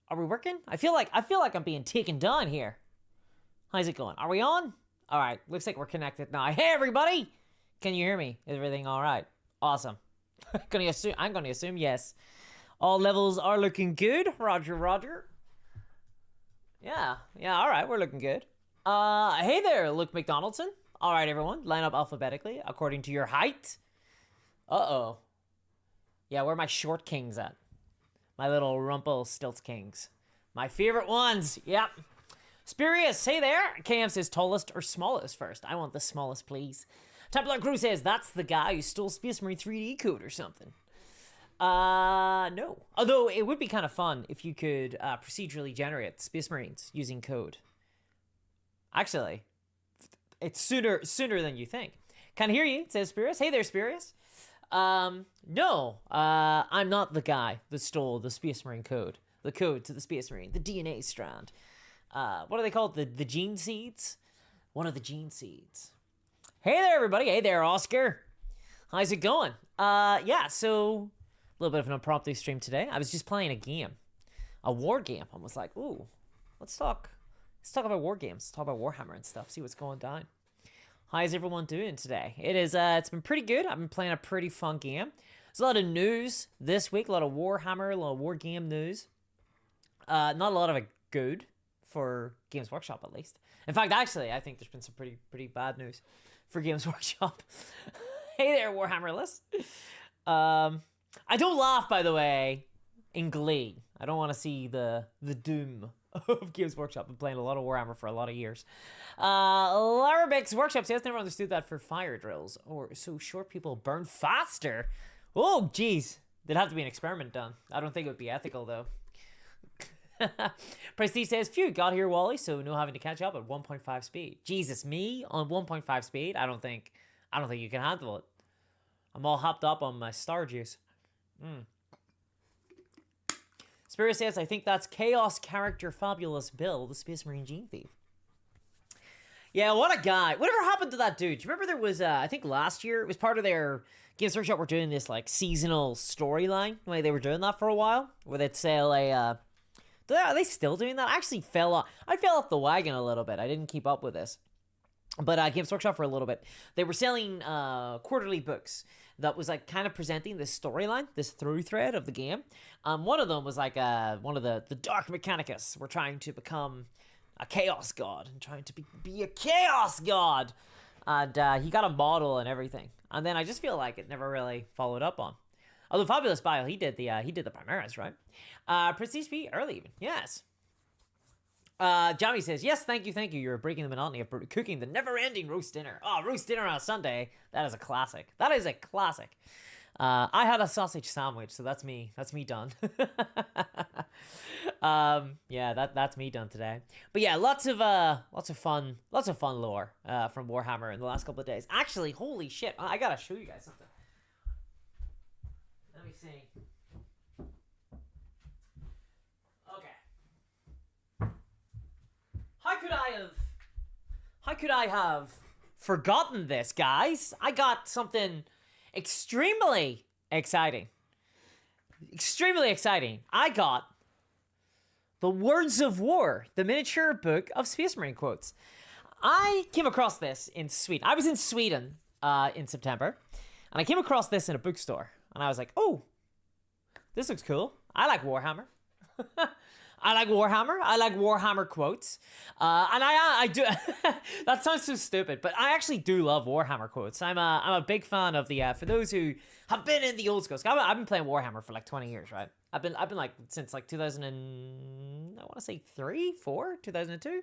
Are we working? I feel like I'm being taken down here. How's it going? Are we on? All right. Looks like we're connected now. Hey, everybody! Can you hear me? Is everything all right? Awesome. I'm gonna assume yes. All levels are looking good. Roger, roger. Yeah. All right. We're looking good. Hey there, Luke McDonaldson. All right, everyone. Line up alphabetically according to your height. Uh-oh. Yeah, where are my short kings at? My little Rumpelstiltskings. My favorite ones. Yep. Spurious, hey there. KM says tallest or smallest first. I want the smallest, please. Templar Crew says that's the guy who stole Space Marine 3D code or something. No. Although it would be kind of fun if you could procedurally generate Space Marines using code. Actually, it's sooner than you think. Can't hear you, says Spurious. Hey there, Spurious. No, I'm not the guy that stole the Space Marine code. The code to the Space Marine, the DNA strand. What are they called? The gene seeds? One of the gene seeds. Hey there, everybody. Hey there, Oscar. How's it going? Yeah, so a little bit of an impromptu stream today. I was just playing a game. A war game. I was like, ooh, let's talk about war games. Let's talk about Warhammer and stuff. See what's going down. How's everyone doing today? It's been pretty good. I've been playing a pretty fun game. There's a lot of news this week, a lot of Warhammer, a lot of war game news. Not a lot of it good for Games Workshop, at least. In fact, actually, I think there's been some pretty bad news for Games Workshop. Hey there, Warhammer list. I don't laugh, by the way, in glee. I don't want to see the doom of Games Workshop. I've been playing a lot of Warhammer for a lot of years. Larabix Workshop says, never understood that for fire drills, or so short people burn faster. Oh, geez. There'd have to be an experiment done. I don't think it would be ethical, though. Priestley says, phew, got here, Wally, so no having to catch up at 1.5 speed. Jesus, me on 1.5 speed? I don't think you can handle it. I'm all hopped up on my star juice. Spirit says, I think that's Chaos Character Fabulous Bill, the Space Marine Gene Thief. Yeah, what a guy. Whatever happened to that dude? Do you remember there was, I think last year, it was part of their Games Workshop were doing this, like, seasonal storyline. Like, they were doing that for a while, where they'd sell a, are they still doing that? I actually fell off the wagon a little bit. I didn't keep up with this. But Games Workshop for a little bit. They were selling quarterly books that was like kind of presenting this storyline, this through thread of the game. One of them was like one of the Dark Mechanicus were trying to become a Chaos God and trying to be a Chaos God. And he got a model and everything. And then I just feel like it never really followed up on. Although Fabulous Bile, he did the Primaris, right? Prestige P early even, yes. Jamie says, yes, thank you. You're breaking the monotony of cooking the never-ending roast dinner. Oh, roast dinner on a Sunday. That is a classic. I had a sausage sandwich, so that's me done. Yeah, that's me done today. But yeah, lots of fun lore from Warhammer in the last couple of days. Actually, holy shit, I gotta show you guys something. Let me see. Okay. How could I have forgotten this, guys? I got something extremely exciting. I got The Words of War, the miniature book of Space Marine quotes. I came across this in Sweden. I was in Sweden in September, and I came across this in a bookstore, and I was like, oh, this looks cool. I like Warhammer. I like Warhammer quotes. And I do, that sounds so stupid, but I actually do love Warhammer quotes. I'm a big fan of the, for those who have been in the old school, I've been playing Warhammer for like 20 years, right? I've been like, since like 2002?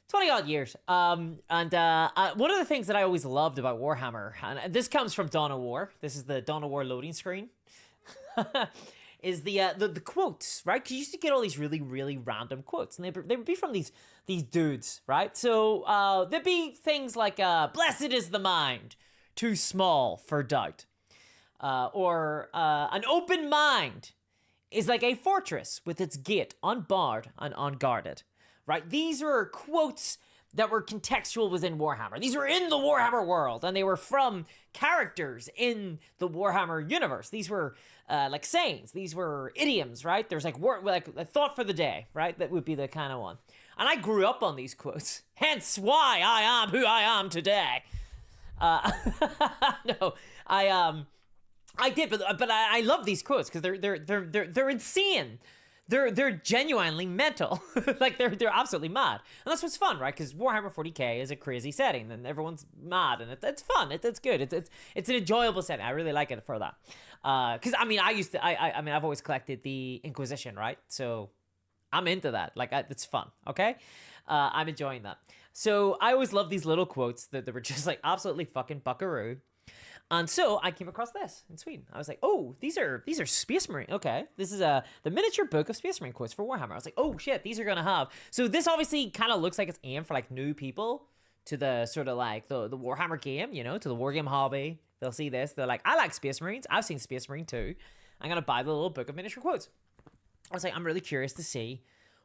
20 odd years. One of the things that I always loved about Warhammer, and this comes from Dawn of War, this is the Dawn of War loading screen, is the quotes, right? Because you used to get all these really, really random quotes, and they would be from these dudes, right? So there'd be things like, blessed is the mind, too small for doubt. Or an open mind is like a fortress with its gate unbarred and unguarded, right? These are quotes that were contextual within Warhammer. These were in the Warhammer world, and they were from characters in the Warhammer universe. These were like sayings. These were idioms, right? There's like a thought for the day, right? That would be the kind of one. And I grew up on these quotes. Hence why I am who I am today. No, I did, but I love these quotes because they're insane. They're genuinely mental. Like they're absolutely mad, and that's what's fun, right? Because Warhammer 40k is a crazy setting, and everyone's mad, and it's fun. It's good. It's an enjoyable setting. I really like it for that. Because I mean, I've always collected the Inquisition, right? So I'm into that. Like it's fun. Okay, I'm enjoying that. So I always love these little quotes that were just like absolutely fucking buckaroo. And so I came across this in Sweden. I was like, oh, these are Space Marine. Okay, this is the miniature book of Space Marine quotes for Warhammer. I was like, oh shit, these are gonna have. So this obviously kind of looks like it's aimed for like new people to the sort of like the Warhammer game, you know, to the wargame hobby. They'll see this. They're like, I like Space Marines. I've seen Space Marine too. I'm gonna buy the little book of miniature quotes. I was like, I'm really curious to see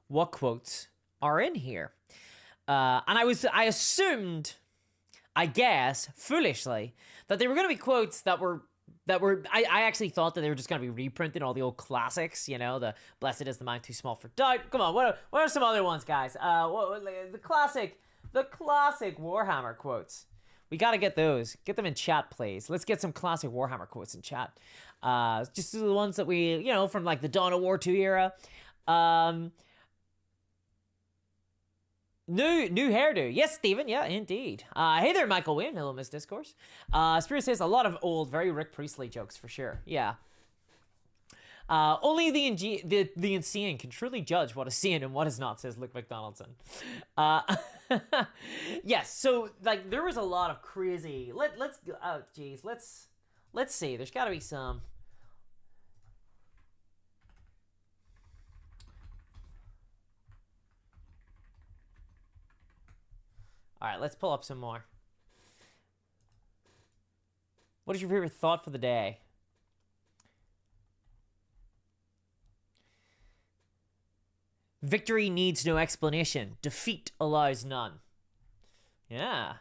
what quotes are in here. And I assumed, I guess, foolishly, that they were going to be quotes that were, I actually thought that they were just going to be reprinting all the old classics, you know, the blessed is the mind too small for doubt. Come on, what are some other ones, guys? The classic Warhammer quotes. We got to get those. Get them in chat, please. Let's get some classic Warhammer quotes in chat. Just the ones that we, you know, from like the Dawn of War 2 era. New hairdo. Yes, Steven. Yeah, indeed. Hey there, Michael Wayne. Hello, Miss Discourse. Spirit says a lot of old, very Rick Priestley jokes for sure. Yeah. Only the insane can truly judge what is seen and what is not, says Luke McDonaldson. Yes, so like there was a lot of crazy. Let's see. There's got to be some. All right, let's pull up some more. What is your favorite thought for the day? Victory needs no explanation. Defeat allows none. Yeah.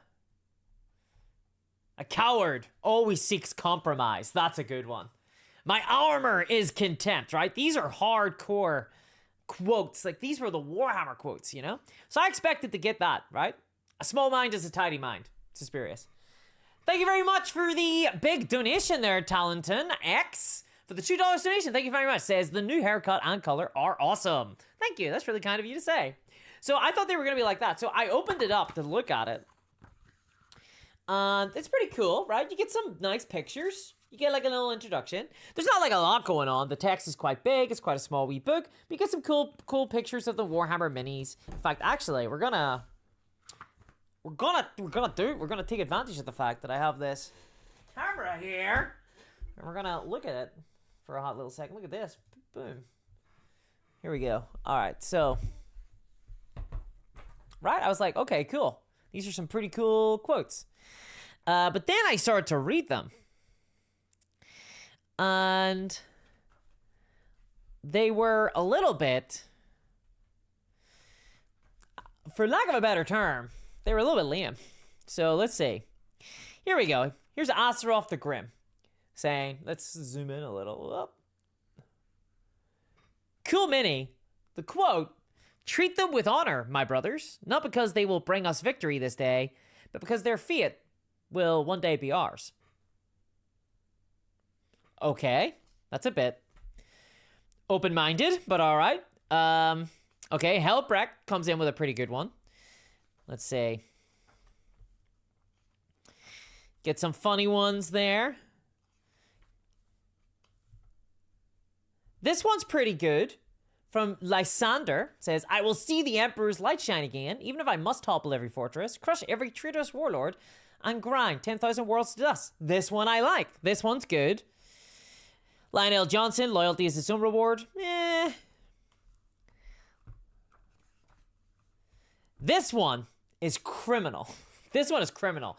A coward always seeks compromise. That's a good one. My armor is contempt, right? These are hardcore quotes. Like, these were the Warhammer quotes, you know? So I expected to get that, right? A small mind is a tidy mind. Suspirious. Thank you very much for the big donation there, Talenton X. For the $2 donation, thank you very much. Says, the new haircut and color are awesome. Thank you. That's really kind of you to say. So I thought they were going to be like that. So I opened it up to look at it. It's pretty cool, right? You get some nice pictures. You get like a little introduction. There's not like a lot going on. The text is quite big. It's quite a small wee book. But you get some cool pictures of the Warhammer minis. In fact, actually, we're gonna take advantage of the fact that I have this camera here, and we're gonna look at it for a hot little second. Look at this. Boom. Here we go. All right, so right, I was like, okay, cool. These are some pretty cool quotes. But then I started to read them, and they were a little bit, for lack of a better term, they were a little bit lame. So let's see. Here we go. Here's Astaroth the Grim saying, let's zoom in a little. Up. Cool Mini, the quote, treat them with honor, my brothers, not because they will bring us victory this day, but because their fiat will one day be ours. Okay, that's a bit open-minded, but all right. Okay, Helbrecht comes in with a pretty good one. Let's see. Get some funny ones there. This one's pretty good. From Lysander, says, I will see the Emperor's light shine again, even if I must topple every fortress, crush every traitorous warlord, and grind 10,000 worlds to dust. This one I like. This one's good. Lionel Johnson, loyalty is its own reward. This one is criminal. This one is criminal.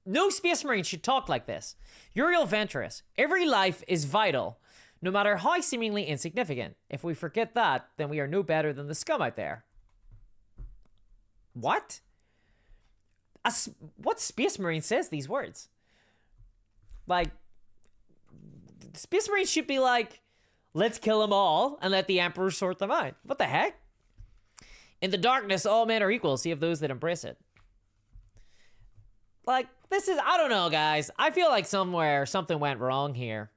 No Space Marine should talk like this. Uriel Ventress, every life is vital, no matter how seemingly insignificant. If we forget that, then we are no better than the scum out there. What? what Space Marine says these words? Like, Space Marines should be like, let's kill them all and let the Emperor sort them out. What the heck? In the darkness, all men are equal. See of those that embrace it. Like, this is, I don't know, guys. I feel like somewhere something went wrong here.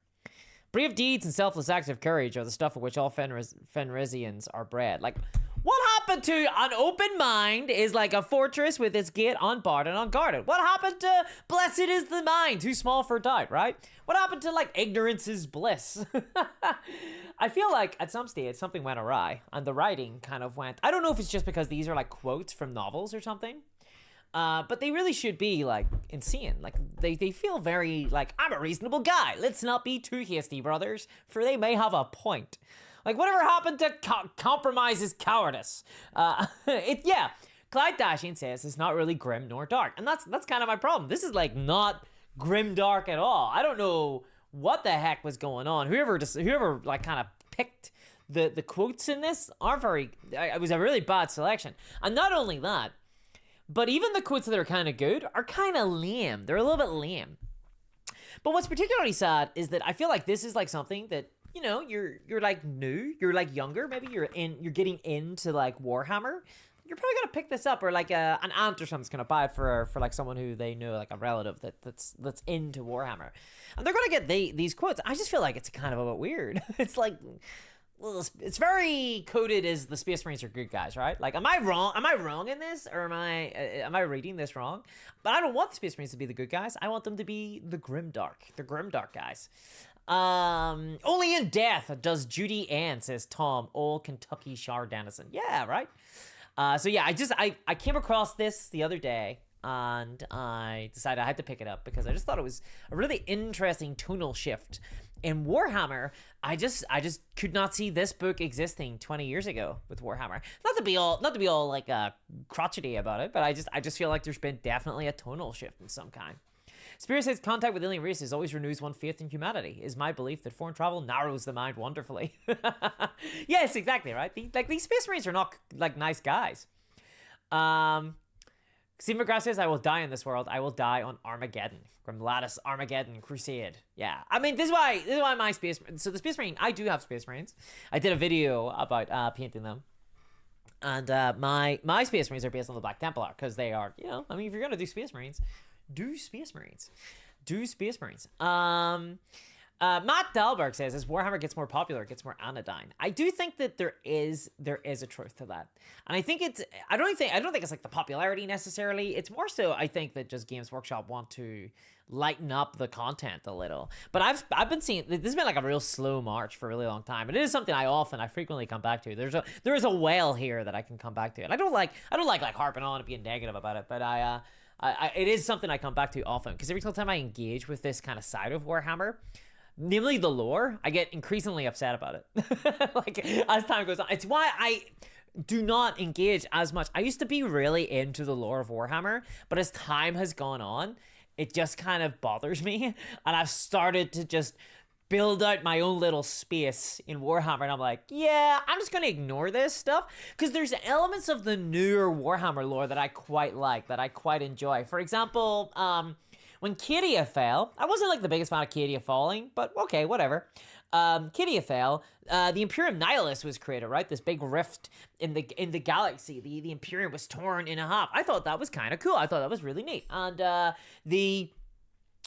Brave deeds and selfless acts of courage are the stuff of which all Fenrisians are bred. Like, what happened to an open mind is like a fortress with its gate unbarred and unguarded? What happened to blessed is the mind, too small for doubt, right? What happened to, like, ignorance is bliss? I feel like at some stage something went awry and the writing kind of went, I don't know if it's just because these are like quotes from novels or something. But they really should be, like, insane. Like, they feel very, like, I'm a reasonable guy. Let's not be too hasty, brothers, for they may have a point. Like, whatever happened to compromise is cowardice? Yeah, Clyde Dashing says it's not really grim nor dark. And that's kind of my problem. This is, like, not grim dark at all. I don't know what the heck was going on. Whoever like, kind of picked the quotes in this aren't very... It was a really bad selection. And not only that, but even the quotes that are kind of good are kind of lame. They're a little bit lame. But what's particularly sad is that I feel like this is like something that, you know, you're like new, you're like younger, maybe you're getting into like Warhammer. You're probably gonna pick this up, or like an aunt or something's gonna buy it for like someone who they know, like a relative that's into Warhammer, and they're gonna get these quotes. I just feel like it's kind of a bit weird. It's like, it's very coded as the Space Marines are good guys, right? Like, am I wrong in this, or am I reading this wrong? But I don't want the Space Marines to be the good guys. I want them to be the grimdark guys. Only in death does Judy Ann, says Tom, old Kentucky Shar Dennison. Yeah, right. So yeah, I came across this the other day, and I decided I had to pick it up because I just thought it was a really interesting tonal shift in Warhammer. I just could not see this book existing 20 years ago with Warhammer. Not to be all like crotchety about it, but I just feel like there's been definitely a tonal shift in some kind. Spirit says contact with alien races always renews one's faith in humanity. Is my belief that foreign travel narrows the mind wonderfully. Yes, exactly, right? These Space Marines are not like nice guys. Steve McGrath says, I will die in this world. I will die on Armageddon. Grimlatus Armageddon Crusade. Yeah. I mean, this is why my Space... So the Space Marine... I do have Space Marines. I did a video about painting them. And my Space Marines are based on the Black Templar, because they are, you know... I mean, if you're going to do Space Marines, do Space Marines. Do Space Marines. Matt Dahlberg says, as Warhammer gets more popular, it gets more anodyne. I do think that there is a truth to that, and I think it's. I don't think it's like the popularity necessarily. It's more so I think that just Games Workshop want to lighten up the content a little. But I've been seeing this has been like a real slow march for a really long time, and it is something I frequently come back to. There is a well here that I can come back to, and I don't like harping on and being negative about it, but it is something I come back to often, because every time I engage with this kind of side of Warhammer, namely the lore, I get increasingly upset about it. Like, as time goes on. It's why I do not engage as much. I used to be really into the lore of Warhammer, but as time has gone on, it just kind of bothers me, and I've started to just build out my own little space in Warhammer, and I'm like, yeah, I'm just gonna ignore this stuff, because there's elements of the newer Warhammer lore that I quite like, that I quite enjoy. For example, when Cadia fell, I wasn't like the biggest fan of Cadia falling, but okay, whatever. Cadia fell, the Imperium Nihilus was created, right? This big rift in the galaxy. The Imperium was torn in half. I thought that was kind of cool. I thought that was really neat. And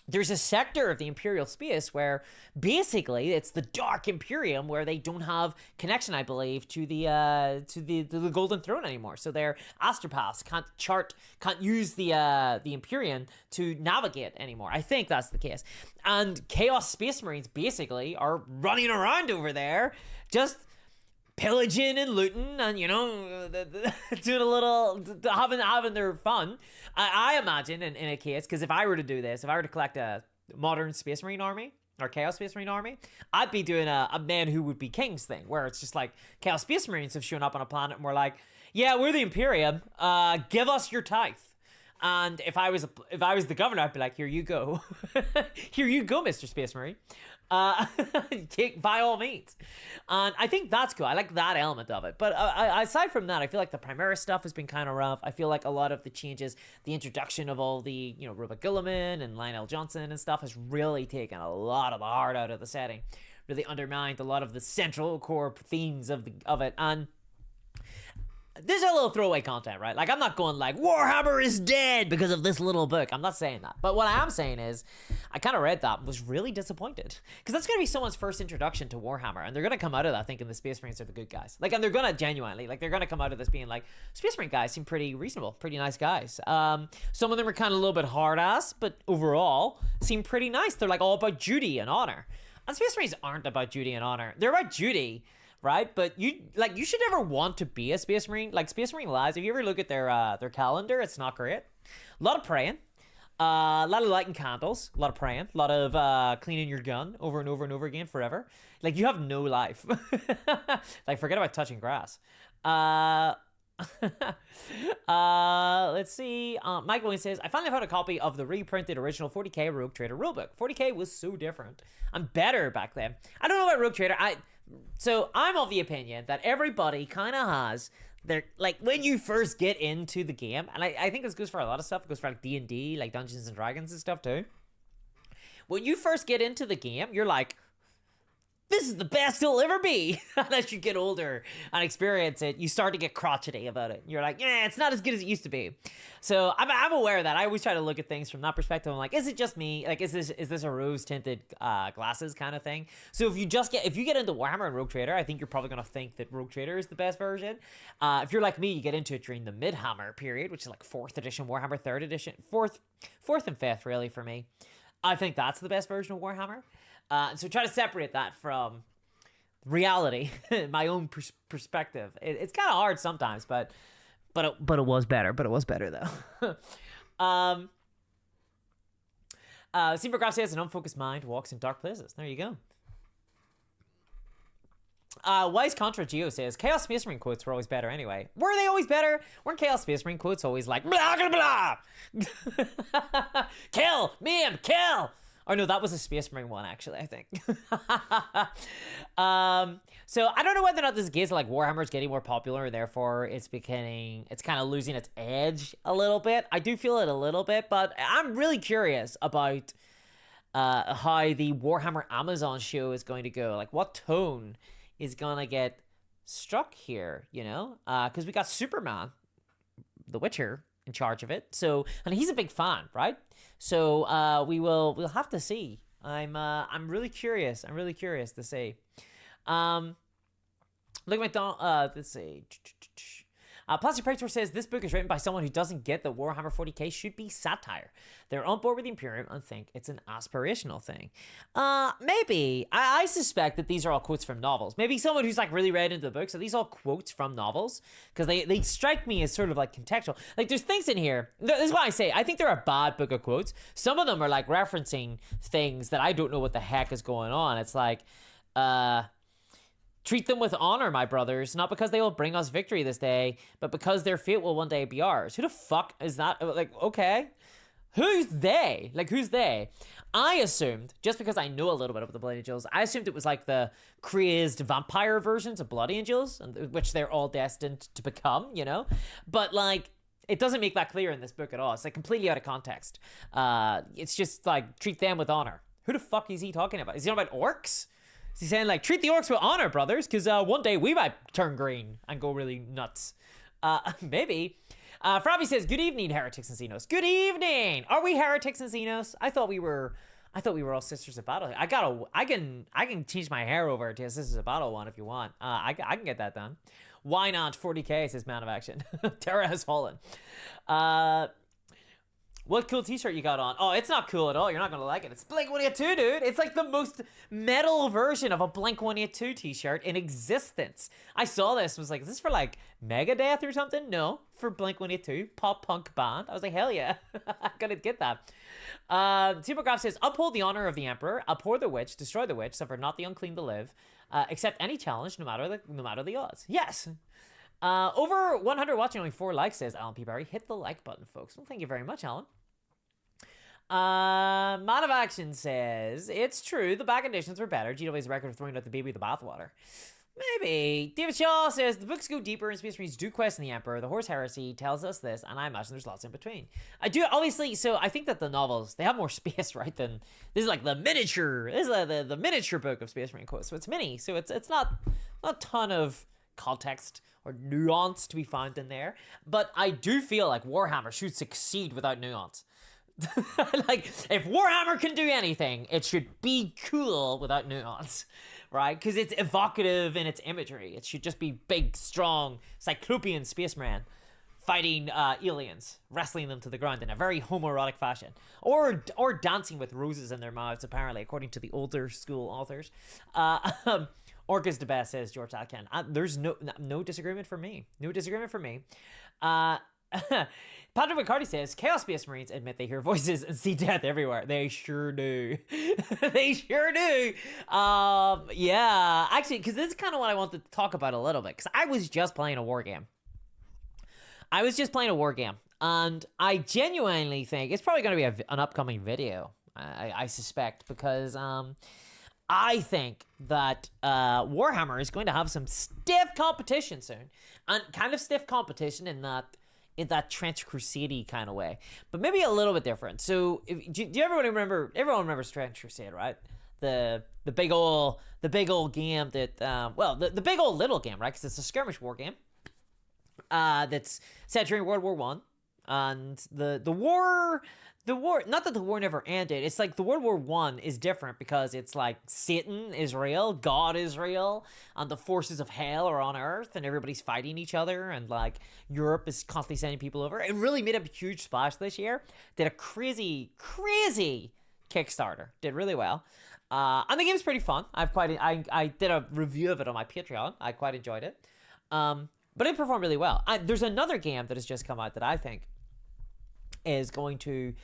there's a sector of the Imperial space where basically it's the Dark Imperium, where they don't have connection, I believe, to the Golden Throne anymore. So their astropaths can't use the Imperium to navigate anymore. I think that's the case. And Chaos Space Marines basically are running around over there, just pillaging and looting, and, you know, doing a little, having their fun. I imagine in a case, because if I were to do this, if I were to collect a modern Space Marine army, or Chaos Space Marine army, I'd be doing a Man Who Would Be Kings thing, where it's just like, Chaos Space Marines have shown up on a planet, and we're like, yeah, we're the Imperium, give us your tithe. And if I was the governor, I'd be like, here you go. Here you go, Mr. Space Marine. Take by all means. And I think that's cool. I like that element of it. But aside from that, I feel like the Primaris stuff has been kind of rough. I feel like a lot of the changes, the introduction of all the, Ruba Gilliman and Lionel Johnson and stuff has really taken a lot of the heart out of the setting. Really undermined a lot of the central core themes of it. And there's a little throwaway content, right? Like, I'm not going like, Warhammer is dead because of this little book. I'm not saying that. But what I am saying is, I kind of read that and was really disappointed. Because that's going to be someone's first introduction to Warhammer. And they're going to come out of that thinking the Space Marines are the good guys. Like, and they're going to genuinely, like, they're going to come out of this being like, Space Marine guys seem pretty reasonable, pretty nice guys. Some of them are kind of a little bit hard-ass, but overall, seem pretty nice. They're, like, all about duty and honor. And Space Marines aren't about duty and honor. They're about duty, right? But you should never want to be a Space Marine. Like, Space Marine lives, if you ever look at their calendar, it's not great. A lot of praying, a lot of lighting candles, a lot of praying, a lot of cleaning your gun over and over and over again forever. Like, you have no life. Like, forget about touching grass. Let's see. Michael says, I finally found a copy of the reprinted original 40k Rogue Trader rulebook. 40k was so different and better back then. I don't know about Rogue Trader. So I'm of the opinion that everybody kind of has their, like, when you first get into the game, and I think this goes for a lot of stuff. It goes for like D&D, like Dungeons and Dragons and stuff too. When you first get into the game, you're like, this is the best it'll ever be. And as you get older and experience it, you start to get crotchety about it. You're like, yeah, it's not as good as it used to be. So I'm aware of that. I always try to look at things from that perspective. I'm like, is it just me? Like, is this a rose tinted glasses kind of thing? So if you get into Warhammer and Rogue Trader, I think you're probably gonna think that Rogue Trader is the best version. If you're like me, you get into it during the Midhammer period, which is like 4th edition Warhammer, 3rd edition, 4th and 5th really for me. I think that's the best version of Warhammer. So try to separate that from reality, my own perspective. It's kind of hard sometimes, but it was better. But it was better though. Seabergraph says, an unfocused mind walks in dark places. There you go. Wise Contra Geo says, Chaos Space Marine quotes were always better anyway. Were they always better? Weren't Chaos Space Marine quotes always like, blah, blah, blah? Kill! Ma'am, kill! Or no, that was a Space Marine one, actually, I think. So I don't know whether or not this is a case of like Warhammer's getting more popular, and therefore it's kind of losing its edge a little bit. I do feel it a little bit, but I'm really curious about how the Warhammer Amazon show is going to go. Like, what tone is going to get struck here, Because we got Superman, The Witcher, in charge of it. So, and he's a big fan, right? So we'll have to see. I'm really curious. I'm really curious to see. Look at McDonald. Let's see. Plastic Predator says this book is written by someone who doesn't get that Warhammer 40k should be satire. They're on board with the Imperium and think it's an aspirational thing. Maybe. I suspect that these are all quotes from novels. Maybe someone who's like really read into the books. Are these all quotes from novels? Because they strike me as sort of like contextual. Like, there's things in here. This is why I say I think they're a bad book of quotes. Some of them are like referencing things that I don't know what the heck is going on. It's like, treat them with honor, my brothers, not because they will bring us victory this day, but because their fate will one day be ours. Who the fuck is that? Like, okay. Who's they? Like, who's they? I assumed, just because I know a little bit about the Blood Angels, I assumed it was like the crazed vampire versions of Blood Angels, which they're all destined to become, But, like, it doesn't make that clear in this book at all. It's, like, completely out of context. It's just, like, treat them with honor. Who the fuck is he talking about? Is he talking about orcs? Is he saying, like, treat the orcs with honor, brothers, because one day we might turn green and go really nuts? Maybe. Frabby says, good evening, heretics and Xenos. Good evening! Are we heretics and Xenos? I thought we were all sisters of battle. I can change my hair over to a sisters of battle one if you want. I can get that done. Why not? 40k, says Man of Action. Terra has fallen. What cool t-shirt you got on? Oh, it's not cool at all. You're not going to like it. It's Blink-182, dude. It's like the most metal version of a Blink-182 t-shirt in existence. I saw this. Was like, is this for like Megadeth or something? No, for Blink-182, pop punk band. I was like, hell yeah. I'm going to get that. Supergraph says, uphold the honor of the Emperor, abhor the witch, destroy the witch, suffer not the unclean to live, accept any challenge no matter the odds. Yes. Over 100 watching, only 4 likes, says Alan P. Barry. Hit the like button, folks. Well, thank you very much, Alan. Man of Action says, it's true, the back conditions were better. GW's record of throwing out the baby with the bathwater. Maybe. David Shaw says, the books go deeper and Space Marines do question the Emperor. The Horse Heresy tells us this, and I imagine there's lots in between. I do, obviously, so I think that the novels, they have more space, right, than, this is like the miniature, this is the miniature book of Space Marine quotes, so it's mini, so it's not a ton of context or nuance to be found in there, but I do feel like Warhammer should succeed without nuance. Like, if Warhammer can do anything, it should be cool without nuance, right? Because it's evocative in its imagery. It should just be big, strong, cyclopean spaceman fighting aliens, wrestling them to the ground in a very homoerotic fashion, or dancing with roses in their mouths, apparently, according to the older school authors. Orca's the best, says George Atkin. There's no disagreement for me. No disagreement for me. Patrick McCarty says, Chaos Space Marines admit they hear voices and see death everywhere. They sure do. They sure do. Yeah, actually, because this is kind of what I wanted to talk about a little bit, because I was just playing a war game. And I genuinely think it's probably going to be an upcoming video, I suspect, because I think that Warhammer is going to have some stiff competition soon. And kind of stiff competition in that Trench Crusade kind of way, but maybe a little bit different. So, do everyone remember? Everyone remembers Trench Crusade, right? The big old game that the big old little game, right? Because it's a skirmish war game that's set during World War One, and the war. Not that the war never ended. It's like the World War One is different because it's like Satan is real, God is real, and the forces of hell are on Earth, and everybody's fighting each other, and like Europe is constantly sending people over. It really made a huge splash this year. Did a crazy Kickstarter. Did really well. And the game's pretty fun. I did a review of it on my Patreon. I quite enjoyed it. But it performed really well. There's another game that has just come out that I think is going to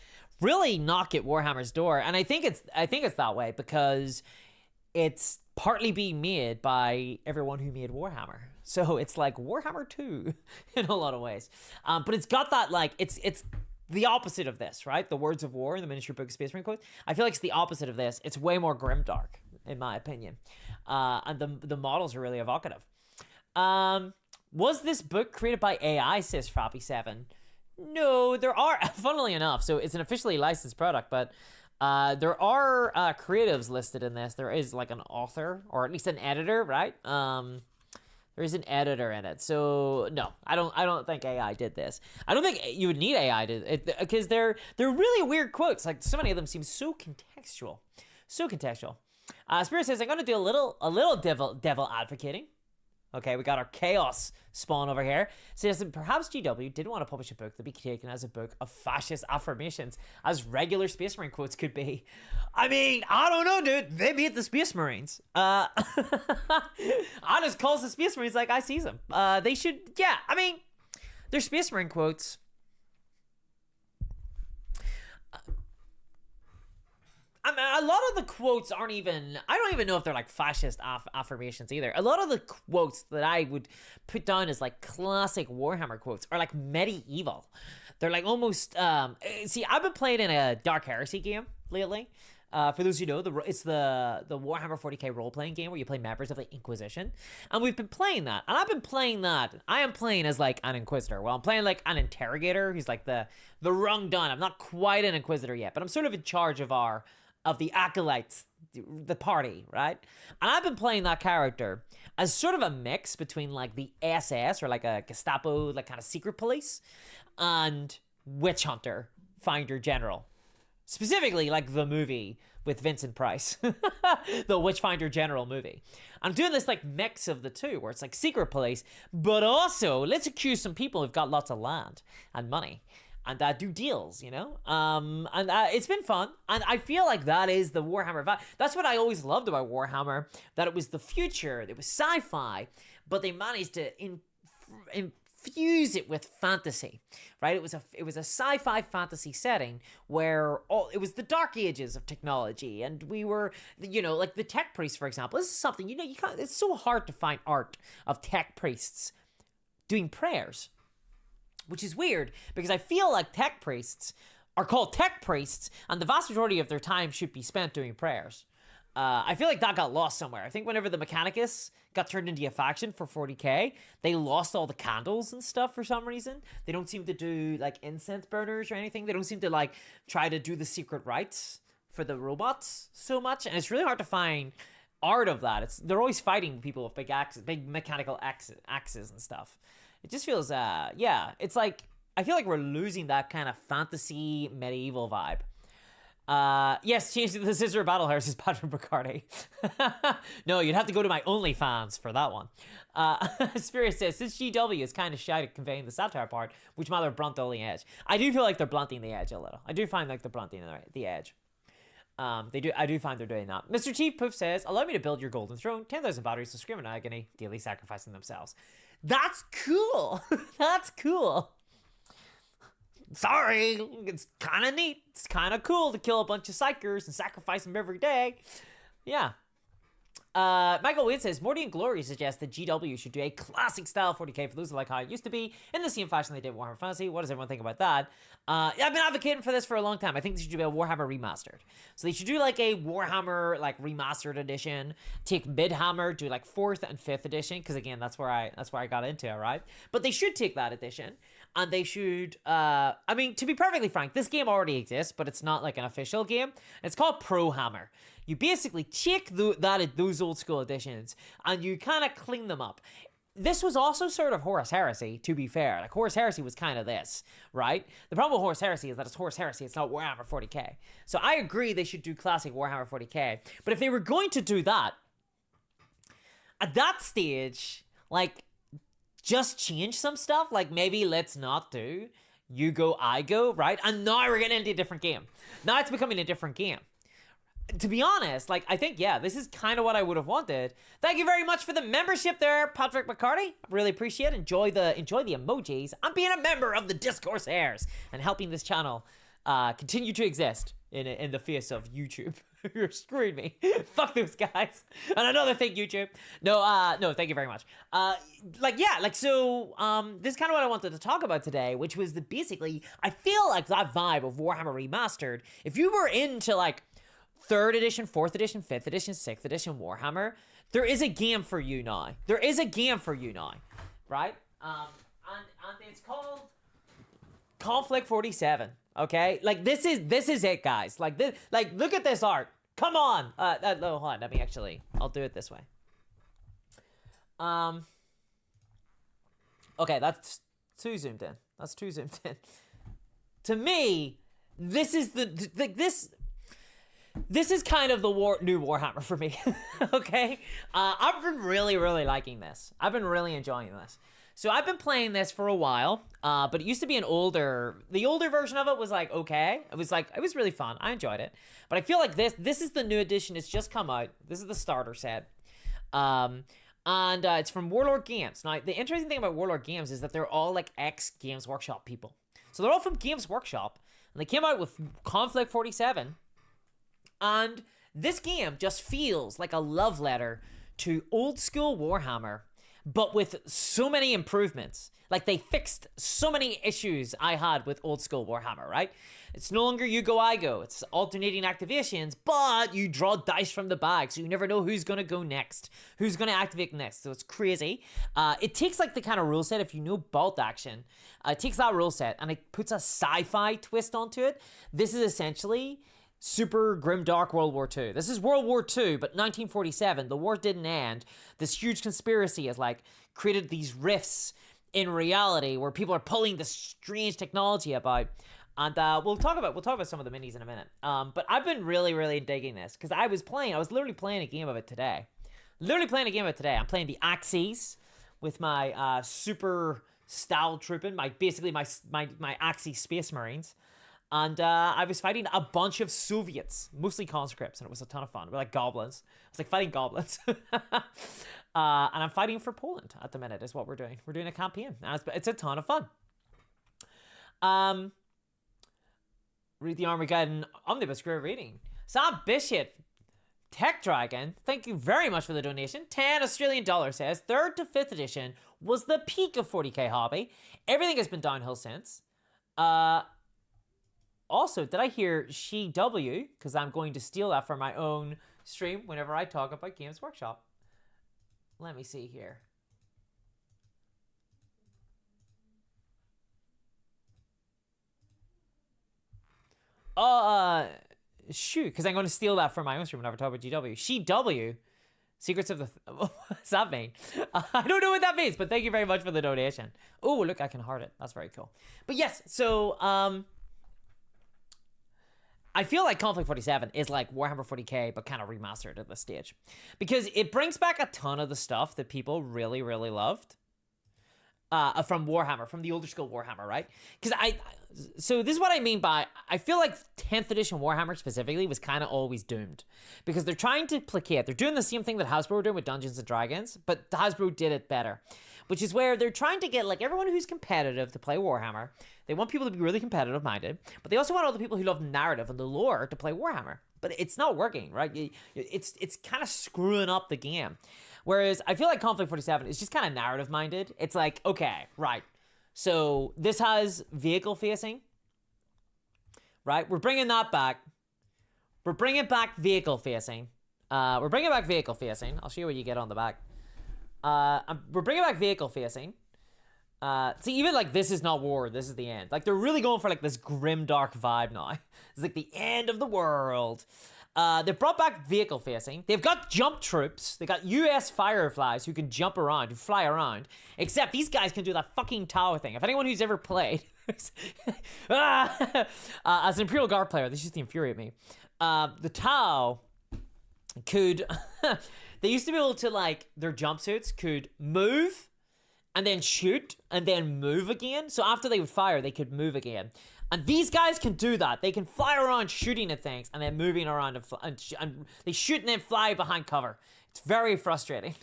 really knock at Warhammer's door, and I think it's that way because it's partly being made by everyone who made Warhammer. So it's like Warhammer 2 in a lot of ways. But it's got that, like, it's the opposite of this, right? The Words of War in the miniature book of Space Marine quotes. I feel like it's the opposite of this. It's way more grimdark, in my opinion. And the models are really evocative. Was this book created by AI, says Frappy7? No, there are, funnily enough, so it's an officially licensed product, but there are creatives listed in this. There is like an author, or at least an editor, right? There is an editor in it. So no, I don't think AI did this. I don't think you would need AI to, because they're really weird quotes. Like, so many of them seem so contextual. Spirit says, I'm going to do a little devil advocating. Okay, we got our chaos spawn over here. Says that perhaps GW didn't want to publish a book that be taken as a book of fascist affirmations, as regular Space Marine quotes could be. I mean, I don't know, dude. They beat the Space Marines. I just calls the Space Marines like I sees them. They should, yeah. I mean, they're Space Marine quotes. I mean, a lot of the quotes aren't even, I don't even know if they're like fascist affirmations either. A lot of the quotes that I would put down as like classic Warhammer quotes are like medieval. They're like almost, see, I've been playing in a Dark Heresy game lately. For those who know, it's the Warhammer 40k role-playing game where you play members of the Inquisition. And we've been playing that. And I've been playing that. I am playing as like an Inquisitor. Well, I'm playing like an Interrogator who's like the wrong done. I'm not quite an Inquisitor yet, but I'm sort of in charge of the acolytes, the party, right? And I've been playing that character as sort of a mix between like the SS or like a Gestapo, like kind of secret police, and Witch Hunter, Finder General. Specifically like the movie with Vincent Price, the Witchfinder General movie. I'm doing this like mix of the two where it's like secret police, but also let's accuse some people who've got lots of land and money and do deals, you know? And it's been fun. And I feel like that is the Warhammer vibe. That's what I always loved about Warhammer, that it was the future, it was sci-fi, but they managed to infuse it with fantasy, right? It was a sci-fi fantasy setting where it was the dark ages of technology, and we were, you know, like the tech priests, for example. This is something, you know, it's so hard to find art of tech priests doing prayers, which is weird because I feel like tech priests are called tech priests, and the vast majority of their time should be spent doing prayers. I feel like that got lost somewhere. I think whenever the Mechanicus got turned into a faction for 40k, they lost all the candles and stuff for some reason. They don't seem to do, like, incense burners or anything. They don't seem to, like, try to do the secret rites for the robots so much. And it's really hard to find art of that. They're always fighting people with big axes, big mechanical axes and stuff. It just feels, yeah, it's like, I feel like we're losing that kind of fantasy medieval vibe. Yes, change to the Scissor Battle Horse, says Patrick Bacardi. No, you'd have to go to my OnlyFans for that one. Spirit says, since GW is kind of shy to conveying the satire part, which might have blunt the edge. I do feel like they're blunting the edge a little. I do find like they're blunting the edge. I do find they're doing that. Mr. Chief Poof says, allow me to build your golden throne, 10,000 batteries to scream in agony, daily sacrificing themselves. That's cool. That's cool. Sorry, it's kind of neat. It's kind of cool to kill a bunch of psychers and sacrifice them every day. Yeah. Michael Wade says, Morty and Glory suggests that GW should do a classic style 40k for those who like how it used to be, in the same fashion they did Warhammer Fantasy. What does everyone think about that? I've been advocating for this for a long time. I think they should do a Warhammer Remastered. So they should do like a Warhammer like remastered edition, take Midhammer, do like 4th and 5th edition, because again, that's where I got into it, right? But they should take that edition, and they should, I mean, to be perfectly frank, this game already exists, but it's not like an official game. It's called Pro Hammer. You basically take those old school editions and you kind of clean them up. This was also sort of Horus Heresy, to be fair. Like, Horus Heresy was kind of this, right? The problem with Horus Heresy is that it's Horus Heresy, it's not Warhammer 40k. So I agree they should do classic Warhammer 40k. But if they were going to do that, at that stage, like, just change some stuff. Like, maybe let's not do you go, I go, right? And now we're getting into a different game. Now it's becoming a different game. To be honest, like, I think, yeah, this is kind of what I would have wanted. Thank you very much for the membership there, Patrick McCarty. Really appreciate it. Enjoy the emojis. I'm being a member of the Discourse Heirs and helping this channel continue to exist in the face of YouTube. You're screwing me. Fuck those guys. And another thing, YouTube. No, thank you very much. So this is kind of what I wanted to talk about today, which was basically, I feel like that vibe of Warhammer Remastered, if you were into, like, 3rd edition, 4th edition, 5th edition, 6th edition Warhammer, there is a game for you now. There is a game for you now, right? And it's called Konflikt 47. Okay, like this is it, guys. Like this, like look at this art. Come on. No, hold on. Let me I'll do it this way. Okay, that's too zoomed in. That's too zoomed in. To me, this is This is kind of the new Warhammer for me, okay? I've been really, really liking this. I've been really enjoying this. So I've been playing this for a while, but it used to be the older version of it was like, okay. It was really fun. I enjoyed it. But I feel like this is the new edition. It's just come out. This is the starter set. And it's from Warlord Games. Now, the interesting thing about Warlord Games is that they're all like ex-Games Workshop people. So they're all from Games Workshop, and they came out with Konflikt 47. And this game just feels like a love letter to old school Warhammer, but with so many improvements. Like, they fixed so many issues I had with old school Warhammer, right? It's no longer you go, I go. It's alternating activations, but you draw dice from the bag, so you never know who's going to go next, who's going to activate next. So it's crazy. It takes, like, the kind of rule set, if you know bolt action, it takes that rule set and it puts a sci-fi twist onto it. This is essentially super grimdark World War II. This is World War II, but 1947, the war didn't end. This huge conspiracy has, like, created these rifts in reality where people are pulling this strange technology about. And we'll talk about some of the minis in a minute. But I've been really, really digging this because I was literally playing a game of it today. I'm playing the Axis with my super style trooping, my Axis Space Marines. And I was fighting a bunch of Soviets, mostly conscripts, and it was a ton of fun. We're like goblins. It's like fighting goblins. And I'm fighting for Poland at the minute is what we're doing. We're doing a campaign. And it's a ton of fun. Read the Armory Guide and Omnibus Great Reading. Sam Bishop, Tech Dragon, thank you very much for the donation. 10 Australian dollars says, 3rd to 5th edition was the peak of 40k hobby. Everything has been downhill since. Also, did I hear She W? Because I'm going to steal that for my own stream whenever I talk about Games Workshop. Let me see here. Shoot, because I'm going to steal that for my own stream whenever I talk about GW. She W. Secrets of the... What's that mean? I don't know what that means, but thank you very much for the donation. Oh, look, I can heart it. That's very cool. But yes, so... I feel like Konflikt 47 is like Warhammer 40k, but kind of remastered at this stage. Because it brings back a ton of the stuff that people really, really loved. From Warhammer, from the older school Warhammer, right? Because so this is what I mean by, I feel like 10th edition Warhammer specifically was kind of always doomed. Because they're trying to placate, they're doing the same thing that Hasbro were doing with Dungeons & Dragons, but Hasbro did it better. Which is where they're trying to get like everyone who's competitive to play Warhammer. They want people to be really competitive minded, but they also want all the people who love narrative and the lore to play Warhammer. But it's not working, right? It's kind of screwing up the game. Whereas I feel like Konflikt 47 is just kind of narrative minded. It's like, okay, right. So this has vehicle facing, right? We're bringing that back. We're bringing back vehicle facing. We're bringing back vehicle facing. I'll show you what you get on the back. We're bringing back vehicle facing. See, even like this is not war, this is the end. Like they're really going for like this grim dark vibe now. It's like the end of the world. They brought back vehicle facing. They've got jump troops. They got US Fireflies who can jump around, who fly around. Except these guys can do that fucking tower thing. If anyone who's ever played as an Imperial Guard player, this used to infuriate me. The Tau could they used to be able to like their jumpsuits could move and then shoot and then move again. So after they would fire, they could move again. And these guys can do that. They can fly around shooting at things and then moving around and they shoot and then fly behind cover. It's very frustrating.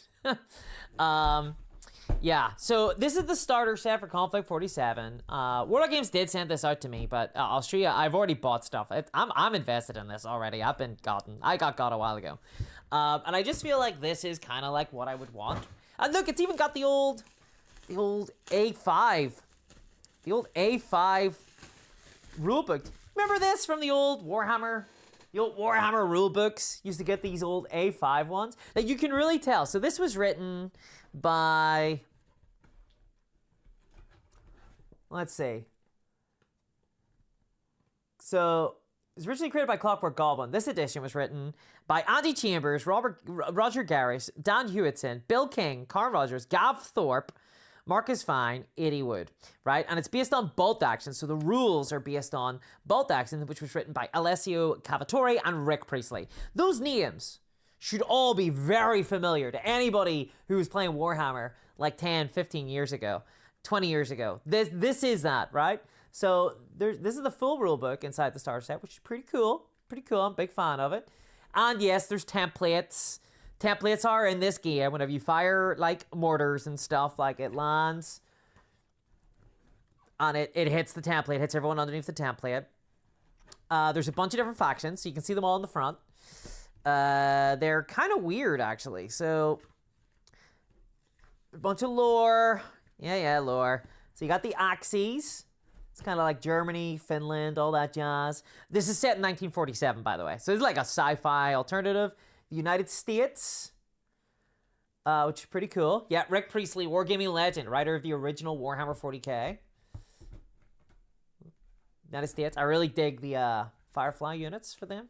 Yeah, so this is the starter set for Konflikt 47. Warlord Games did send this out to me, but I'll show you. I've already bought stuff. I'm invested in this already. I got a while ago. And I just feel like this is kind of like what I would want. And look, it's even got the old A5. The old A5 rulebook. Remember this from the old Warhammer? The old Warhammer rulebooks used to get these old A5 ones. Like you can really tell. So this was written by, let's see. So it was originally created by Clockwork Goblin. This edition was written by Andy Chambers, Roger Garris, Dan Hewitson, Bill King, Carl Rogers, Gav Thorpe, Marcus Fine, Eddie Wood, right? And it's based on bolt action, so the rules are based on bolt action, which was written by Alessio Cavatore and Rick Priestley. Those names should all be very familiar to anybody who was playing Warhammer like 10, 15 years ago, 20 years ago. This is that, right? So this is the full rule book inside the starter set, which is pretty cool. Pretty cool. I'm a big fan of it. And yes, there's templates. Templates are in this game. Whenever you fire like mortars and stuff, like it lands and it hits the template, hits everyone underneath the template. There's a bunch of different factions, so you can see them all in the front. They're kind of weird, actually. So a bunch of lore. Yeah, lore. So you got the Axes. It's kind of like Germany, Finland, all that jazz. This is set in 1947, by the way. So it's like a sci-fi alternative. The United States, which is pretty cool. Yeah, Rick Priestley, wargaming legend, writer of the original Warhammer 40k. United States. I really dig the Firefly units for them.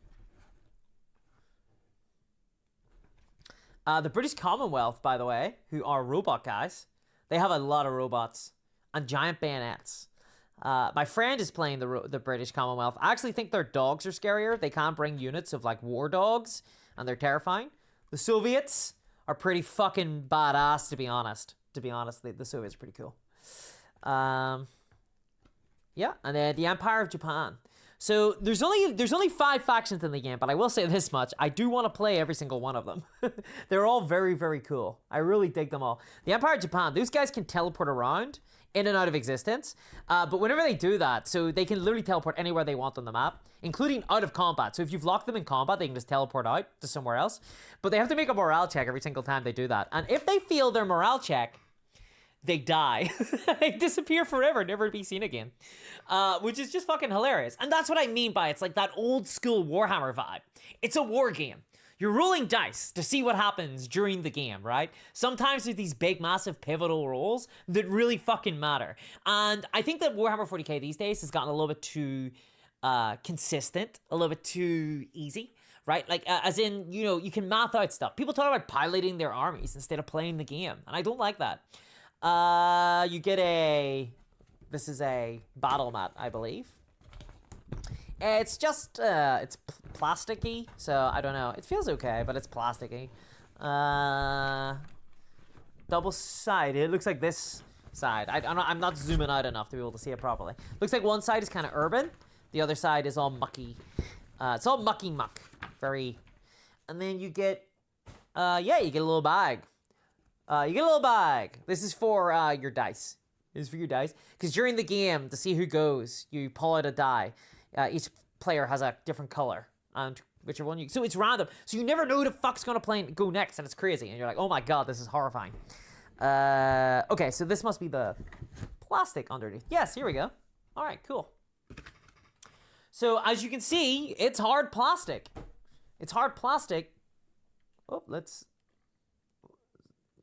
The British Commonwealth, by the way, who are robot guys, they have a lot of robots and giant bayonets. My friend is playing the British Commonwealth. I actually think their dogs are scarier. They can't bring units of like war dogs, and they're terrifying. The Soviets are pretty fucking badass, to be honest. The Soviets are pretty cool. Yeah, and then the Empire of Japan. So there's only 5 factions in the game, but I will say this much. I do want to play every single one of them. They're all very, very cool. I really dig them all. The Empire of Japan, those guys can teleport around in and out of existence. But whenever they do that, so they can literally teleport anywhere they want on the map, including out of combat. So if you've locked them in combat, they can just teleport out to somewhere else. But they have to make a morale check every single time they do that. And if they fail their morale check, they die. They disappear forever, never to be seen again. Which is just fucking hilarious. And that's what I mean by it's like that old school Warhammer vibe. It's a war game. You're rolling dice to see what happens during the game, right? Sometimes there's these big, massive, pivotal rolls that really fucking matter. And I think that Warhammer 40k these days has gotten a little bit too consistent, a little bit too easy, right? Like, as in, you know, you can math out stuff. People talk about piloting their armies instead of playing the game, and I don't like that. You get this is a battle mat, I believe. It's just, it's plasticky, so I don't know. It feels okay, but it's plasticky. Double-sided. It looks like this side. I'm not zooming out enough to be able to see it properly. Looks like one side is kind of urban. The other side is all mucky. It's all mucky muck. Very. And then you get, yeah, you get a little bag. You get a little bag. This is for your dice. This is for your dice. Because during the game, to see who goes, you pull out a die. Each player has a different color, and whichever one you. So it's random. So you never know who the fuck's gonna go next, and it's crazy. And you're like, oh my god, this is horrifying. Okay, so this must be the plastic underneath. Yes, here we go. All right, cool. So as you can see, it's hard plastic. It's hard plastic. Oh, let's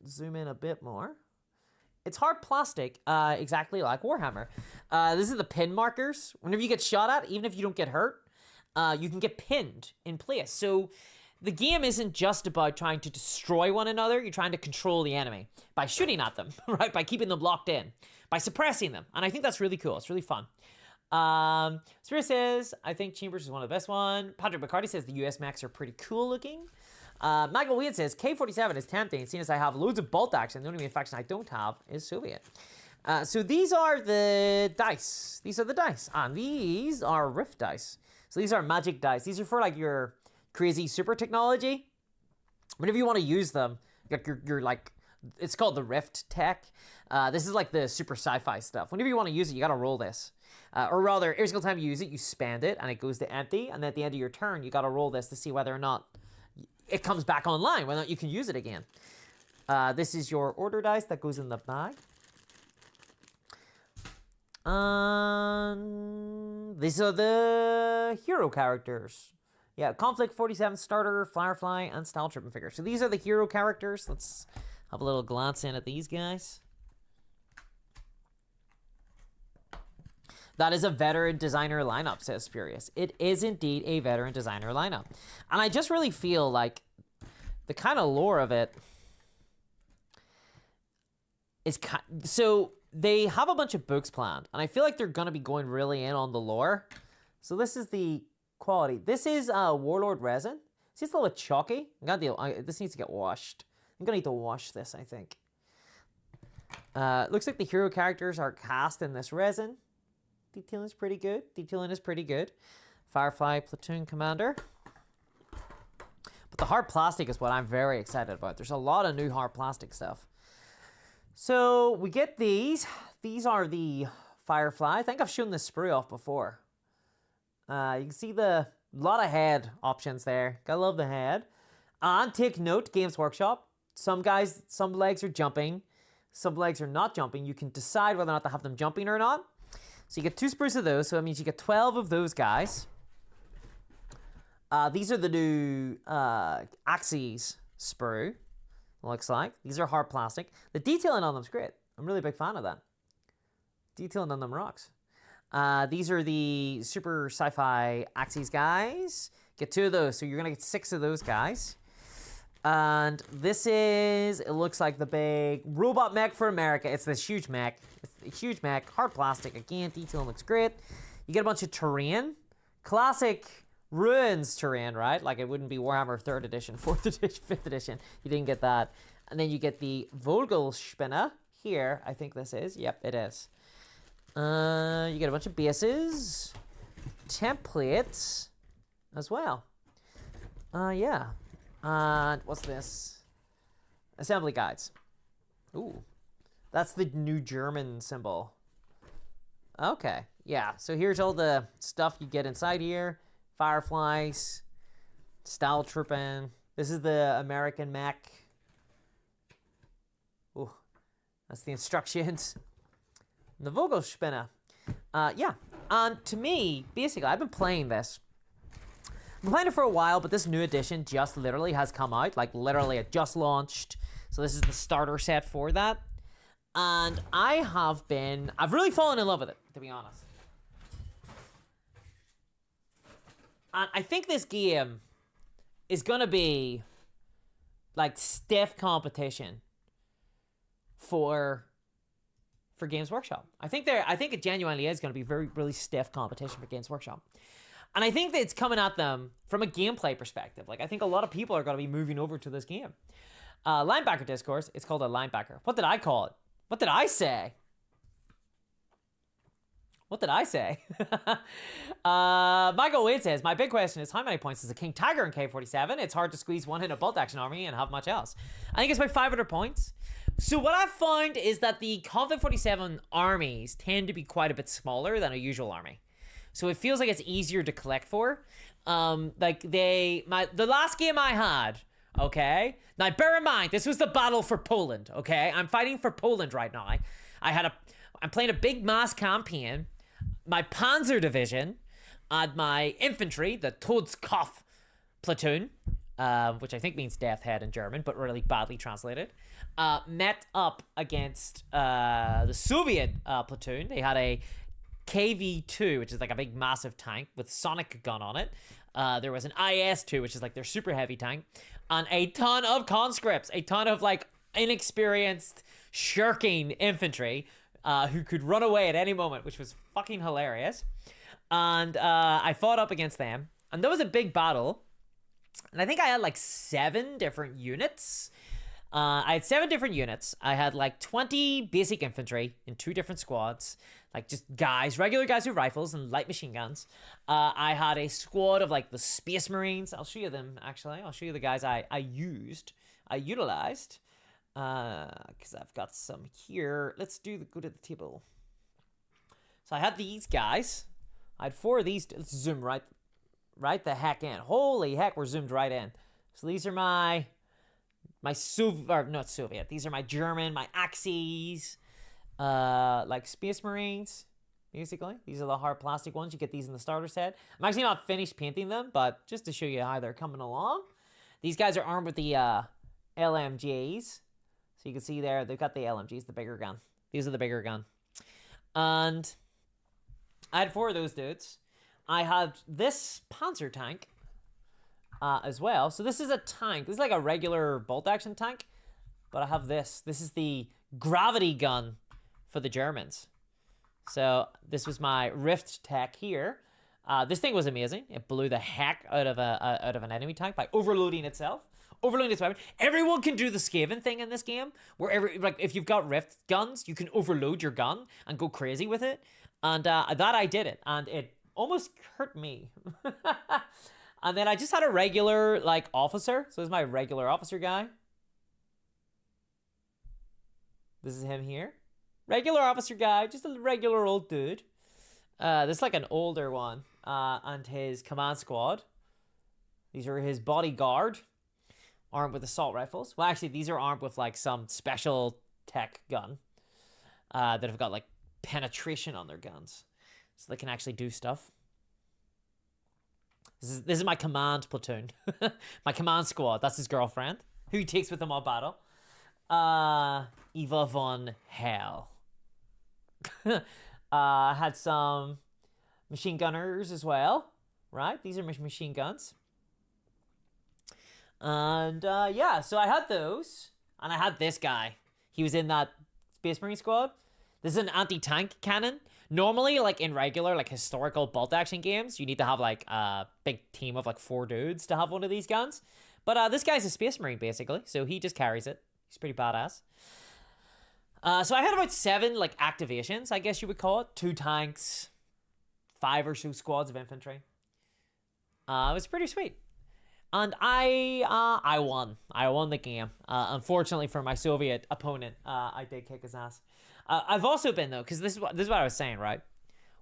zoom in a bit more. It's hard plastic, exactly like Warhammer. This is the pin markers. Whenever you get shot at, even if you don't get hurt, you can get pinned in place. So the game isn't just about trying to destroy one another. You're trying to control the enemy by shooting at them, right? By keeping them locked in, by suppressing them. And I think that's really cool. It's really fun. Spirit says, I think Chambers is one of the best one. Patrick McCarty says the US mechs are pretty cool looking. Michael Weed says, K-47 is tempting, seeing as I have loads of bolt action. The only faction I don't have is Soviet. So these are the dice. These are the dice. And these are Rift dice. So these are magic dice. These are for like your crazy super technology. Whenever you want to use them, you're like, it's called the Rift tech. This is like the super sci-fi stuff. Whenever you want to use it, you got to roll this. Or rather, every single time you use it, you spend it and it goes to empty. And at the end of your turn, you got to roll this to see whether or not it comes back online, whether or not you can use it again. This is your order dice that goes in the bag. These are the hero characters. Yeah, Konflikt 47 starter, Firefly, and Style Tripping figure. So these are the hero characters. Let's have a little glance in at these guys. That is a veteran designer lineup, says Spurious. It is indeed a veteran designer lineup. And I just really feel like the kind of lore of it is so they have a bunch of books planned, and I feel like they're going to be going really in on the lore. So this is the quality. This is Warlord resin. See, it's a little bit chalky. This needs to get washed. I'm going to need to wash this, I think. Looks like the hero characters are cast in this resin. Detailing is pretty good. Detailing is pretty good. Firefly platoon commander. But the hard plastic is what I'm very excited about. There's a lot of new hard plastic stuff. So we get these. These are the Firefly. I think I've shown this sprue off before. You can see the lot of head options there. Gotta love the head. And take note, Games Workshop. Some legs are jumping. Some legs are not jumping. You can decide whether or not to have them jumping or not. So you get 2 sprues of those, so that means you get 12 of those guys. These are the new Axes sprue, looks like. These are hard plastic. The detailing on them is great. I'm really a big fan of that. Detailing on them rocks. These are the super sci-fi Axes guys. Get 2 of those, so you're going to get 6 of those guys. And this is, it looks like the big robot mech for America. It's this huge mech. It's a huge mech, hard plastic. Again, detail looks great. You get a bunch of terrain. Classic Ruins terrain, right? Like it wouldn't be Warhammer 3rd edition, 4th edition, 5th edition. You didn't get that. And then you get the Vogelspinne here. I think this is. Yep, it is. You get a bunch of bases. Templates as well. Yeah. What's this? Assembly guides. Ooh. That's the new German symbol. Okay. Yeah. So here's all the stuff you get inside here. Fireflies. Style Tripping. This is the American mech. Ooh. That's the instructions. The Vogelspinner. Yeah. And to me, basically, I've been playing this. I've been playing it for a while, but this new edition just literally has come out. Like, literally, it just launched. So this is the starter set for that. And I've really fallen in love with it, to be honest. And I think this game is going to be, like, stiff competition for Games Workshop. I think it genuinely is going to be really stiff competition for Games Workshop. And I think that it's coming at them from a gameplay perspective. Like, I think a lot of people are going to be moving over to this game. Linebacker Discourse, it's called a linebacker. What did I call it? What did I say? Michael Wade says, my big question is, how many points is a King Tiger in K47? It's hard to squeeze one in a bolt action army and have much else. I think it's about 500 points. So what I've found is that the Konflikt 47 armies tend to be quite a bit smaller than a usual army. So it feels like it's easier to collect for. Like the last game I had, okay? Now bear in mind, this was the battle for Poland, okay? I'm fighting for Poland right now. I'm playing a big mass campaign. My Panzer Division and my infantry, the Todeskopf platoon, which I think means death head in German, but really badly translated, met up against the Soviet platoon. They had a KV-2, which is like a big massive tank with sonic gun on it. There was an IS-2, which is like their super heavy tank, and a ton of conscripts, a ton of like inexperienced shirking infantry who could run away at any moment, which was fucking hilarious. And I fought up against them, and that was a big battle. And I think I had like 7 different units. I had 7 different units. I had like 20 basic infantry in 2 different squads, like just guys, regular guys with rifles and light machine guns. I had a squad of like the Space Marines. I'll show you them, actually. I'll show you the guys I utilized. Because I've got some here. Let's go to the table. So I had these guys. I had 4 of these. Let's zoom right the heck in. Holy heck, we're zoomed right in. So these are my not Soviet. These are my German, my Axes, like Space Marines, basically. These are the hard plastic ones. You get these in the starter set. I'm actually not finished painting them, but just to show you how they're coming along. These guys are armed with the LMGs. So you can see there, they've got the LMGs, the bigger gun. These are the bigger gun. And I had 4 of those dudes. I had this Panzer tank as well. So this is a tank. This is like a regular bolt action tank. But I have this. This is the gravity gun for the Germans. So this was my Rift tech here. This thing was amazing. It blew the heck out of an enemy tank by overloading itself. Overloading its weapon. Everyone can do the Skaven thing in this game, where if you've got Rift guns, you can overload your gun and go crazy with it. And that I did it, and it almost hurt me. And then I just had a regular like officer. So this is my regular officer guy. This is him here. Regular officer guy, just a regular old dude. This is like an older one. And his command squad. These are his bodyguard. Armed with assault rifles. Well, actually, these are armed with like some special tech gun that have got like penetration on their guns, so they can actually do stuff. This is my command platoon, my command squad. That's his girlfriend, who he takes with him on battle. Eva von Hell. Had some machine gunners as well, right? These are machine guns. And yeah, so I had those, and I had this guy. He was in that Space Marine squad. This is an anti-tank cannon. Normally, like in regular, like historical bolt action games, you need to have like a big team of like 4 dudes to have one of these guns. But this guy's a Space Marine basically, so he just carries it. He's pretty badass. So I had about 7 like activations, I guess you would call it. 2 tanks, 5 or so squads of infantry. It was pretty sweet. And I won. I won the game. Unfortunately for my Soviet opponent, I did kick his ass. I've also been, though, because this is what I was saying, right?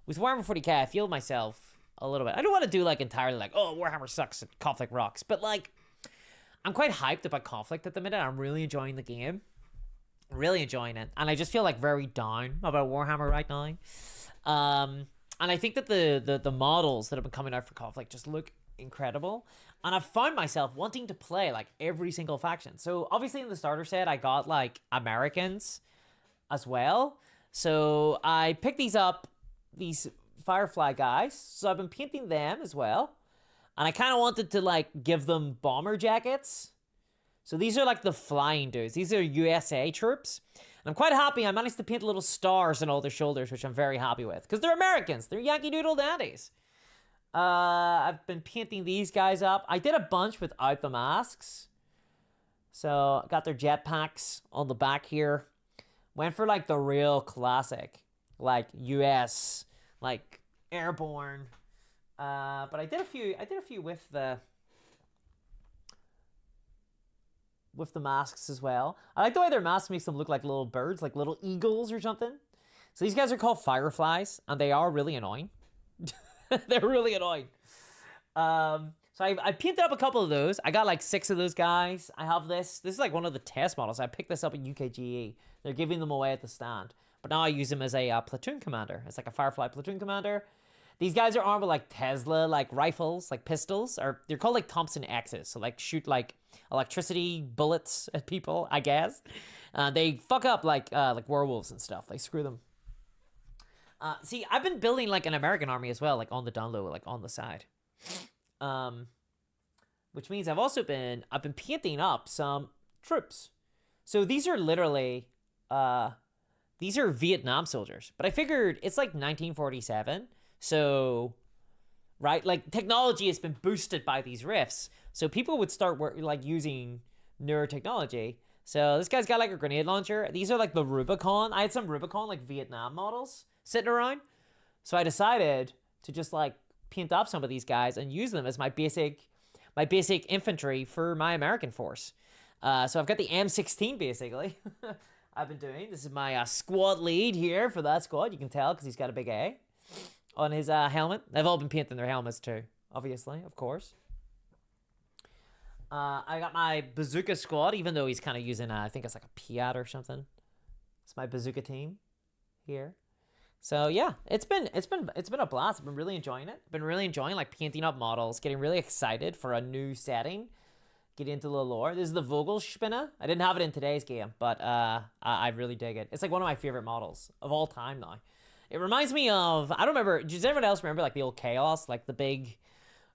With Warhammer 40k, I feel myself a little bit. I don't want to do, like, entirely, like, oh, Warhammer sucks and Konflikt rocks. But, like, I'm quite hyped about Konflikt at the minute. I'm really enjoying the game. Really enjoying it. And I just feel like very down about Warhammer right now. And I think that the models that have been coming out for Konflikt just look incredible. And I've found myself wanting to play like every single faction. So obviously in the starter set, I got like Americans as well. So I picked these up, these Firefly guys. So I've been painting them as well. And I kind of wanted to like give them bomber jackets. So these are like the flying dudes. These are USA troops. And I'm quite happy I managed to paint little stars on all their shoulders, which I'm very happy with. Because they're Americans. They're Yankee Doodle Dandies. I've been painting these guys up. I did a bunch without the masks. So, got their jetpacks on the back here. Went for, like, the real classic. Like, US. Like, airborne. But I did a few with the masks as well. I like the way their masks makes them look like little birds, like little eagles or something. So these guys are called Fireflies, and they are really annoying. They're really annoying. So I painted up a couple of those. I got like 6 of those guys. I have this. This is like one of the test models. I picked this up at UKGE. They're giving them away at the stand. But now I use them as a platoon commander. It's like a Firefly platoon commander. These guys are armed with like Tesla, like rifles, like pistols, or they're called like Thompson X's. So like shoot like electricity bullets at people, I guess. They fuck up like werewolves and stuff. They screw them. See, I've been building like an American army as well, like on the down low, like on the side. Which means I've been painting up some troops. So these are literally, these are Vietnam soldiers. But I figured it's like 1947. So, right, like technology has been boosted by these rifts. So people would start using newer technology. So this guy's got like a grenade launcher. These are like the Rubicon. I had some Rubicon like Vietnam models sitting around. So I decided to just like paint up some of these guys and use them as my basic infantry for my American force. So I've got the M16 basically. I've been doing. This is my squad lead here for that squad. You can tell because he's got a big A on his helmet. They've all been painting their helmets too, obviously, of course. I got my bazooka squad, even though he's kind of using, I think it's like a Piat or something. It's my bazooka team here. So yeah, it's been a blast. I've been really enjoying it. I've been really enjoying like painting up models, getting really excited for a new setting, getting into the lore. This is the Vogelspinne. I didn't have it in today's game, but I really dig it. It's like one of my favorite models of all time now. It reminds me of, I don't remember, does anyone else remember like the old Chaos, like the big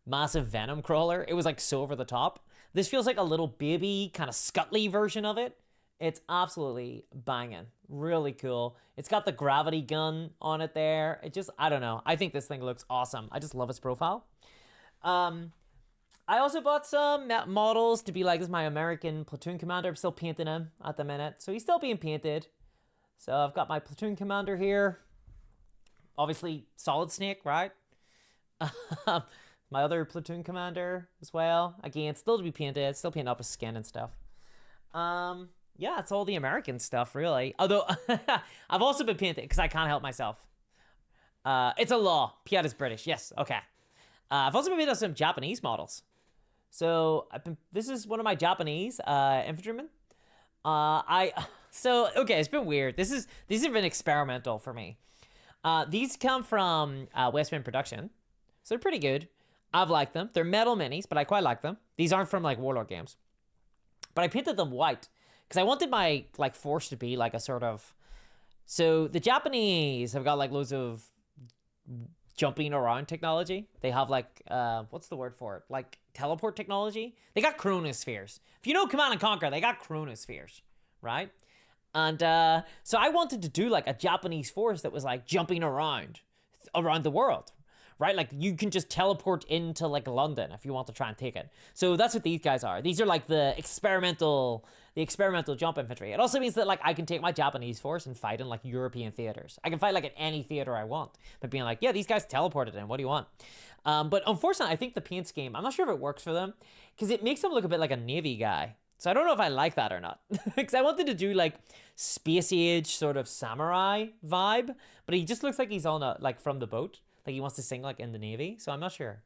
massive Venom crawler? It was like so over the top. This feels like a little baby kind of scuttly version of it. It's absolutely banging. Really cool. It's got the gravity gun on it there. It just, I don't know. I think this thing looks awesome. I just love its profile. I also bought some models to be like, this is my American platoon commander. I'm still painting him at the minute. So he's still being painted. So I've got my platoon commander here. Obviously, Solid Snake, right? My other platoon commander as well. Again, still to be painted. Still painting up his skin and stuff. Yeah, it's all the American stuff, really. Although, I've also been painted because I can't help myself. It's a law. Piat is British. Yes, okay. I've also been painting some Japanese models. So, this is one of my Japanese infantrymen. Okay, it's been weird. These have been experimental for me. These come from Westwind Production. So they're pretty good. I've liked them. They're metal minis, but I quite like them. These aren't from like Warlord games. But I painted them white because I wanted my like force to be like a sort of, so the Japanese have got like loads of jumping around technology. They have like what's the word for it? Like teleport technology. They got chronospheres. If you know Command and Conquer, they got chronospheres, right? And so I wanted to do like a Japanese force that was like jumping around the world, right? Like you can just teleport into like London if you want to try and take it. So that's what these guys are. These are like the experimental jump infantry. It also means that like I can take my Japanese force and fight in like European theaters. I can fight like at any theater I want, but being like, yeah, these guys teleported in. What do you want? But unfortunately, I think the paint scheme, I'm not sure if it works for them because it makes them look a bit like a Navy guy. So I don't know if I like that or not. Because I wanted to do like space age sort of samurai vibe, but he just looks like he's on a, like from the boat. Like he wants to sing like in the Navy. So I'm not sure.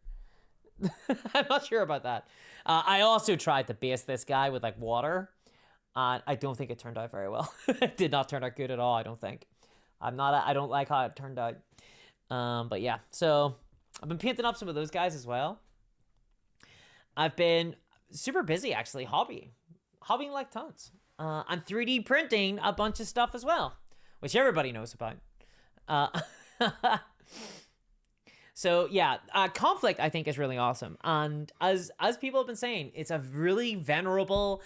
I'm not sure about that. I also tried to base this guy with like water. I don't think it turned out very well. It did not turn out good at all, I don't think. I don't like how it turned out. But yeah, so I've been painting up some of those guys as well. I've been super busy, actually, hobbying like tons. I'm 3D printing a bunch of stuff as well, which everybody knows about. So yeah, Konflikt I think is really awesome, and as people have been saying, it's a very venerable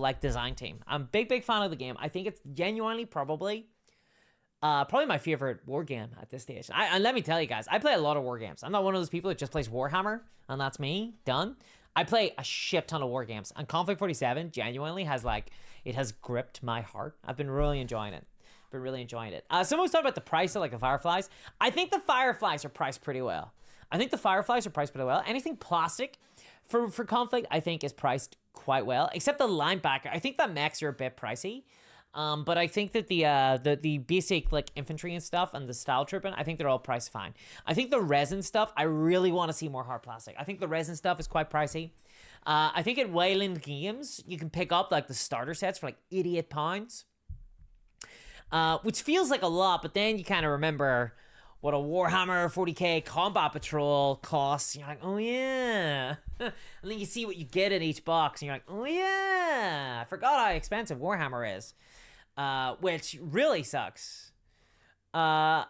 like design team. I'm a big fan of the game. I think it's genuinely probably my favorite war game at this stage. And let me tell you guys, I play a lot of war games. I'm not one of those people that just plays Warhammer and that's me done. I play a shit ton of war games, and Konflikt 47 genuinely has gripped my heart. I've been really enjoying it. Someone's talking about the price of like the Fireflies. I think the Fireflies are priced pretty well. Anything plastic for Konflikt, I think, is priced quite well, except the linebacker. I think the mechs are a bit pricey. But I think that the basic like infantry and stuff and the style tripping, I think they're all priced fine. I think the resin stuff, I really want to see more hard plastic. I think the resin stuff is quite pricey. I think at Wayland Games, you can pick up like the starter sets for like £88. Which feels like a lot, but then you kind of remember what a Warhammer 40k Combat Patrol costs. You're like, oh yeah. And then you see what you get in each box, and you're like, oh yeah. I forgot how expensive Warhammer is. Which really sucks. Looks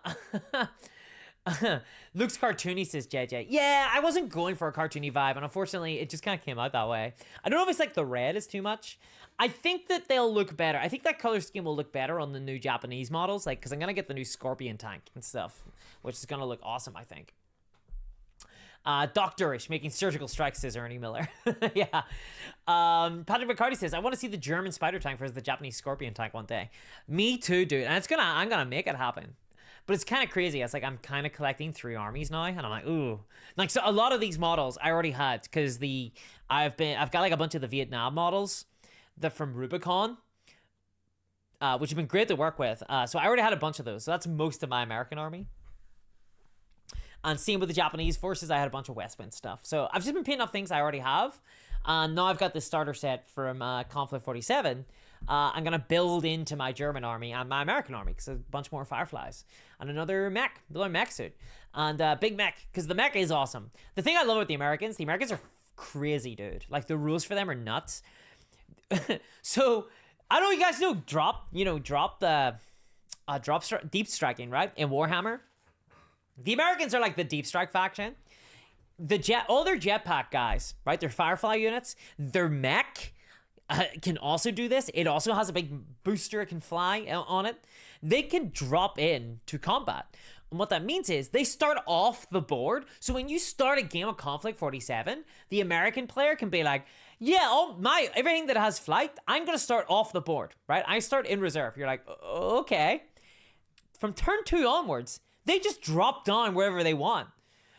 cartoony, says JJ. Yeah, I wasn't going for a cartoony vibe, and unfortunately, it just kind of came out that way. I don't know if it's like the red is too much. I think that they'll look better. I think that color scheme will look better on the new Japanese models, like, because I'm gonna get the new Scorpion tank and stuff, which is gonna look awesome, I think. Doctorish making surgical strikes, says Ernie Miller. Yeah. Patrick McCarty says, I want to see the German spider tank versus the Japanese Scorpion tank one day. Me too, dude. And I'm gonna make it happen. But it's kind of crazy. It's like I'm kind of collecting 3 armies now, and I'm like, ooh. Like, so a lot of these models I already had, because I've got like a bunch of the Vietnam models that from Rubicon, which have been great to work with. So I already had a bunch of those. So that's most of my American army. And same with the Japanese forces, I had a bunch of Westwind stuff. So I've just been painting up things I already have. And now I've got this starter set from Konflikt 47. I'm going to build into my German army and my American army, because there's a bunch more Fireflies. And another mech suit. And big mech, because the mech is awesome. The thing I love about the Americans are crazy, dude. Like, the rules for them are nuts. So, I don't know, you guys know deep striking, right? In Warhammer. The Americans are like the deep strike faction. All their jetpack guys, right? Their Firefly units, their mech can also do this. It also has a big booster it can fly on it. They can drop in to combat. And what that means is they start off the board. So when you start a game of Konflikt 47, the American player can be like, yeah, everything that has flight, I'm going to start off the board, right? I start in reserve. You're like, okay. From turn 2 onwards, they just drop down wherever they want.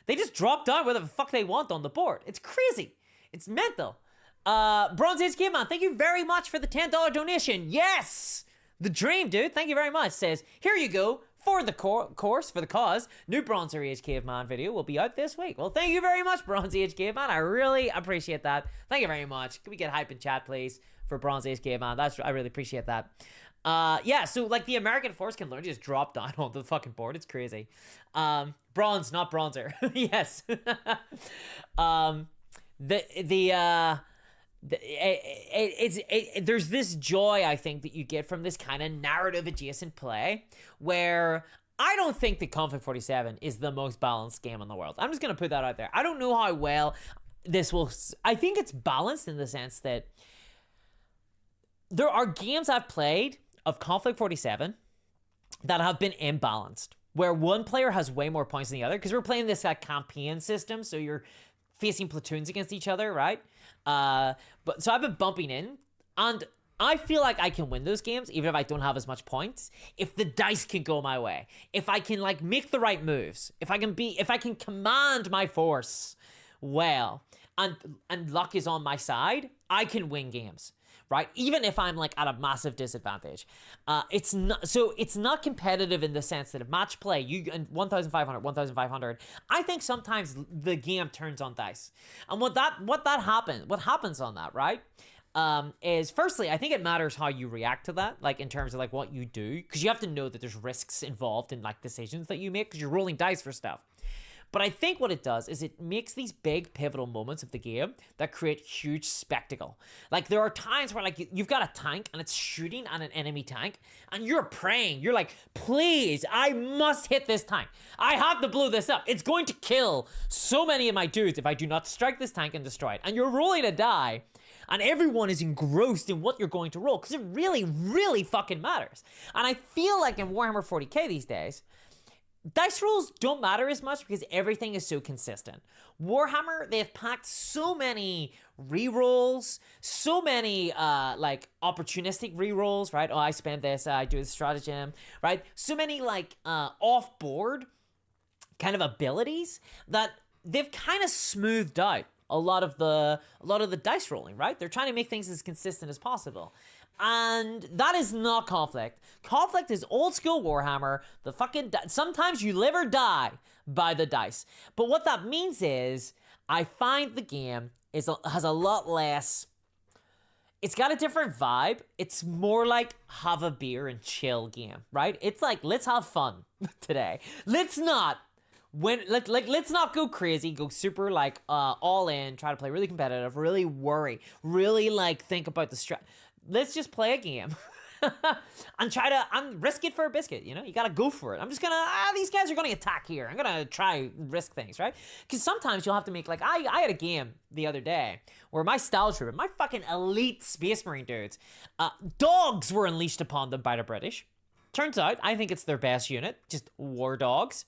They just drop down wherever the fuck they want on the board. It's crazy. It's mental. Bronze Age Caveman, thank you very much for the $10 donation. Yes! The dream, dude. Thank you very much. Says, here you go. For the for the cause, new Bronze Age Caveman video will be out this week. Well, thank you very much, Bronze Age Caveman. I really appreciate that. Thank you very much. Can we get hype in chat, please, for Bronze Age Caveman? I really appreciate that. Yeah, so like the American force can literally just drop down on the fucking board. It's crazy. Bronze, not bronzer. Yes. There's this joy, I think, that you get from this kind of narrative adjacent play, where I don't think that Konflikt 47 is the most balanced game in the world. I'm just going to put that out there. I don't know how well this will... I think it's balanced in the sense that there are games I've played of Konflikt 47 that have been imbalanced, where one player has way more points than the other, because we're playing this campaign system, so you're facing platoons against each other, right? But so I've been bumping in, and I feel like I can win those games even if I don't have as much points, if the dice can go my way, if I can like make the right moves, if I can command my force well, and luck is on my side, I can win games, right? Even if I'm like at a massive disadvantage. It's not competitive in the sense that if match play, you and 1,500, I think sometimes the game turns on dice. And what happens on that, right? is firstly, I think it matters how you react to that, like in terms of like what you do, because you have to know that there's risks involved in like decisions that you make because you're rolling dice for stuff. But I think what it does is it makes these big pivotal moments of the game that create huge spectacle. Like there are times where like you've got a tank and it's shooting at an enemy tank and you're praying. You're like, please, I must hit this tank. I have to blow this up. It's going to kill so many of my dudes if I do not strike this tank and destroy it. And you're rolling a die and everyone is engrossed in what you're going to roll because it really, really fucking matters. And I feel like in Warhammer 40k these days, dice rolls don't matter as much because everything is so consistent. Warhammer, they've packed so many rerolls, so many like opportunistic rerolls, right? Oh, I spend this, I do this stratagem, right? So many like off-board kind of abilities that they've kind of smoothed out a lot of the dice rolling, right? They're trying to make things as consistent as possible. And that is not Konflikt. Konflikt is old school Warhammer. The fucking sometimes you live or die by the dice. But what that means is I find the game has a lot less. It's got a different vibe. It's more like have a beer and chill game, right? It's like let's have fun today. Let's not let's not go crazy, go super like all in, try to play really competitive, really worry, really like think about the stress. Let's just play a game and try to risk it for a biscuit. You know, you gotta go for it. I'm just gonna these guys are gonna attack here. I'm gonna try risk things, right? Because sometimes you'll have to make like I had a game the other day where my style trooper, my fucking elite Space Marine dudes, dogs were unleashed upon them by the British. Turns out, I think it's their best unit, just war dogs.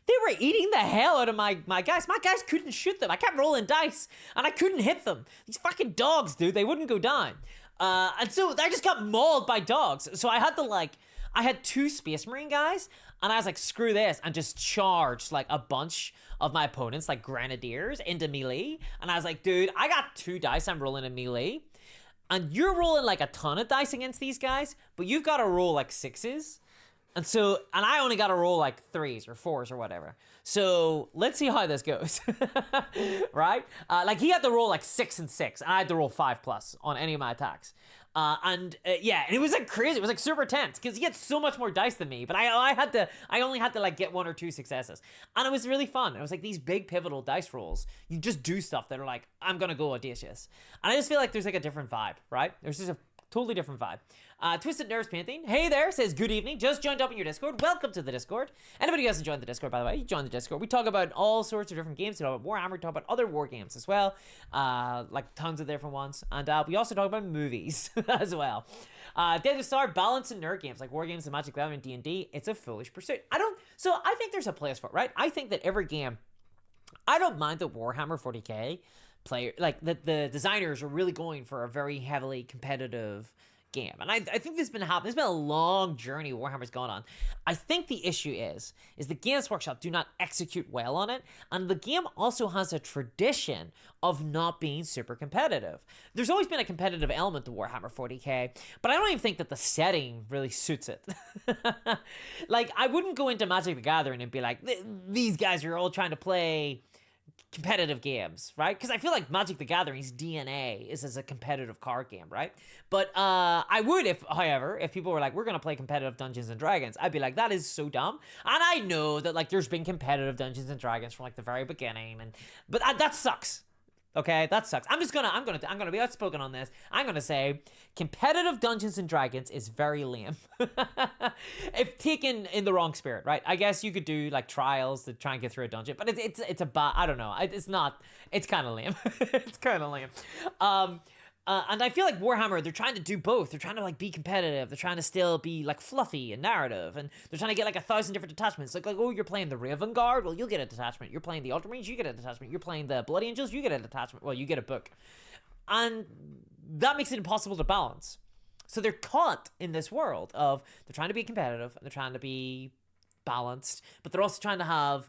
They were eating the hell out of my guys. My guys couldn't shoot them. I kept rolling dice, and I couldn't hit them. These fucking dogs, dude, they wouldn't go down. And so I just got mauled by dogs. So I had to, like, I had 2 Space Marine guys, and I was like, screw this, and just charged, like, a bunch of my opponents, like, Grenadiers, into melee. And I was like, dude, I got 2 dice I'm rolling in melee, and you're rolling, like, a ton of dice against these guys, but you've got to roll, like, 6s. And so, and I only got to roll like 3s or 4s or whatever. So let's see how this goes, right? Like he had to roll like 6 and 6, and I had to roll 5+ on any of my attacks. Yeah, and it was like crazy. It was like super tense because he had so much more dice than me, but I only had to like get 1 or 2 successes, and it was really fun. It was like these big pivotal dice rolls. You just do stuff that are like, I'm gonna go audacious, and I just feel like there's like a different vibe, right? There's just a totally different vibe. Twisted Nerves Painting, hey there, says good evening, just joined up in your Discord. Welcome to the Discord. Anybody who hasn't joined the Discord, by the way, you join the Discord. We talk about all sorts of different games. We talk about Warhammer, we talk about other war games as well, like tons of different ones. And we also talk about movies as well. Day of the Star, balance and nerd games like war games and Magic the Gathering and D&D. It's a foolish pursuit. I think there's a place for it, right? I think that every game, I don't mind that Warhammer 40k player, like the designers are really going for a very heavily competitive game, and I think this has been happening. There's been a long journey Warhammer's gone on. I think the issue is the Games Workshop do not execute well on it, and the game also has a tradition of not being super competitive. There's always been a competitive element to Warhammer 40k, but I don't even think that the setting really suits it. Like, I wouldn't go into Magic the Gathering and be like, these guys are all trying to play competitive games, right? Because I feel like Magic the Gathering's DNA is as a competitive card game, right? But I would, however, if people were like, we're gonna play competitive Dungeons and Dragons, I'd be like, that is so dumb. And I know that like there's been competitive Dungeons and Dragons from like the very beginning, but that sucks. Okay, that sucks. I'm gonna be outspoken on this. I'm gonna say competitive Dungeons and Dragons is very lame. If taken in the wrong spirit, right? I guess you could do like trials to try and get through a dungeon, but it's a bad. I don't know. It's not. It's kind of lame. It's kind of lame. And I feel like Warhammer, they're trying to do both. They're trying to like be competitive. They're trying to still be like fluffy and narrative, and they're trying to get like 1,000 different detachments. Like oh, you're playing the Raven Guard, well, you'll get a detachment. You're playing the Ultramarines, you get a detachment. You're playing the Blood Angels, you get a detachment. Well, you get a book, and that makes it impossible to balance. So they're caught in this world of they're trying to be competitive and they're trying to be balanced, but they're also trying to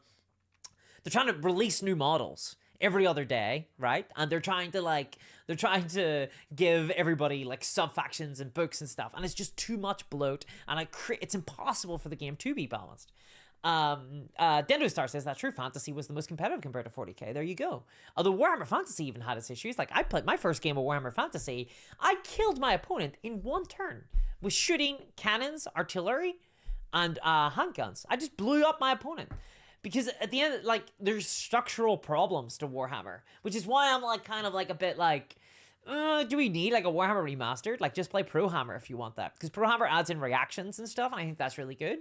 release new models every other day, right? And they're trying to give everybody like sub factions and books and stuff, and it's just too much bloat, and it's impossible for the game to be balanced. Dendo Star says that true fantasy was the most competitive compared to 40k. There you go. Although Warhammer Fantasy even had its issues. Like I played my first game of Warhammer Fantasy, I killed my opponent in one turn with shooting cannons, artillery, and handguns. I just blew up my opponent. Because at the end, like, there's structural problems to Warhammer, which is why I'm like kind of like a bit like, do we need like a Warhammer remastered? Like, just play Pro Hammer if you want that, because Pro Hammer adds in reactions and stuff, and I think that's really good.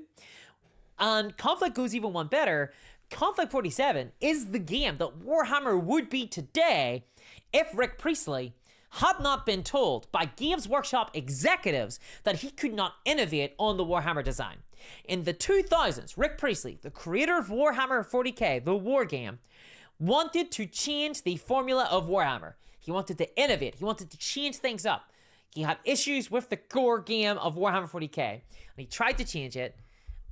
And Konflikt goes even one better. Konflikt 47 is the game that Warhammer would be today if Rick Priestley had not been told by Games Workshop executives that he could not innovate on the Warhammer design. In the 2000s, Rick Priestley, the creator of Warhammer 40k, the war game, wanted to change the formula of Warhammer. He wanted to innovate. He wanted to change things up. He had issues with the core game of Warhammer 40k, and he tried to change it.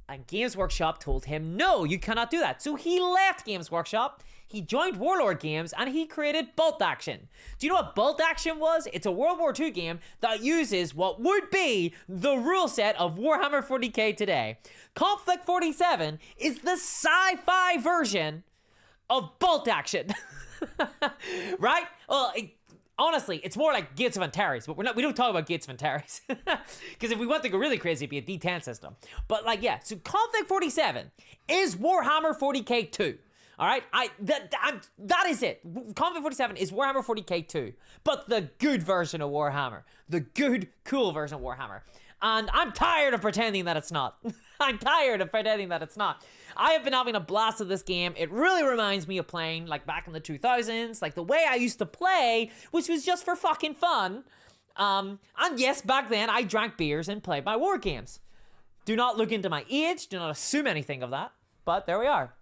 And Games Workshop told him, no, you cannot do that. So he left Games Workshop, he joined Warlord Games, and he created Bolt Action. Do you know what Bolt Action was? It's a World War II game that uses what would be the rule set of Warhammer 40k today. Konflikt 47 is the sci-fi version of Bolt Action. Right? Well, honestly, it's more like Gates of Antares, but we don't talk about Gates of Antares. Because if we want to go really crazy, it'd be a D10 system. But like, yeah, so Konflikt 47 is Warhammer 40k 2. All right? That is it. Konflikt 47 is Warhammer 40k 2, but the good version of Warhammer. The good, cool version of Warhammer. And I'm tired of pretending that it's not. I'm tired of pretending that it's not. I have been having a blast with this game. It really reminds me of playing like back in the 2000s, like the way I used to play, which was just for fucking fun. And yes, back then I drank beers and played my war games. Do not look into my age. Do not assume anything of that. But there we are.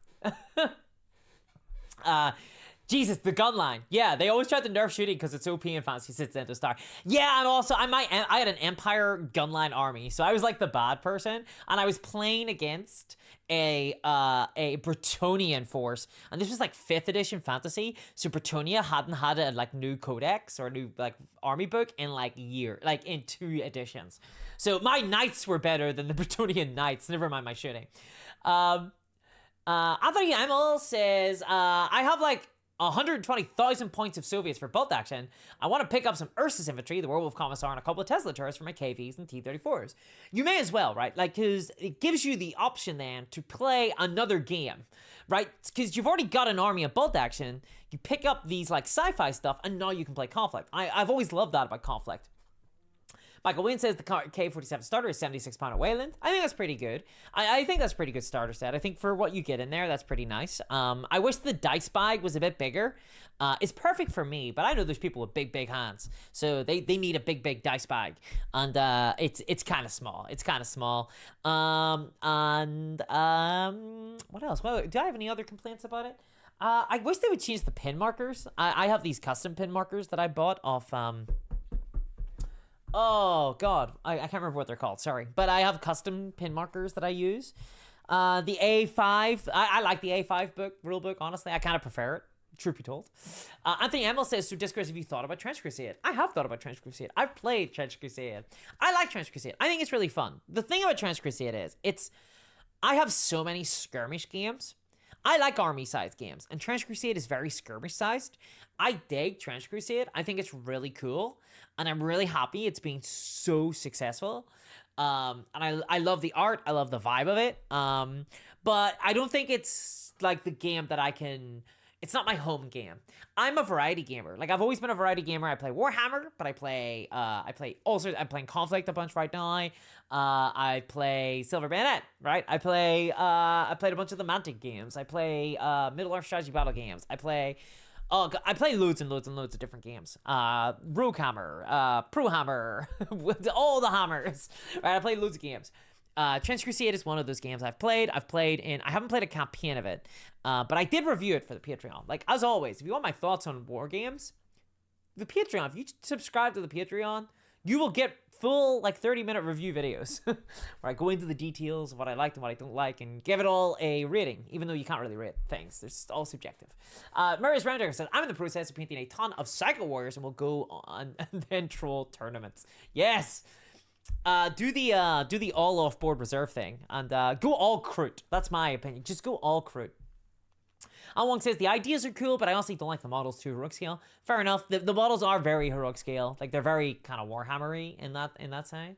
Jesus, the gun line. Yeah, they always tried to nerf shooting because it's OP in Fantasy Sits into Star. Yeah, and also I had an Empire gunline army, so I was like the bad person, and I was playing against a Bretonnian force, and this was like 5th edition Fantasy, so Bretonia hadn't had a like new codex or a new like army book in like in 2 editions. So my knights were better than the Bretonian knights. Never mind my shooting. Anthony Emil says, I have like 120,000 points of Soviets for Bolt Action. I want to pick up some Ursus infantry, the Werewolf Commissar, and a couple of Tesla turrets for my KVs and T-34s. You may as well, right? Like, because it gives you the option then to play another game, right? Because you've already got an army of Bolt Action. You pick up these like sci-fi stuff, and now you can play Konflikt. I've always loved that about Konflikt. Michael Wayne says the K-47 starter is 76 pound at Wayland. I think that's pretty good. I think that's a pretty good starter set. I think for what you get in there, that's pretty nice. I wish the dice bag was a bit bigger. It's perfect for me, but I know there's people with big hands, so they need a big dice bag, and it's kind of small. It's kind of small. What else? Well, do I have any other complaints about it? I wish they would change the pin markers. I have these custom pin markers that I bought off oh god, I can't remember what they're called, sorry, but I have custom pin markers that I use. The A5, I like the A5 rulebook, honestly. I kind of prefer it, truth be told. Anthony Emil says, so Discourse, have you thought about Trench Crusade? I have thought about Trench Crusade. I've played Trench Crusade. I like Trench Crusade. I think it's really fun. The thing about Trench Crusade is, I have so many skirmish games. I like army-sized games, and Trench Crusade is very skirmish-sized. I dig Trench Crusade. I think it's really cool, and I'm really happy it's being so successful. And I love the art. I love the vibe of it. But I don't think it's like the game that I can... It's not my home game. I'm a variety gamer. Like, I've always been a variety gamer. I play Warhammer, but I'm playing Konflikt a bunch right now. I play Silver Bayonet, right? I played a bunch of the Mantic games. I play Middle-earth strategy battle games. I play loads and loads and loads of different games. Rogue Hammer, Pro Hammer, all the hammers. Right? I play loads of games. Trench Crusade is one of those games I've played. I haven't played a campaign of it, but I did review it for the Patreon. Like, as always, if you want my thoughts on war games, the Patreon, if you subscribe to the Patreon, you will get full, like, 30-minute review videos where I go into the details of what I liked and what I don't like and give it all a rating, even though you can't really rate things. It's all subjective. Marius Rounders said, I'm in the process of painting a ton of Psycho Warriors and will go on and then troll tournaments. Yes! do the all off board reserve thing and go all Kroot. That's my opinion. Just go all Kroot. Wong says the ideas are cool, but I honestly don't like the models too heroic scale. Fair enough. The models are very heroic scale. Like they're very kind of Warhammery in that side.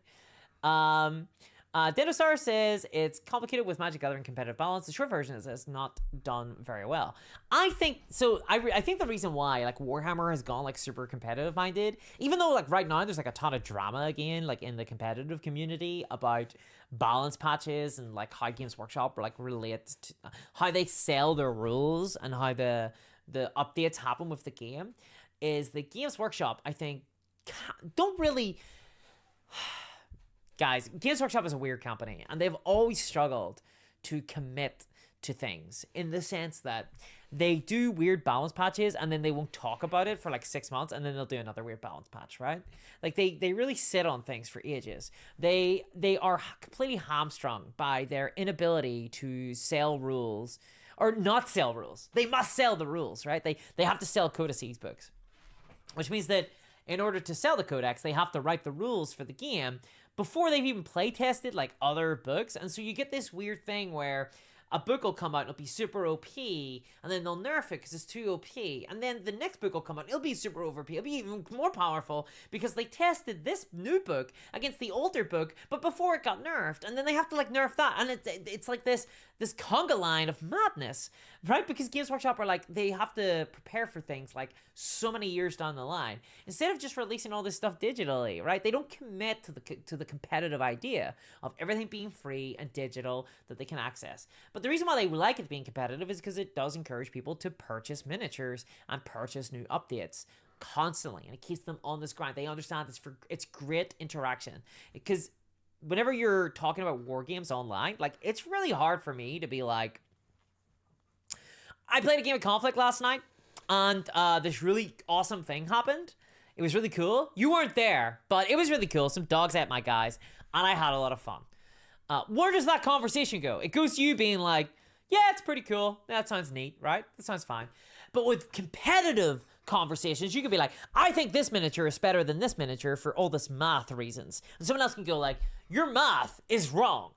Dinosaur says it's complicated with Magic Gathering competitive balance. The short version is it's not done very well. I think so. I think the reason why like Warhammer has gone like super competitive minded, even though like right now there's like a ton of drama again like in the competitive community about balance patches and like how Games Workshop like relate to how they sell their rules and how the updates happen with the game. Is the Games Workshop I think don't really. Guys, Games Workshop is a weird company, and they've always struggled to commit to things in the sense that they do weird balance patches, and then they won't talk about it for like 6 months, and then they'll do another weird balance patch, right? Like, they really sit on things for ages. They are completely hamstrung by their inability to sell rules, or not sell rules. They must sell the rules, right? They have to sell codices books, which means that in order to sell the codex, they have to write the rules for the game before they've even play tested like other books. And so you get this weird thing where a book will come out and it'll be super OP, and then they'll nerf it because it's too OP, and then the next book will come out and it'll be super OP, it'll be even more powerful because they tested this new book against the older book but before it got nerfed, and then they have to like nerf that, and it's like this conga line of madness, right? Because Games Workshop are like, they have to prepare for things like so many years down the line instead of just releasing all this stuff digitally, right? They don't commit to the competitive idea of everything being free and digital that they can access. But the reason why they like it being competitive is because it does encourage people to purchase miniatures and purchase new updates constantly, and it keeps them on this grind. They understand it's great interaction, because whenever you're talking about war games online, like, it's really hard for me to be like, I played a game of Konflikt last night, and this really awesome thing happened. It was really cool. You weren't there, but it was really cool. Some dogs ate my guys, and I had a lot of fun. Where does that conversation go? It goes to you being like, yeah, it's pretty cool. That sounds neat, right? That sounds fine. But with competitive conversations, you could be like, I think this miniature is better than this miniature for all this math reasons. And someone else can go like, your math is wrong.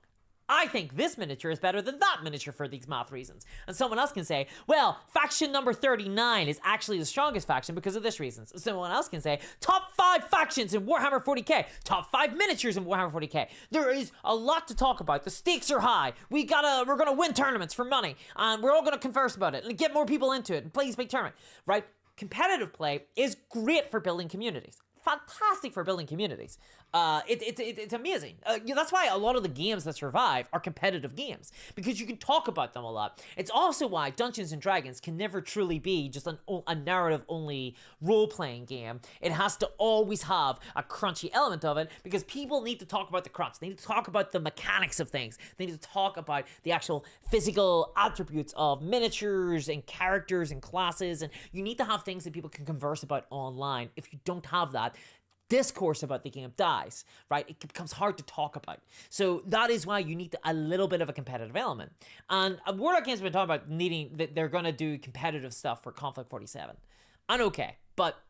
I think this miniature is better than that miniature for these math reasons. And someone else can say, well, faction number 39 is actually the strongest faction because of this reasons. And someone else can say, top 5 factions in Warhammer 40k, top 5 miniatures in Warhammer 40k. There is a lot to talk about. The stakes are high. We're gonna win tournaments for money, and we're all gonna converse about it and get more people into it and play this big tournament, right? Competitive play is great for building communities. Fantastic for building communities. It's amazing. That's why a lot of the games that survive are competitive games, because you can talk about them a lot. It's also why Dungeons and Dragons can never truly be just a narrative-only role-playing game. It has to always have a crunchy element of it, because people need to talk about the crunch. They need to talk about the mechanics of things. They need to talk about the actual physical attributes of miniatures and characters and classes, and you need to have things that people can converse about online. If you don't have that, discourse about the game dies, right? It becomes hard to talk about. So that is why you need a little bit of a competitive element. And Warlock Games have been talking about needing that they're going to do competitive stuff for Konflikt 47. I'm okay, but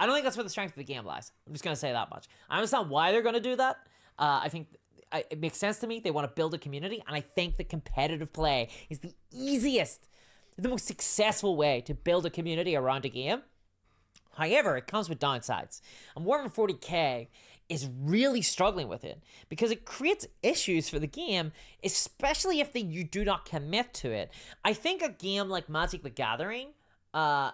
I don't think that's where the strength of the game lies. I'm just going to say that much. I understand why they're going to do that. I think it makes sense to me. They want to build a community, and I think the competitive play is the easiest, the most successful way to build a community around a game. However, it comes with downsides. And Warhammer 40k is really struggling with it because it creates issues for the game, especially if you do not commit to it. I think a game like Magic the Gathering,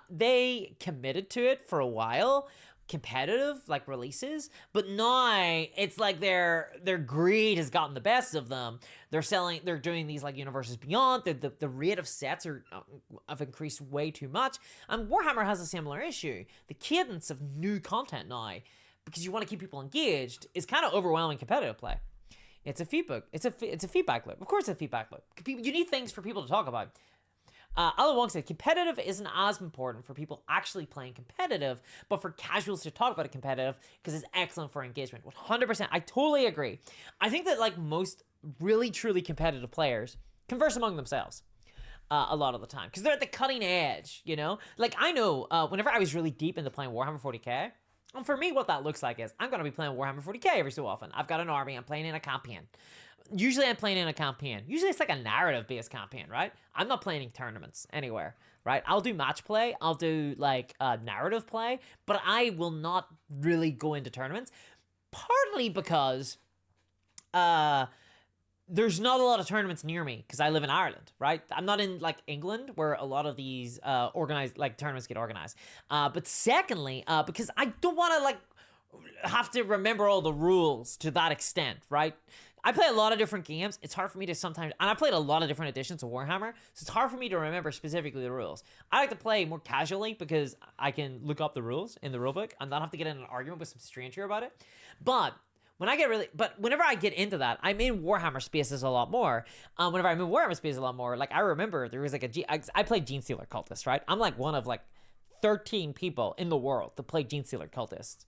they committed to it for a while, competitive like releases, but now it's like their greed has gotten the best of them. They're doing these like Universes Beyond. The rate of sets have increased way too much, and Warhammer has a similar issue. The cadence of new content now, because you want to keep people engaged, is kind of overwhelming competitive play. It's a feedback. It's a feedback loop. Of course, it's a feedback loop. You need things for people to talk about. Alan Wong said, competitive isn't as important for people actually playing competitive, but for casuals to talk about it competitive, because it's excellent for engagement. 100%. I totally agree. I think that like most really, truly competitive players converse among themselves a lot of the time, because they're at the cutting edge, you know? Like, I know whenever I was really deep into playing Warhammer 40k, And for me, what that looks like is I'm going to be playing Warhammer 40k every so often. I've got an army. I'm playing in a campaign. Usually I'm playing in a campaign. Usually it's like a narrative-based campaign, right? I'm not playing in tournaments anywhere, right? I'll do match play. I'll do like narrative play, but I will not really go into tournaments. Partly because there's not a lot of tournaments near me because I live in Ireland, right? I'm not in like England where a lot of these organized like tournaments get organized. But secondly, because I don't want to like have to remember all the rules to that extent, right? I play a lot of different games. It's hard for me to sometimes, and I played a lot of different editions of Warhammer, so it's hard for me to remember specifically the rules. I like to play more casually because I can look up the rules in the rulebook and not have to get in an argument with some stranger about it. But whenever I get into that, I'm in Warhammer spaces a lot more. Whenever I'm in Warhammer spaces a lot more, like I remember there was like I played Genestealer Cultist, right? I'm like one of like 13 people in the world to play Genestealer Cultist.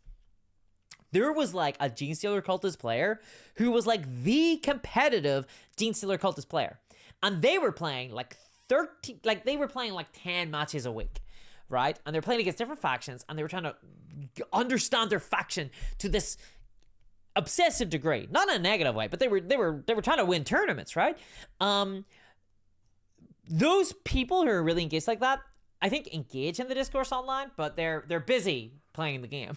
There was like a Genestealer Cultist player who was like the competitive Genestealer Cultist player. And they were playing like 10 matches a week, right? And they're playing against different factions and they were trying to understand their faction to this obsessive degree. Not in a negative way, but they were trying to win tournaments, right? Those people who are really engaged like that, I think engage in the discourse online, but they're busy playing the game.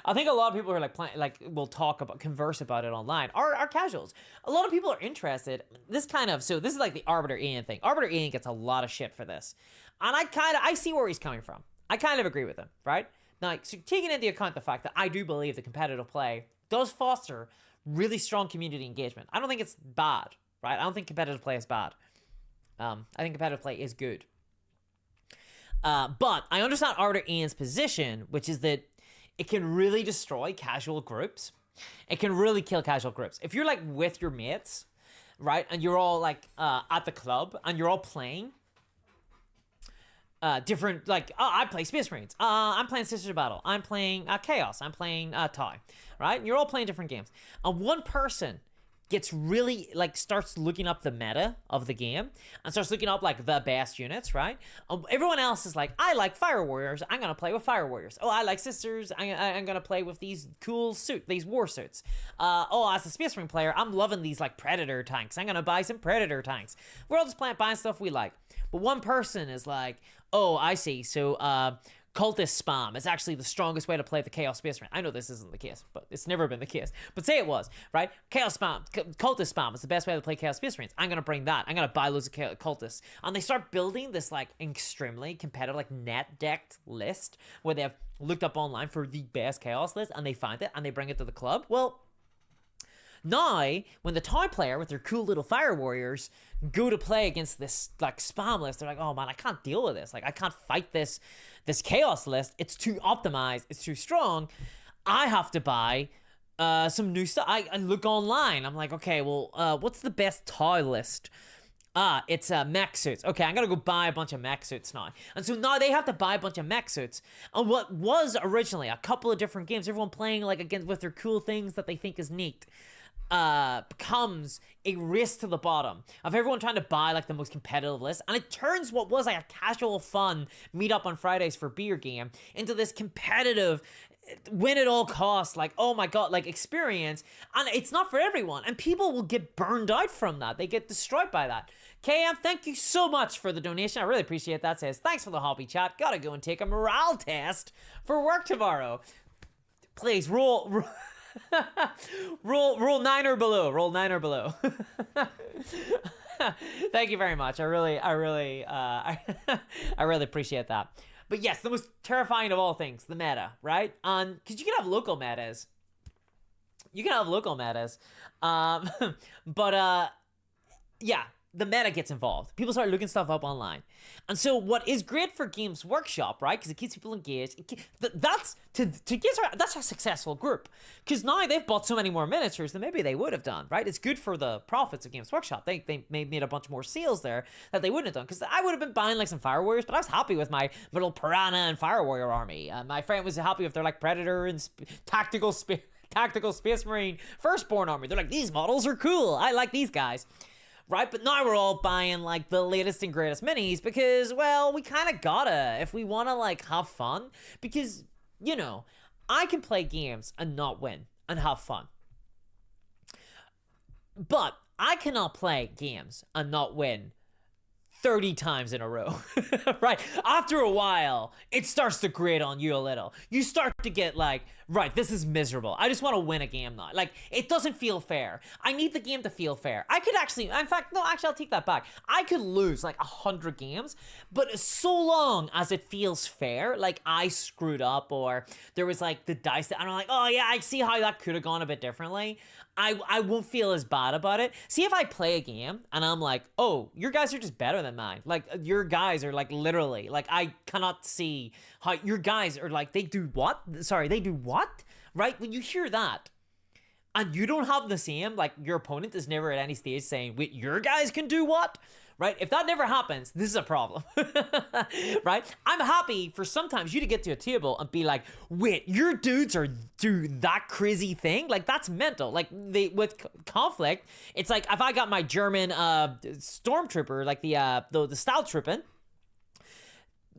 I think a lot of people who are will converse about it online are casuals. A lot of people are interested. This is like the Arbiter Ian thing. Arbiter Ian gets a lot of shit for this. And I see where he's coming from. I kind of agree with him, right? Now, so taking into account the fact that I do believe that competitive play does foster really strong community engagement. I don't think it's bad, right? I don't think competitive play is bad. I think competitive play is good. But I understand Arbiter Ian's position, which is that it can really destroy casual groups. It can really kill casual groups. If you're like with your mates, right, and you're all like at the club and you're all playing different, like, I play Space Marines. I'm playing Sisters of Battle. I'm playing Chaos. I'm playing TIE, right? And you're all playing different games. And one person gets really, like, starts looking up the meta of the game and starts looking up, like, the best units, right? Everyone else is like, I like Fire Warriors. I'm going to play with Fire Warriors. Oh, I like Sisters. I'm going to play with these cool these war suits. As a Space Marine player, I'm loving these, like, Predator tanks. I'm going to buy some Predator tanks. We're all just buying stuff we like. But one person is like, oh, I see. So, cultist spam is actually the strongest way to play the Chaos Space Marine. I know this isn't the case, but it's never been the case. But say it was, right? Chaos spam, cultist spam is the best way to play Chaos Space Marines. I'm going to bring that. I'm going to buy loads of cultists. And they start building this, like, extremely competitive, like, net-decked list where they have looked up online for the best Chaos list, and they find it, and they bring it to the club. Well, now, when the TIE player with their cool little Fire Warriors go to play against this, like, spam list, they're like, oh man, I can't deal with this. Like, I can't fight this Chaos list. It's too optimized. It's too strong. I have to buy some new stuff. I look online. I'm like, okay, well, what's the best TIE list? It's mech suits. Okay, I'm gonna go buy a bunch of mech suits now. And so now they have to buy a bunch of mech suits. And what was originally a couple of different games, everyone playing, like, against with their cool things that they think is neat, becomes a race to the bottom of everyone trying to buy, like, the most competitive list, and it turns what was like a casual fun meet up on Fridays for beer game into this competitive win at all costs, like, oh my god, like, experience. And it's not for everyone, and people will get burned out from that. They get destroyed by that. KM, thank you so much for the donation. I really appreciate that. Says, thanks for the hobby chat. Gotta go and take a morale test for work tomorrow. Please roll 9 or below. Roll 9 or below. Thank you very much. I really appreciate that. But yes, the most terrifying of all things, the meta, right? Because you can have local metas. Yeah, the meta gets involved. People start looking stuff up online. And so what is great for Games Workshop, right? Because it keeps people engaged. That's a successful group. Because now they've bought so many more miniatures than maybe they would have done, right? It's good for the profits of Games Workshop. They made a bunch more sales there that they wouldn't have done. Because I would have been buying, like, some Fire Warriors, but I was happy with my little Piranha and Fire Warrior army. My friend was happy with their, like, Predator and Tactical Space Marine Firstborn army. They're like, these models are cool. I like these guys. Right, but now we're all buying, like, the latest and greatest minis because, well, we kind of gotta if we want to, like, have fun. Because, you know, I can play games and not win and have fun. But I cannot play games and not win 30 times in a row, right? After a while, it starts to grate on you a little. You start to get like, right, this is miserable. I just want to win a game now. Like, it doesn't feel fair. I need the game to feel fair. I could actually, in fact, no, actually, I'll take that back. I could lose like 100 games, but so long as it feels fair, like I screwed up or there was like the dice that I'm like, oh yeah, I see how that could have gone a bit differently. I won't feel as bad about it. See, if I play a game and I'm like, oh, your guys are just better than mine. Like, your guys are like literally, like, I cannot see how your guys are like, they do what? Sorry, they do what? Right? When you hear that and you don't have the same, like, your opponent is never at any stage saying, wait, your guys can do what? Right? If that never happens, this is a problem, right? I'm happy for sometimes you to get to a table and be like, wait, your dudes are do that crazy thing? Like, that's mental. Like, with Konflikt, it's like, if I got my German stormtrooper, like the style trooping,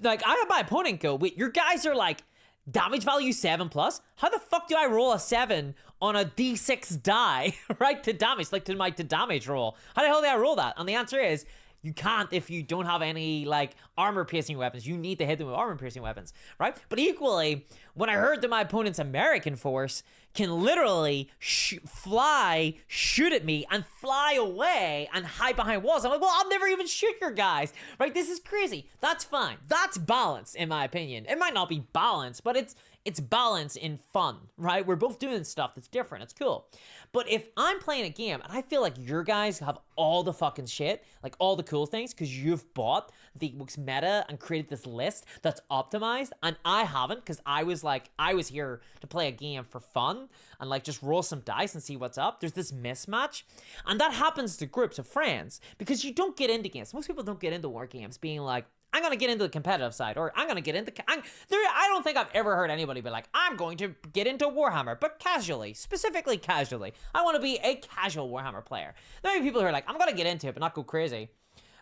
like, I have my opponent go, wait, your guys are like, damage value 7+? How the fuck do I roll a 7 on a d6 die, right, to damage, like, to my damage roll? How the hell do I roll that? And the answer is, you can't if you don't have any, like, armor-piercing weapons. You need to hit them with armor-piercing weapons, right? But equally, when I heard that my opponent's American force can literally fly, shoot at me, and fly away and hide behind walls, I'm like, well, I'll never even shoot your guys, right? This is crazy. That's fine. That's balance, in my opinion. It might not be balance, but it's balance in fun, right? We're both doing stuff that's different. It's cool. But if I'm playing a game and I feel like your guys have all the fucking shit, like all the cool things, because you've bought the meta and created this list that's optimized, and I haven't, because I was here to play a game for fun and like just roll some dice and see what's up. There's this mismatch, and that happens to groups of friends because you don't get into games. Most people don't get into war games being like, I'm going to get into the competitive side, or I'm going to get into... I don't think I've ever heard anybody be like, I'm going to get into Warhammer, but casually, specifically casually. I want to be a casual Warhammer player. There are people who are like, I'm going to get into it, but not go crazy.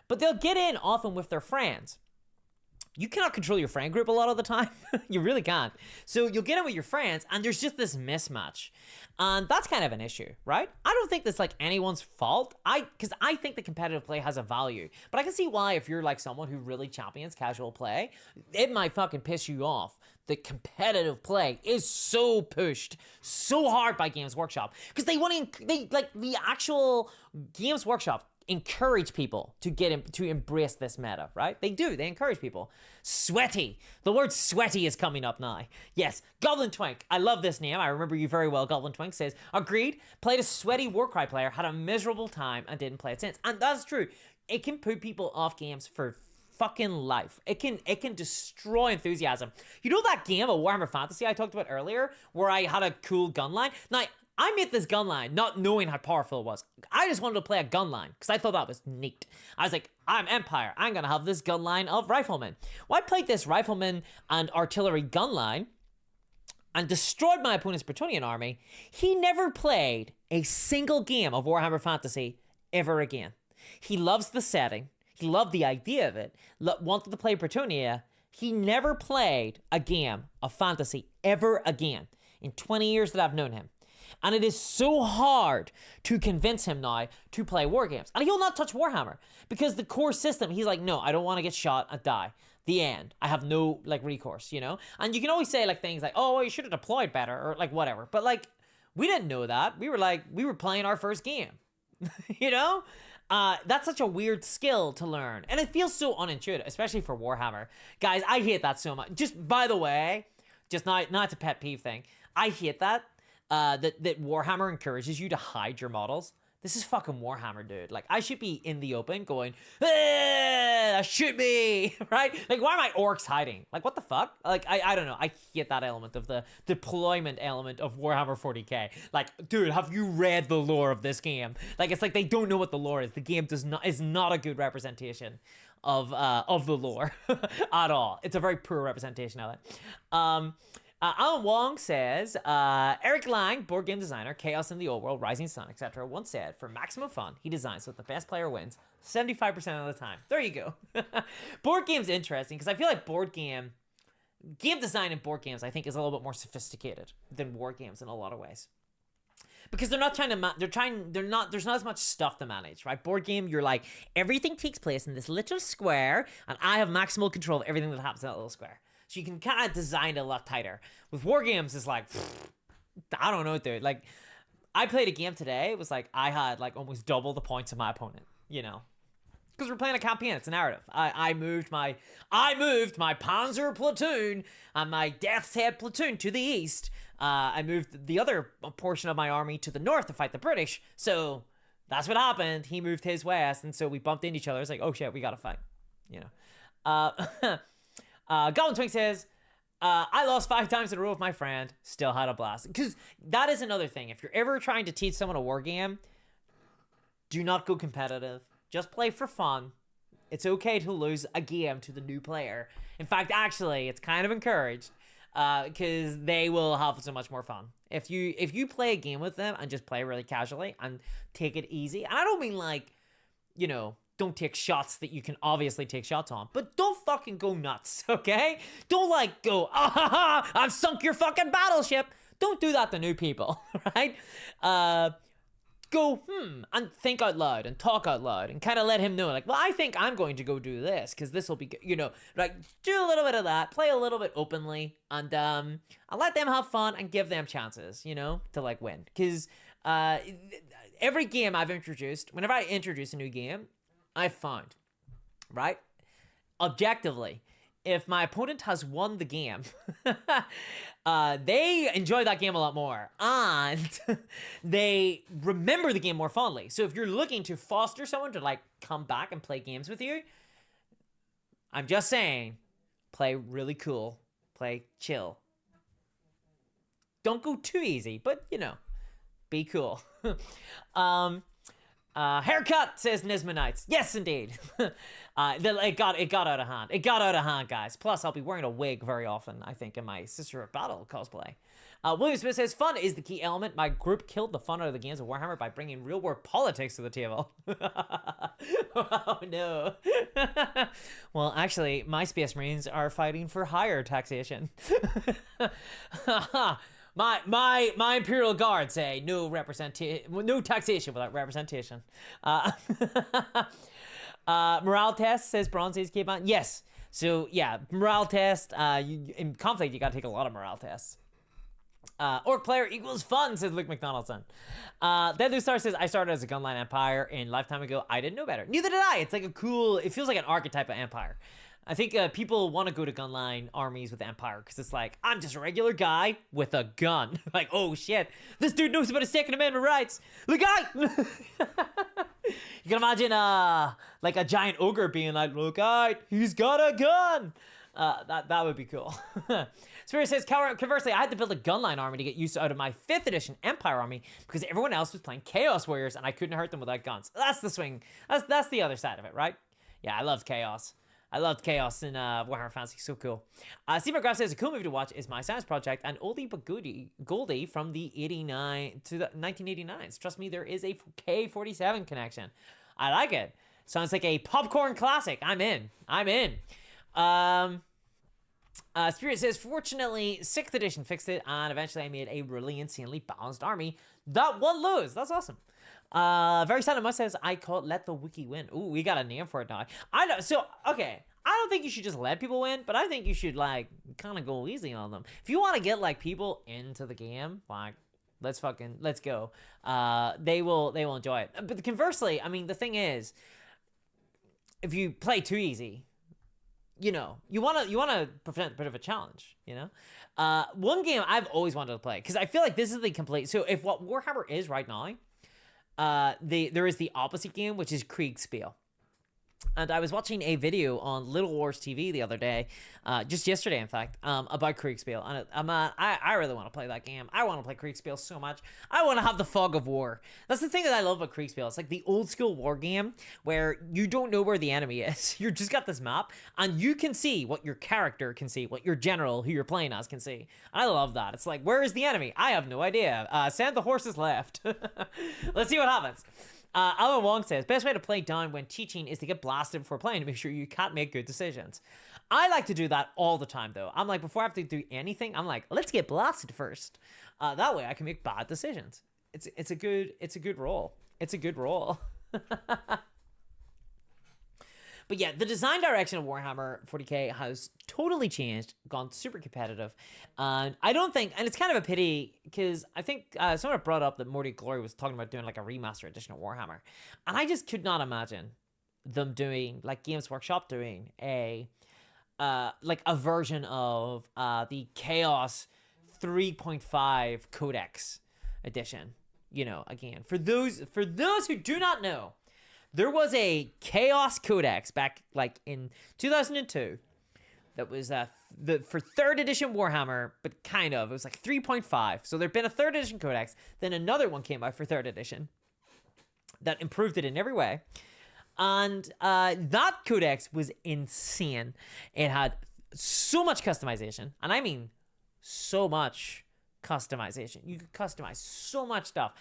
But they'll get in often with their friends. You cannot control your friend group a lot of the time. You really can't. So you'll get in with your friends, and there's just this mismatch. And that's kind of an issue, right? I don't think that's like anyone's fault. Because I think the competitive play has a value. But I can see why if you're like someone who really champions casual play, it might fucking piss you off. The competitive play is so pushed so hard by Games Workshop. Because the actual Games Workshop encourage people to embrace this meta, right? They do. They encourage people. Sweaty. The word sweaty is coming up now. Yes, Goblin Twink. I love this name. I remember you very well. Goblin Twink says, agreed. Played a sweaty Warcry player, had a miserable time, and didn't play it since. And that's true. It can put people off games for fucking life. It can destroy enthusiasm. You know that game of Warhammer Fantasy I talked about earlier, where I had a cool gun line? Now, I made this gun line not knowing how powerful it was. I just wanted to play a gun line because I thought that was neat. I was like, I'm Empire. I'm going to have this gun line of riflemen. Well, I played this rifleman and artillery gun line and destroyed my opponent's Bretonnian army. He never played a single game of Warhammer Fantasy ever again. He loves the setting. He loved the idea of it. Wanted to play Bretonnia. He never played a game of fantasy ever again in 20 years that I've known him. And it is so hard to convince him now to play war games. And he'll not touch Warhammer because the core system, he's like, no, I don't want to get shot and die. The end. I have no, like, recourse, you know? And you can always say, like, things like, oh, well, you should have deployed better or, like, whatever. But, like, we didn't know that. We were playing our first game, you know? That's such a weird skill to learn. And it feels so unintuitive, especially for Warhammer. Guys, I hate that so much. Just, by the way, just not it's a pet peeve thing. I hate that. That Warhammer encourages you to hide your models. This is fucking Warhammer, dude. Like, I should be in the open going, shoot me, right? Like, why are my orcs hiding? Like, what the fuck? Like, I don't know. I hate that element of the deployment element of Warhammer 40k. Like, dude, have you read the lore of this game? Like, it's like they don't know what the lore is. The game is not a good representation of the lore at all. It's a very poor representation of it. Alan Wong says, Eric Lang, board game designer, Chaos in the Old World, Rising Sun, etc., once said, for maximum fun, he designs so that the best player wins 75% of the time. There you go. Board game's interesting because I feel like board game game design in board games, I think, is a little bit more sophisticated than war games in a lot of ways. Because they're not trying to, there's not as much stuff to manage, right? Board game, you're like, everything takes place in this little square, and I have maximal control of everything that happens in that little square. So you can kind of design it a lot tighter. With war games, it's like, I don't know, dude. Like, I played a game today, it was like, I had like almost double the points of my opponent, you know? Because we're playing a campaign, it's a narrative. I moved my Panzer platoon and my Death's Head platoon to the east. I moved the other portion of my army to the north to fight the British. So that's what happened. He moved his west, and so we bumped into each other. It's like, oh shit, we gotta fight. You know. Goblin Twink says, I lost 5 times in a row with my friend. Still had a blast. Because that is another thing. If you're ever trying to teach someone a war game, do not go competitive. Just play for fun. It's okay to lose a game to the new player. In fact, actually, it's kind of encouraged because they will have so much more fun. If you play a game with them and just play really casually and take it easy, and I don't mean like, you know, don't take shots that you can obviously take shots on, but don't fucking go nuts, okay? Don't like go, ah ha ha, I've sunk your fucking battleship. Don't do that to new people, right? Go, and think out loud and talk out loud and kind of let him know, like, well, I think I'm going to go do this because this will be good, you know, like, do a little bit of that, play a little bit openly, and let them have fun and give them chances, you know, to, like, win. Because every game I've introduced, whenever I introduce a new game, I've found, right, objectively, if my opponent has won the game, they enjoy that game a lot more, and they remember the game more fondly. So if you're looking to foster someone to, like, come back and play games with you, I'm just saying, play really cool, play chill. Don't go too easy, but, you know, be cool. Haircut, says Nismanites. Yes, indeed. It got out of hand. It got out of hand, guys. Plus, I'll be wearing a wig very often, I think, in my Sister of Battle cosplay. William Smith says, fun is the key element. My group killed the fun out of the games of Warhammer by bringing real-world politics to the table. Oh, no. Well, actually, my Space Marines are fighting for higher taxation. My Imperial Guard say no taxation without representation. Morale test, says Bronze's Cape on. Yes. So yeah, morale test. In Conflict, you gotta take a lot of morale tests. Orc player equals fun, says Luke McDonaldson. Deadly Star says, I started as a gunline empire in lifetime ago. I didn't know better. Neither did I. It's like it feels like an archetype of empire. I think people want to go to gunline armies with Empire because it's like, I'm just a regular guy with a gun. Like, oh shit, this dude knows about his Second Amendment rights. Look out! You can imagine like a giant ogre being like, look out, he's got a gun. That would be cool. Spirit says, conversely, I had to build a gunline army to get use out of my 5th edition Empire army because everyone else was playing Chaos Warriors and I couldn't hurt them without guns. That's the swing. That's the other side of it, right? Yeah, I loved Chaos. I loved Chaos in Warhammer Fantasy, so cool. Steve McGrath says, a cool movie to watch is My Science Project and Oldie but Goldie from the 89 to the 1989s. Trust me, there is a K-47 connection. I like it. Sounds like a popcorn classic. I'm in. Spirit says, fortunately, 6th edition fixed it, and eventually I made a really insanely balanced army that won lose. That's awesome. Very Silent Must says, I call it Let the Wiki Win. Ooh, we got a name for it now. Okay, I don't think you should just let people win, but I think you should, like, kind of go easy on them. If you want to get, like, people into the game, like, let's go. They will enjoy it. But conversely, I mean, the thing is, if you play too easy, you know, you want to prevent a bit of a challenge, you know? One game I've always wanted to play, because I feel like this is the complete, so if what Warhammer is right now, there is the opposite game, which is Kriegspiel. And I was watching a video on Little Wars TV the other day, just yesterday, in fact, about Kriegspiel. And I really want to play that game. I want to play Kriegspiel so much. I want to have the fog of war. That's the thing that I love about Kriegspiel. It's like the old school war game where you don't know where the enemy is. You just got this map, and you can see what your character can see, what your general, who you're playing as, can see. I love that. It's like, where is the enemy? I have no idea. Send the horses left. Let's see what happens. Alan Wong says, best way to play down when teaching is to get blasted before playing to make sure you can't make good decisions. I like to do that all the time, though. I'm like, before I have to do anything, I'm like, let's get blasted first. That way I can make bad decisions. It's a good role. It's a good role. But yeah, the design direction of Warhammer 40k has totally changed, gone super competitive. And I don't think, and it's kind of a pity, because I think someone brought up that Morty Glory was talking about doing like a remaster edition of Warhammer. And I just could not imagine them doing, like Games Workshop doing a version of the Chaos 3.5 Codex edition. You know, again, for those who do not know, there was a Chaos Codex back like in 2002 that was for 3rd edition Warhammer, but kind of. It was like 3.5. So there'd been a 3rd edition Codex, then another one came out for 3rd edition that improved it in every way. And that Codex was insane. It had so much customization, and I mean so much customization. You could customize so much stuff.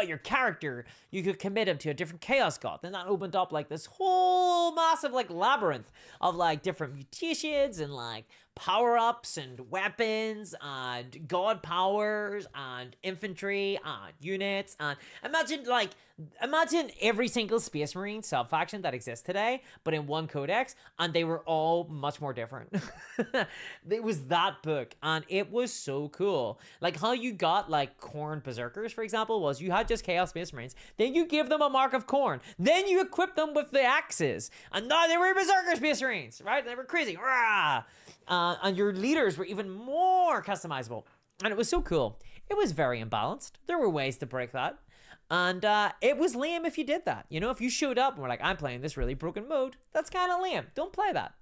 Your character, you could commit him to a different chaos god. Then that opened up like this whole massive like labyrinth of like different mutations and like power-ups and weapons and god powers and infantry and units. And imagine every single Space Marine sub-faction that exists today, but in one codex, and they were all much more different. It was that book, and it was so cool. Like how you got like Khorne Berserkers, for example, was you had just Chaos Space Marines, then you give them a Mark of Khorne, then you equip them with the axes, and now they were Berserker Space Marines, right? They were crazy. Rah! And your leaders were even more customizable, and it was so cool. It was very imbalanced. There were ways to break that. And it was lame if you did that. You know, if you showed up and were like, I'm playing this really broken mode, that's kind of lame. Don't play that.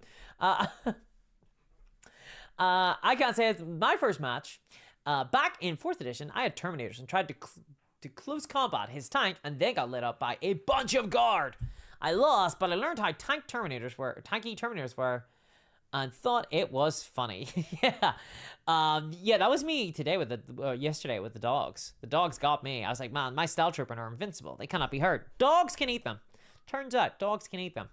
I can't say it's my first match. Back in 4th edition, I had Terminators and tried to close combat his tank and then got lit up by a bunch of guard. I lost, but I learned how tanky Terminators were, and thought it was funny. Yeah. Yeah, that was me today yesterday with the dogs. The dogs got me. I was like, man, my Stealth Trooper are invincible. They cannot be hurt. Dogs can eat them. Turns out, dogs can eat them.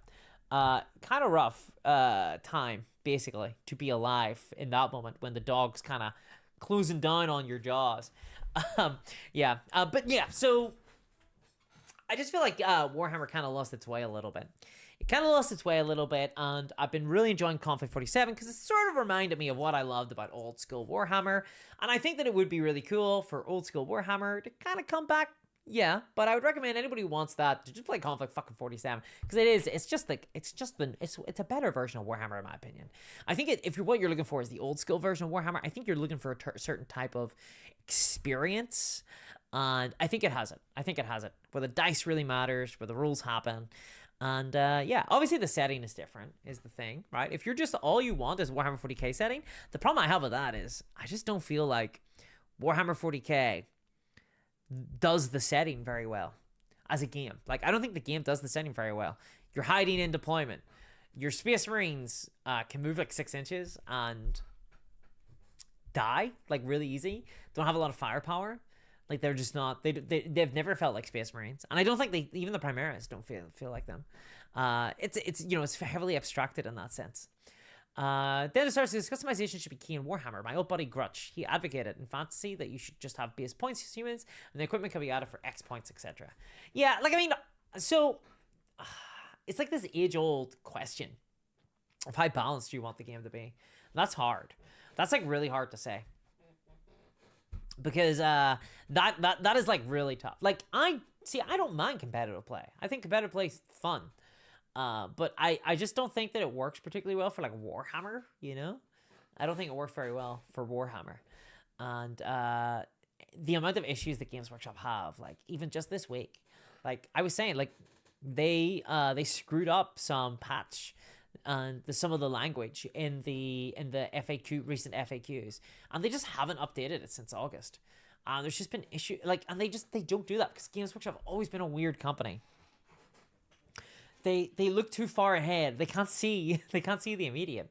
Kind of rough time, basically, to be alive in that moment when the dog's kind of closing down on your jaws. Yeah. But yeah, so I just feel like Warhammer kind of lost its way a little bit. It kind of lost its way a little bit, and I've been really enjoying Konflikt 47 because it sort of reminded me of what I loved about old school Warhammer, and I think that it would be really cool for old school Warhammer to kind of come back. Yeah, but I would recommend anybody who wants that to just play Konflikt fucking 47 because it's a better version of Warhammer in my opinion. I think if what you're looking for is the old school version of Warhammer, I think you're looking for a certain type of experience, and I think it has it. Where the dice really matters, where the rules happen. And yeah, obviously the setting is different, is the thing, right? If you're just all you want is Warhammer 40k setting, the problem I have with that is I just don't feel like Warhammer 40k does the setting very well as a game. Like, I don't think the game does the setting very well. You're hiding in deployment. Your Space Marines can move like 6 inches and die like really easy. Don't have a lot of firepower. Like, they're just not, they've never felt like Space Marines. And I don't think even the Primaris don't feel like them. It's you know, it's heavily abstracted in that sense. Then it starts this customization should be key in Warhammer. My old buddy Grutch, he advocated in fantasy that you should just have base points as humans, and the equipment can be added for X points, etc. Yeah, like, I mean, so it's like this age-old question of how balanced do you want the game to be. And that's hard. That's like really hard to say. Because that is like really tough. Like, I don't mind competitive play. I think competitive play is fun. But I just don't think that it works particularly well for like Warhammer, you know? I don't think it works very well for Warhammer. And the amount of issues that Games Workshop have, like even just this week, like I was saying, like they screwed up some patch and some of the language in the FAQ recent FAQs, and they just haven't updated it since August. There's just been issue and they don't do that because Games Workshop have always been a weird company. They look too far ahead. They can't see the immediate.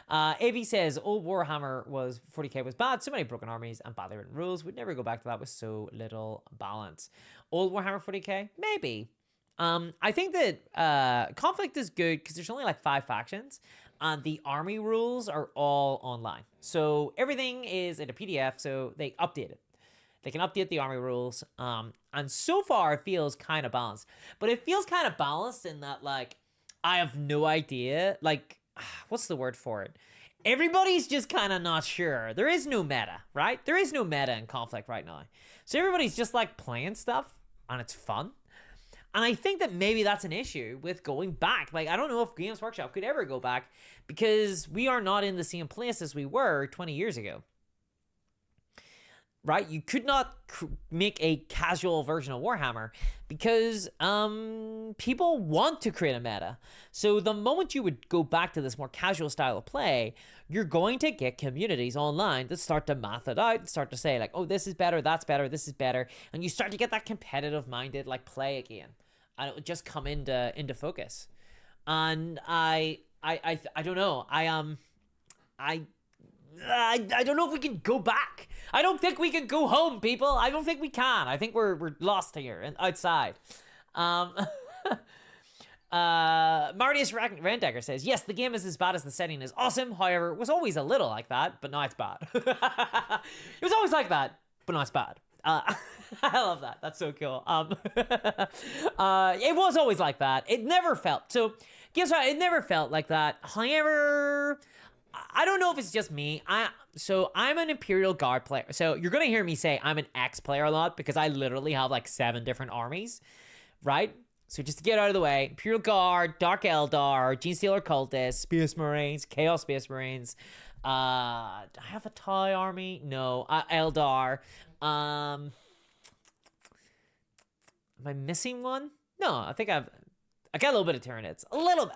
AV says old Warhammer 40k was bad. So many broken armies and badly written rules. Would never go back to that with so little balance. Old Warhammer 40k, maybe. I think that Conflikt is good because there's only like 5 factions, and the army rules are all online. So everything is in a PDF, so they update it. They can update the army rules, and so far it feels kind of balanced. But it feels kind of balanced in that, like, I have no idea, like, what's the word for it? Everybody's just kind of not sure. There is no meta, right? There is no meta in Conflikt right now. So everybody's just like playing stuff, and it's fun. And I think that maybe that's an issue with going back. Like, I don't know if Games Workshop could ever go back because we are not in the same place as we were 20 years ago. Right? You could not make a casual version of Warhammer because people want to create a meta. So the moment you would go back to this more casual style of play, you're going to get communities online that start to math it out, start to say like, oh, this is better, that's better, this is better. And you start to get that competitive minded like play again. And it would just come into focus. And I don't know. I don't know if we can go back. I don't think we can go home, people. I don't think we can. I think we're lost here and outside. Martius Randegger says, yes, the game is as bad as the setting is awesome. However, it was always a little like that, but now it's bad. It was always like that, but now it's bad. I love that. That's so cool. It was always like that. It never felt. So, guess what? It never felt like that. However, I don't know if it's just me. I'm an Imperial Guard player. So you're going to hear me say I'm an X player a lot because I literally have like 7 different armies, right? So just to get out of the way, Imperial Guard, Dark Eldar, Genestealer Cultists, Space Marines, Chaos Space Marines. Do I have a TIE army? No. Eldar. Am I missing one? No, I think I got a little bit of Tyranids. A little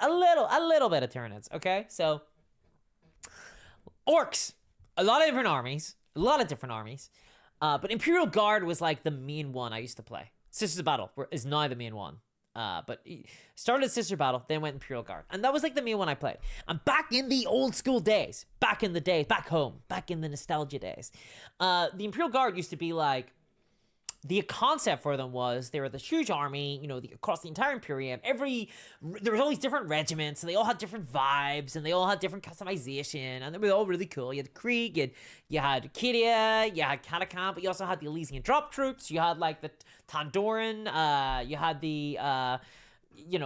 bit of Tyranids. Okay, so Orcs, a lot of different armies, but Imperial Guard was like the main one I used to play. Sisters of Battle is now the main one, but started Sister Battle, then went Imperial Guard, and that was like the main one I played. And back in the old school days, back in the nostalgia days, the Imperial Guard used to be like, the concept for them was they were this huge army, across the entire Imperium. There was always different regiments, and they all had different vibes, and they all had different customization, and they were all really cool. You had the Krieg, you had Cadia, you had Catacomb, but you also had the Elysian drop troops. You had like the Tandoran, you had the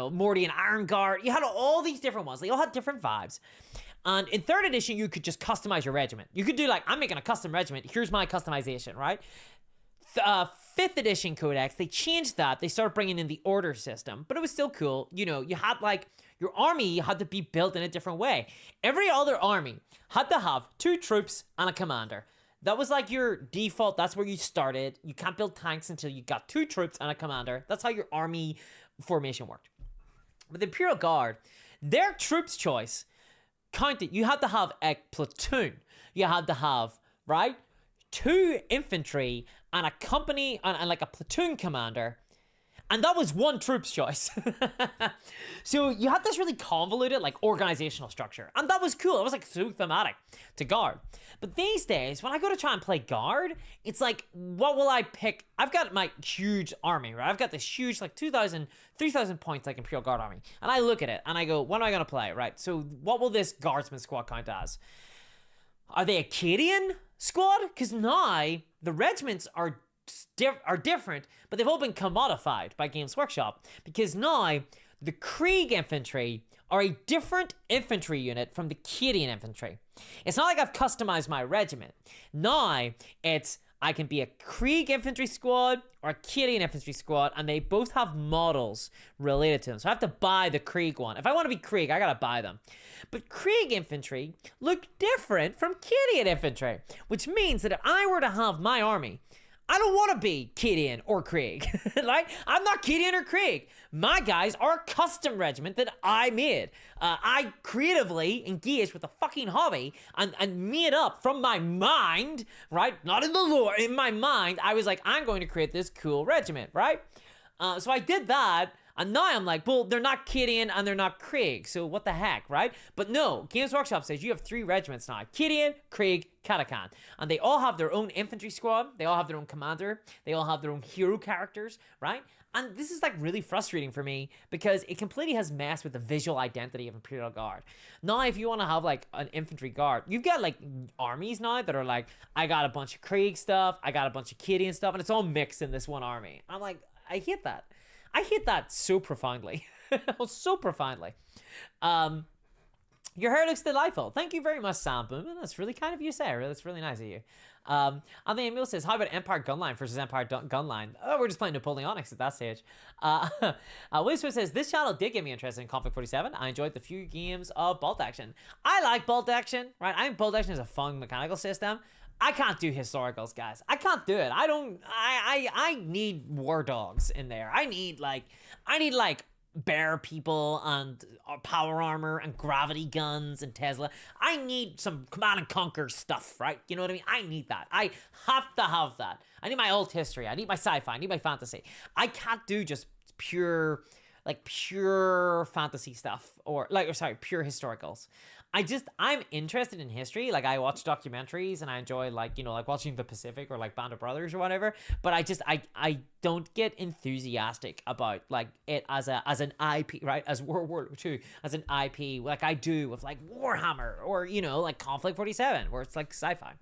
Morty and Iron Guard. You had all these different ones. They all had different vibes. And in 3rd edition, you could just customize your regiment. You could do like, I'm making a custom regiment. Here's my customization, right? 5th edition codex, they changed that. They started bringing in the order system, but it was still cool. You had like your army had to be built in a different way. Every other army had to have 2 troops and a commander. That was like your default. That's where you started. You can't build tanks until you got 2 troops and a commander. That's how your army formation worked. But the Imperial Guard, their troops choice counted. You had to have a platoon. You had to have, right, 2 infantry and a company and like a platoon commander, and that was 1 troop's choice. So you had this really convoluted like organizational structure, and that was cool. It was like so thematic to Guard. But these days, when I go to try and play Guard, it's like, what will I pick? I've got my huge army, right? I've got this huge like 2,000, 3,000 points like Imperial Guard army, and I look at it and I go, what am I gonna play, right? So what will this Guardsman squad count as? Are they a Cadian squad? Because now the regiments are different, but they've all been commodified by Games Workshop, because now the Krieg infantry are a different infantry unit from the Cadian infantry. It's not like I've customized my regiment. Now it's I can be a Krieg infantry squad or a Cadian infantry squad, and they both have models related to them. So I have to buy the Krieg one. If I want to be Krieg, I gotta buy them. But Krieg infantry look different from Cadian infantry, which means that if I were to have my army, I don't want to be Cadian or Krieg. Like, I'm not Cadian or Krieg. My guys are a custom regiment that I made. I creatively engaged with the fucking hobby and made up from my mind, right? Not in the lore, in my mind. I was like, I'm going to create this cool regiment, right? So I did that, And now I'm like, well, they're not Gideon and they're not Krieg, so what the heck, right? But no, Games Workshop says you have 3 regiments now: Gideon, Krieg, Katakan. And they all have their own infantry squad, they all have their own commander, they all have their own hero characters, right? And this is like really frustrating for me because it completely has messed with the visual identity of Imperial Guard. Now, if you want to have like an infantry guard, you've got like armies now that are like, I got a bunch of Krieg stuff, I got a bunch of Gideon stuff, and it's all mixed in this one army. I'm like, I hate that. I hate that so profoundly. So profoundly. Your hair looks delightful. Thank you very much, Sam Boomin. That's really kind of you, Sarah. That's really nice of you. And then Emil says, how about Empire Gunline versus Empire Gunline? Oh, we're just playing Napoleonics at that stage. William Smith says, this channel did get me interested in Conflict 47. I enjoyed the few games of bolt action. I like bolt action, right? I think bolt action is a fun mechanical system. I can't do historicals, guys. I can't do it. I need war dogs in there. I need like bear people and power armor and gravity guns and Tesla. I need some Command and Conquer stuff, right? You know what I mean? I need that. I have to have that. I need my old history. I need my sci-fi. I need my fantasy. I can't do just pure fantasy stuff or pure historicals. I'm interested in history. Like, I watch documentaries and I enjoy like watching The Pacific or like Band of Brothers or whatever. But I don't get enthusiastic about like it as an IP, right? As World War II, as an IP, like I do with like Warhammer or, like Conflict 47, where it's like sci-fi.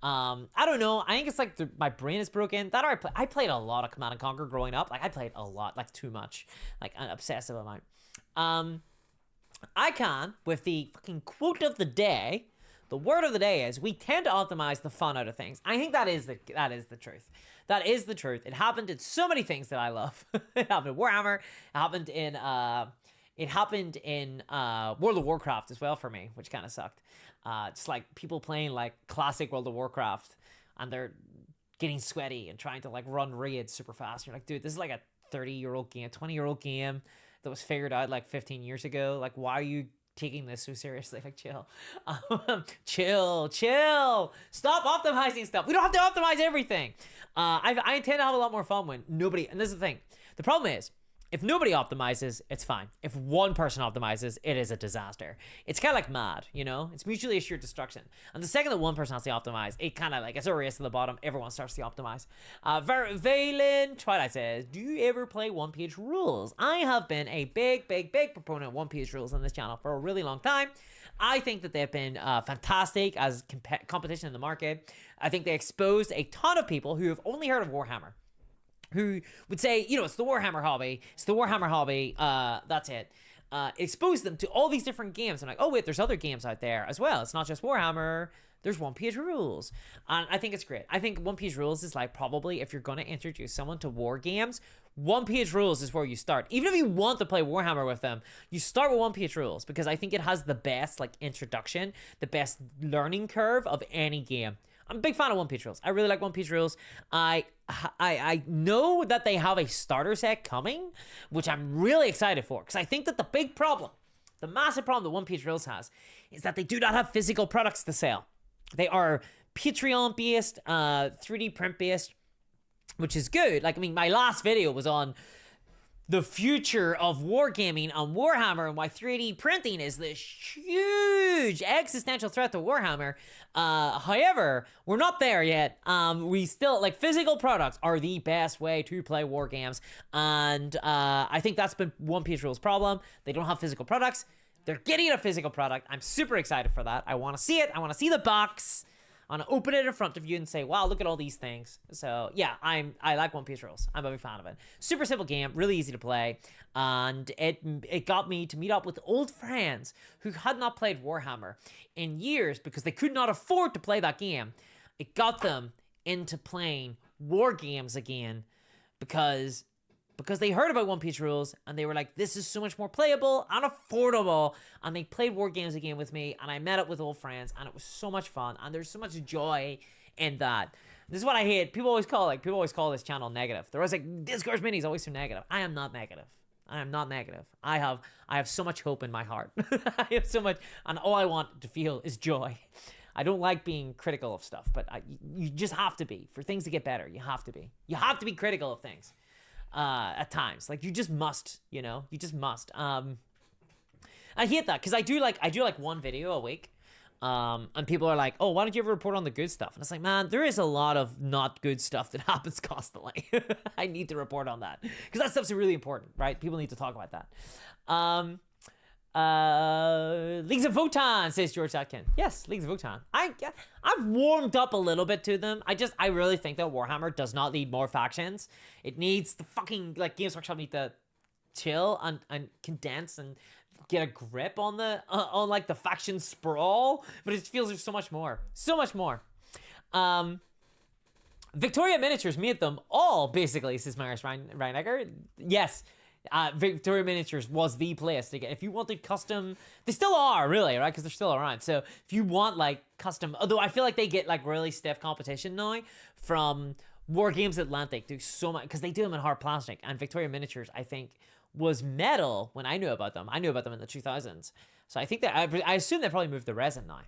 I don't know. I think it's like my brain is broken. That or I played a lot of Command and Conquer growing up. Like I played a lot, like too much, like an obsessive amount. I can, with the fucking quote of the day, the word of the day is, we tend to optimize the fun out of things. I think that is the truth. That is the truth. It happened in so many things that I love. It happened in Warhammer. It happened in World of Warcraft as well for me, which kind of sucked. Just like people playing like classic World of Warcraft and they're getting sweaty and trying to like run raids super fast. You're like, dude, this is like a 30-year-old game, 20-year-old game that was figured out like 15 years ago. Like, why are you taking this so seriously? Like, chill. Chill. Stop optimizing stuff. We don't have to optimize everything. I intend to have a lot more fun when nobody, and this is the thing. The problem is, if nobody optimizes, it's fine. If one person optimizes, it is a disaster. It's kind of like MAD, It's mutually assured destruction. And the second that one person has to optimize, it kind of like, it's a race to the bottom. Everyone starts to optimize. Valen Twilight says, do you ever play one-page rules? I have been a big proponent of one-page rules on this channel for a really long time. I think that they've been fantastic as competition in the market. I think they exposed a ton of people who have only heard of Warhammer, who would say, it's the Warhammer hobby. That's it. Expose them to all these different games. I'm like, oh, wait, there's other games out there as well. It's not just Warhammer. There's One Piece Rules. And I think it's great. I think One Piece Rules is like probably, if you're going to introduce someone to war games, One Piece Rules is where you start. Even if you want to play Warhammer with them, you start with One Piece Rules because I think it has the best like introduction, the best learning curve of any game. I'm a big fan of One Piece Rules. I really like One Piece Rules. I know that they have a starter set coming, which I'm really excited for, because I think that the big problem, the massive problem that One Piece Rules has, is that they do not have physical products to sell. They are Patreon-based, 3D print-based, which is good. Like, I mean, my last video was on the future of wargaming on Warhammer and why 3D printing is this huge existential threat to Warhammer. However, we're not there yet. We still, like, physical products are the best way to play war games. And I think that's been One Piece Rules' problem. They don't have physical products. They're getting a physical product. I'm super excited for that. I want to see it. I want to see the box. I want to open it in front of you and say, wow, look at all these things. So yeah, I like One Piece Rules. I'm a big fan of it. Super simple game, really easy to play. And it got me to meet up with old friends who had not played Warhammer in years because they could not afford to play that game. It got them into playing war games again because they heard about One Piece Rules and they were like, this is so much more playable and affordable. And they played war games again with me and I met up with old friends and it was so much fun. And there's so much joy in that. This is what I hate. People always call this channel negative. They're always like, Discourse Mini is always so negative. I am not negative. I am not negative. I have so much hope in my heart. I have so much, and all I want to feel is joy. I don't like being critical of stuff, but you just have to be. For things to get better, you have to be. You have to be critical of things. at times. Like, you just must, you know? You just must. I hate that, because I do like one video a week. And people are like, oh, why don't you ever report on the good stuff? And it's like, man, there is a lot of not good stuff that happens constantly. I need to report on that, because that stuff's really important, right? People need to talk about that. Leagues of Votan, says George Atkin. Yes, Leagues of Votan. I've warmed up a little bit to them. I really think that Warhammer does not need more factions. It needs the fucking, like, Games Workshop need to chill and condense and get a grip on the on like the faction sprawl, but it feels there's so much more. Victoria Miniatures made them all, basically, says Marius Reinecker. Yes, Victoria Miniatures was the place to get if you wanted custom. They still are, really, right? Because they're still around. So if you want like custom, although I feel like they get like really stiff competition now from War Games Atlantic. Do so much because they do them in hard plastic, and Victoria Miniatures, I think, was metal when I knew about them. I knew about them in the 2000s. So I think that I assume they probably moved the resin now.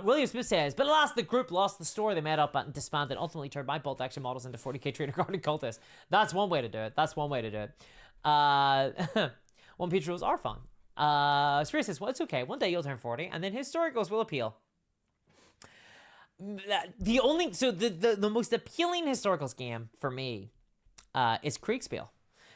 William Smith says, but alas, the group lost the store they made up and disbanded, ultimately turned my bolt action models into 40k trader guarded cultists. That's one way to do it. One Piece rules are fun. Spirit says, well, it's okay. One day you'll turn 40, and then historicals will appeal. The most appealing historicals game for me is Kriegspiel.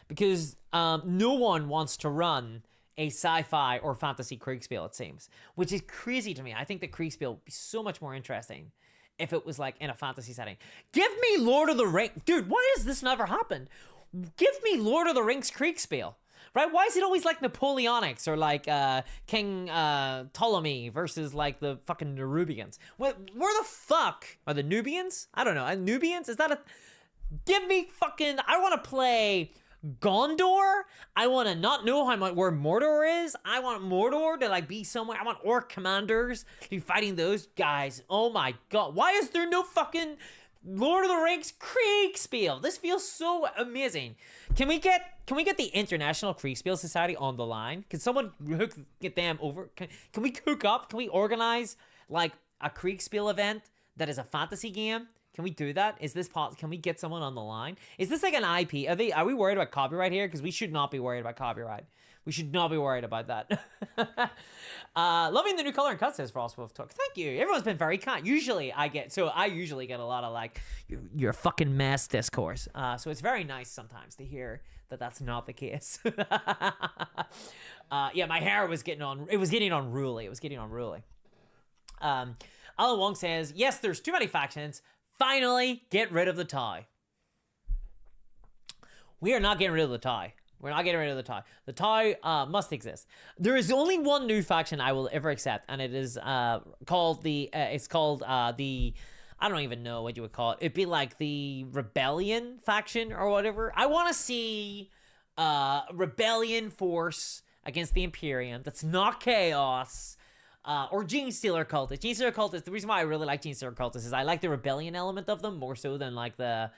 Because no one wants to run a sci-fi or fantasy Kriegspiel, it seems, which is crazy to me. I think that Kriegspiel would be so much more interesting if it was like in a fantasy setting. Give me Lord of the Rings. Dude, why has this never happened? Give me Lord of the Rings Kriegspiel. Right? Why is it always like Napoleonics or like King Ptolemy versus like the fucking Nerubians? Where the fuck are the Nubians? I don't know. Nubians? Is that a... Give me fucking... I want to play... Gondor. I want to not know where Mordor is. I want Mordor to like be somewhere. I want orc commanders to be fighting those guys. Oh my god, why is there no fucking Lord of the Rings Kriegspiel? This feels so amazing. Can we get the International Kriegspiel Society on the line? Can someone get them over? Can we hook up? Can we organize like a Kriegspiel event that is a fantasy game? Can we do that? Is this possible? Can we get someone on the line? Is this like an IP? Are we worried about copyright here? Because we should not be worried about copyright. We should not be worried about that. Loving the new color and cut, says Frostwolf Talk. Thank you. Everyone's been very kind. I usually get a lot of like, you're a fucking mess discourse. So it's very nice sometimes to hear that that's not the case. Yeah, my hair was getting unruly. Alan Wong says, yes, there's too many factions. Finally, get rid of the tie. We are not getting rid of the tie. The tie must exist. There is only one new faction I will ever accept, and it is called the I don't even know what you would call it. It'd be like the Rebellion faction or whatever. I want to see Rebellion force against the Imperium. That's not Chaos. Or Gene Stealer Cultists. Gene Stealer Cultists, the reason why I really like Gene Stealer Cultists is I like the rebellion element of them more so than like the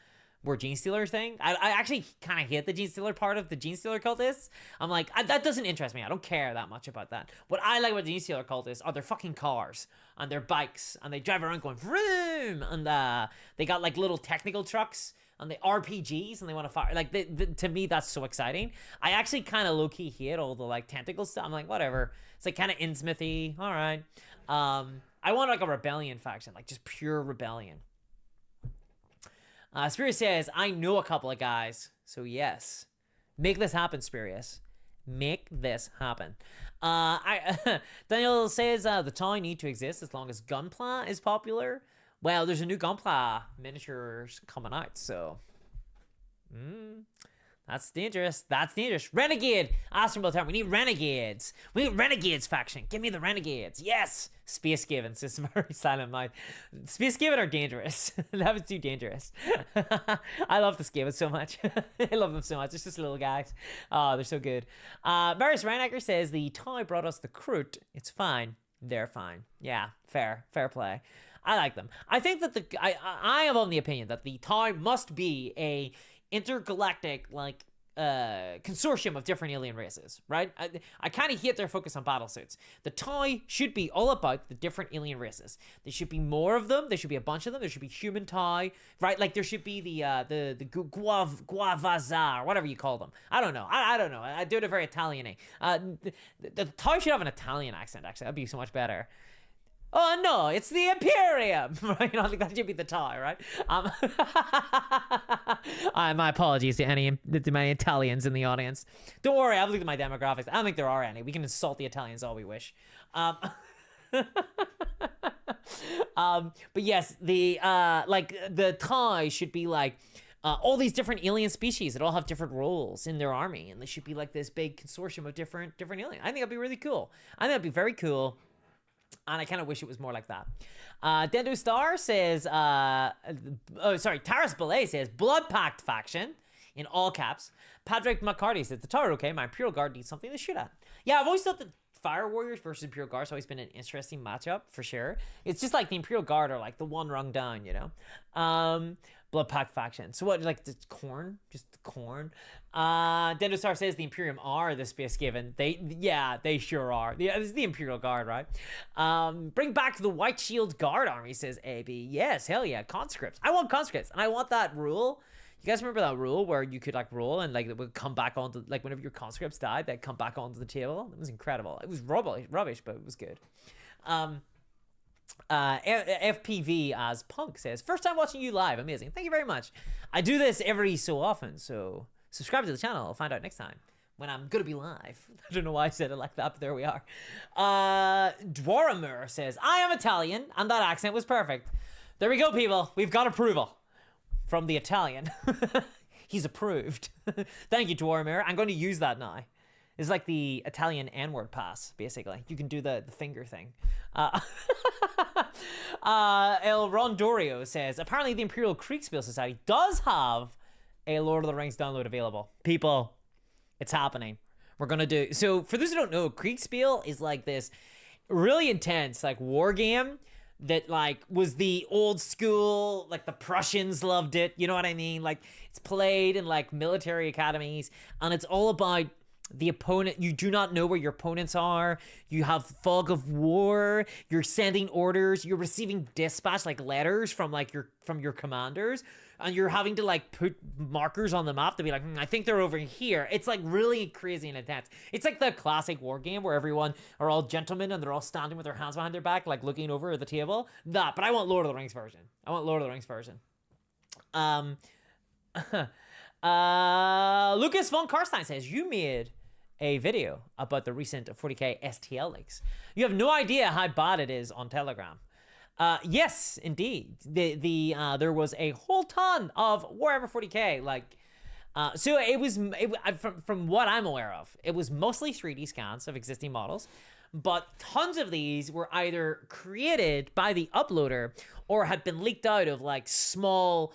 more Gene Stealer thing. I actually kind of hate the Gene Stealer part of the Gene Stealer Cultists. I'm like, that doesn't interest me. I don't care that much about that. What I like about the Gene Stealer Cultists are their fucking cars and their bikes, and they drive around going vroom, and they got like little technical trucks and the RPGs, and they want to fire. Like, to me, that's so exciting. I actually kind of low-key hate all the like tentacle stuff. I'm like, whatever. It's like kind of Innsmithy. All right. I want like a rebellion faction, like just pure rebellion. Spurious says, I know a couple of guys. So yes, make this happen, Spurious. Make this happen. Daniel says, the toy need to exist as long as Gunpla is popular. Well, there's a new Gunpla miniatures coming out, so... That's dangerous. Renegade! Astronbell Town, we need renegades. We need renegades faction. Give me the renegades. Yes! Space Gavins. It's very silent mind. Space Gavin are dangerous. That was too dangerous. I love the Gavins so much. I love them so much. They're just little guys. Oh, they're so good. Marius Reinecker says, the toy brought us the Kroot. It's fine. They're fine. Yeah, fair play. I like them. I think that I am of the opinion that the toy must be a intergalactic, like, consortium of different alien races, right? I kind of hate their focus on battle suits. The toy should be all about the different alien races. There should be more of them. There should be a bunch of them. There should be human toy, right? Like there should be the guavazar, whatever you call them. I don't know. I don't know. I do it very Italian-y. The toy should have an Italian accent, actually. That'd be so much better. Oh no, it's the Imperium, right? I think that should be the tie, right? My apologies to my Italians in the audience. Don't worry, I've looked at my demographics. I don't think there are any. We can insult the Italians all we wish. But yes, the tie should be like all these different alien species that all have different roles in their army, and they should be like this big consortium of different aliens. I think that'd be really cool. I think that'd be very cool. And I kind of wish it was more like that. Dendo Star says, Taras Belay says, Blood Pact faction, in all caps. Patrick McCarty says, the tower okay, my Imperial Guard needs something to shoot at. Yeah, I've always thought that Fire Warriors versus Imperial Guard has always been an interesting matchup, for sure. It's just like the Imperial Guard are like the one rung down, you know? Blood Pact faction. So what, like, the corn? Just corn? Dendostar says the Imperium are the Space Given. They sure are. Yeah, this is the Imperial Guard, right? Bring back the White Shield Guard army, says AB. Yes, hell yeah, conscripts. I want conscripts, and I want that rule. You guys remember that rule where you could like roll and like it would come back onto, like whenever your conscripts died, they'd come back onto the table? It was incredible. It was rubbish, but it was good. FPV as Punk says, first time watching you live, amazing, thank you very much. I do this every so often, so subscribe to the channel. I'll find out next time when I'm gonna be live. I don't know why I said it like that, but there we are. Dwaramur says, I am Italian, and that accent was perfect. There we go, people, we've got approval from the Italian. He's approved. Thank you, Dwaramur. I'm going to use that now. It's like the Italian N-word pass, basically. You can do the finger thing. El Rondorio says, apparently the Imperial Kriegspiel Society does have a Lord of the Rings download available. People, it's happening. We're going to do... So, for those who don't know, Kriegspiel is like this really intense, like, war game that, like, was the old school, like, the Prussians loved it. You know what I mean? Like, it's played in, like, military academies, and it's all about the opponent. You do not know where your opponents are. You have fog of war. You're sending orders. You're receiving dispatch, like letters from like your commanders, and you're having to like put markers on the map to be like, I think they're over here. It's like really crazy and intense. It's like the classic war game where everyone are all gentlemen and they're all standing with their hands behind their back, like looking over at the table. That, but I want Lord of the Rings version. Lucas von Karstein says, you made a video about the recent 40k STL leaks. You have no idea how bad it is on Telegram. Yes, indeed. There was a whole ton of Warhammer 40k. So it was from what I'm aware of, it was mostly 3D scans of existing models, but tons of these were either created by the uploader or had been leaked out of like small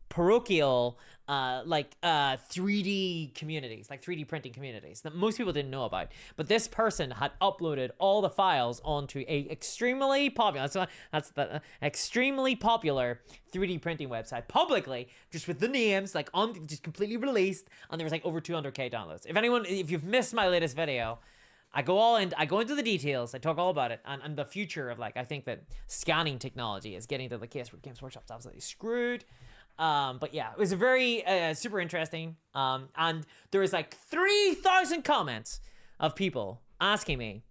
parochial 3D communities, like 3D printing communities that most people didn't know about. But this person had uploaded all the files onto a extremely popular, that's the extremely popular 3D printing website publicly, just with the names, like on, just completely released, and there was like over 200k downloads. If you've missed my latest video, I go into the details. I talk all about it and the future of like, I think that scanning technology is getting to the case where Games Workshop's absolutely screwed. But yeah, it was a very super interesting. And there was like 3,000 comments of people asking me,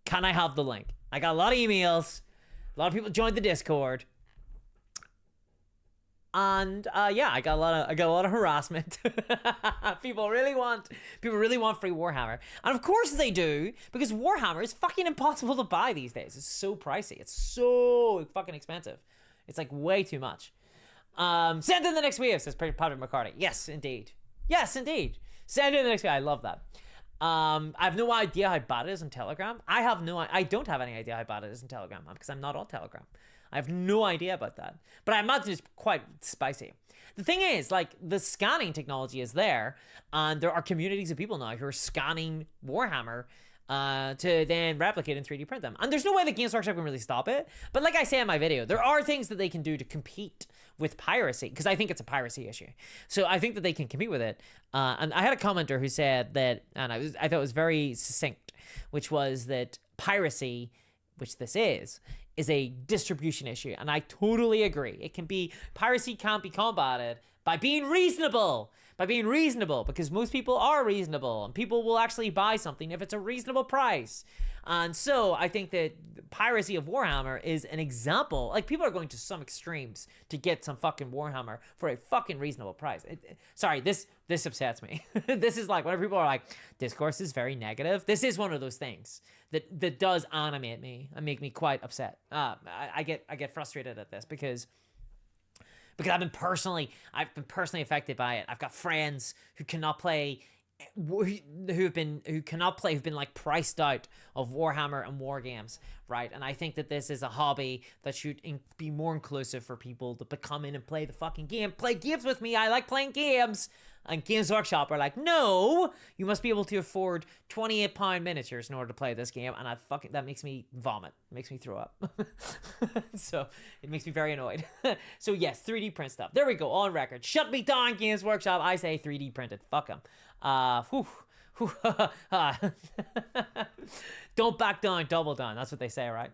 can I have the link? I got a lot of emails, a lot of people joined the Discord, and yeah, I got a lot of harassment. People really want free Warhammer, and of course they do, because Warhammer is fucking impossible to buy these days. It's so pricey. It's so fucking expensive. It's like way too much. Send in the next wave, says Patrick McCarty. Yes, indeed. Send in the next wave. I love that. I have no idea how bad it is on Telegram. I don't have any idea how bad it is on Telegram, because I'm not on Telegram. I have no idea about that. But I imagine it's quite spicy. The thing is, like, the scanning technology is there, and there are communities of people now who are scanning Warhammer to then replicate and 3D print them. And there's no way the Games Workshop can really stop it. But like I say in my video, there are things that they can do to compete with piracy, because I think it's a piracy issue. So I think that they can compete with it. And I had a commenter who said that, and I thought it was very succinct, which was that piracy, which this is a distribution issue. And I totally agree. Piracy can't be combated by being reasonable. Because most people are reasonable, and people will actually buy something if it's a reasonable price. And so I think that piracy of Warhammer is an example. Like, people are going to some extremes to get some fucking Warhammer for a fucking reasonable price. Sorry, this upsets me. This is like, whenever people are like, discourse is very negative, this is one of those things that does animate me and make me quite upset. I get frustrated at this because I've been personally affected by it. I've got friends who cannot play, who've been like priced out of Warhammer and war games, right? And I think that this is a hobby that should be more inclusive for people to come in and play the fucking game. Play games with me. I like playing games. And Games Workshop are like, no, you must be able to afford £28 miniatures in order to play this game. And that makes me vomit. It makes me throw up. So it makes me very annoyed. So yes, 3D print stuff. There we go, on record. Shut me down, Games Workshop. I say 3D printed. Fuck them. Don't back down, double down. That's what they say, right?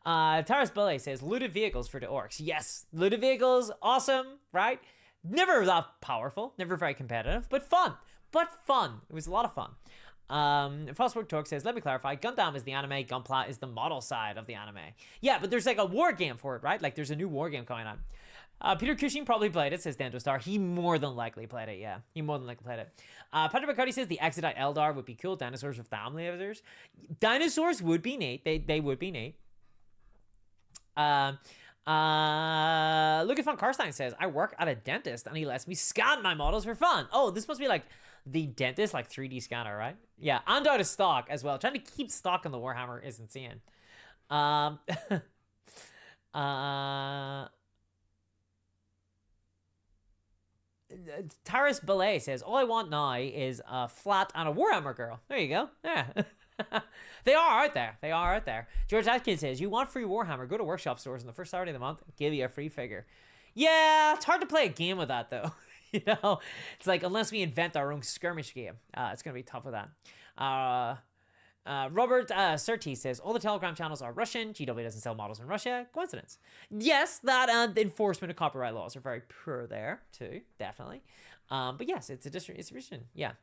Taras Billy says, looted vehicles for the orcs. Yes, looted vehicles, awesome, right? Never that powerful, never very competitive, but fun. It was a lot of fun. Frostwork Talk says, let me clarify, Gundam is the anime, Gunpla is the model side of the anime. Yeah, but there's like a war game for it, right? Like, there's a new war game coming on. Peter Cushing probably played it, says Dando Star. He more than likely played it, yeah. He more than likely played it. Patrick McCarty says the Exodite Eldar would be cool. Dinosaurs with family visitors. Dinosaurs would be neat. They would be neat. Lucas von Karstein says, I work at a dentist and he lets me scan my models for fun. Oh, this must be like the dentist, like 3D scanner, right? Yeah, and out of stock as well. Trying to keep stock on the Warhammer is insane. Taras Belay says, all I want now is a flat and a Warhammer girl. There you go. Yeah. They are out there. George Atkins says, you want free Warhammer, go to workshop stores on the first Saturday of the month, give you a free figure. Yeah, it's hard to play a game with that though. You know, it's like, unless we invent our own skirmish game, it's gonna be tough with that. Robert Surtees says, all the Telegram channels are Russian. GW doesn't sell models in Russia. Coincidence. Yes, that and the enforcement of copyright laws are very poor there too, definitely. But yes, it's a distribution. Yeah.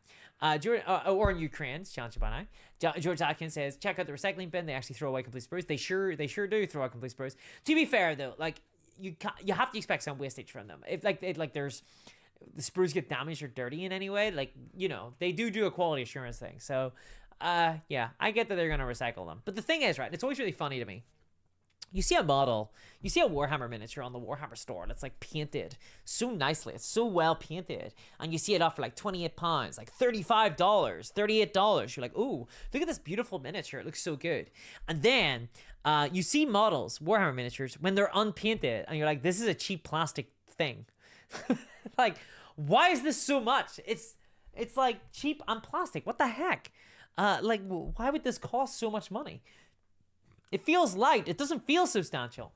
Or in Ukraine, challenged by now. George Atkins says, check out the recycling bin. They actually throw away complete sprues. They sure do throw out complete sprues. To be fair though, like, you have to expect some wastage from them. If there's the sprues get damaged or dirty in any way, like, you know, they do a quality assurance thing. So yeah, I get that they're gonna recycle them. But the thing is, right, it's always really funny to me. You see a Warhammer miniature on the Warhammer store that's like painted so nicely. It's so well painted. And you see it off for like £28, like $35, $38. You're like, ooh, look at this beautiful miniature. It looks so good. And then you see models, Warhammer miniatures, when they're unpainted. And you're like, this is a cheap plastic thing. Like, why is this so much? It's like cheap and plastic. What the heck? Like, why would this cost so much money? It feels light. It doesn't feel substantial.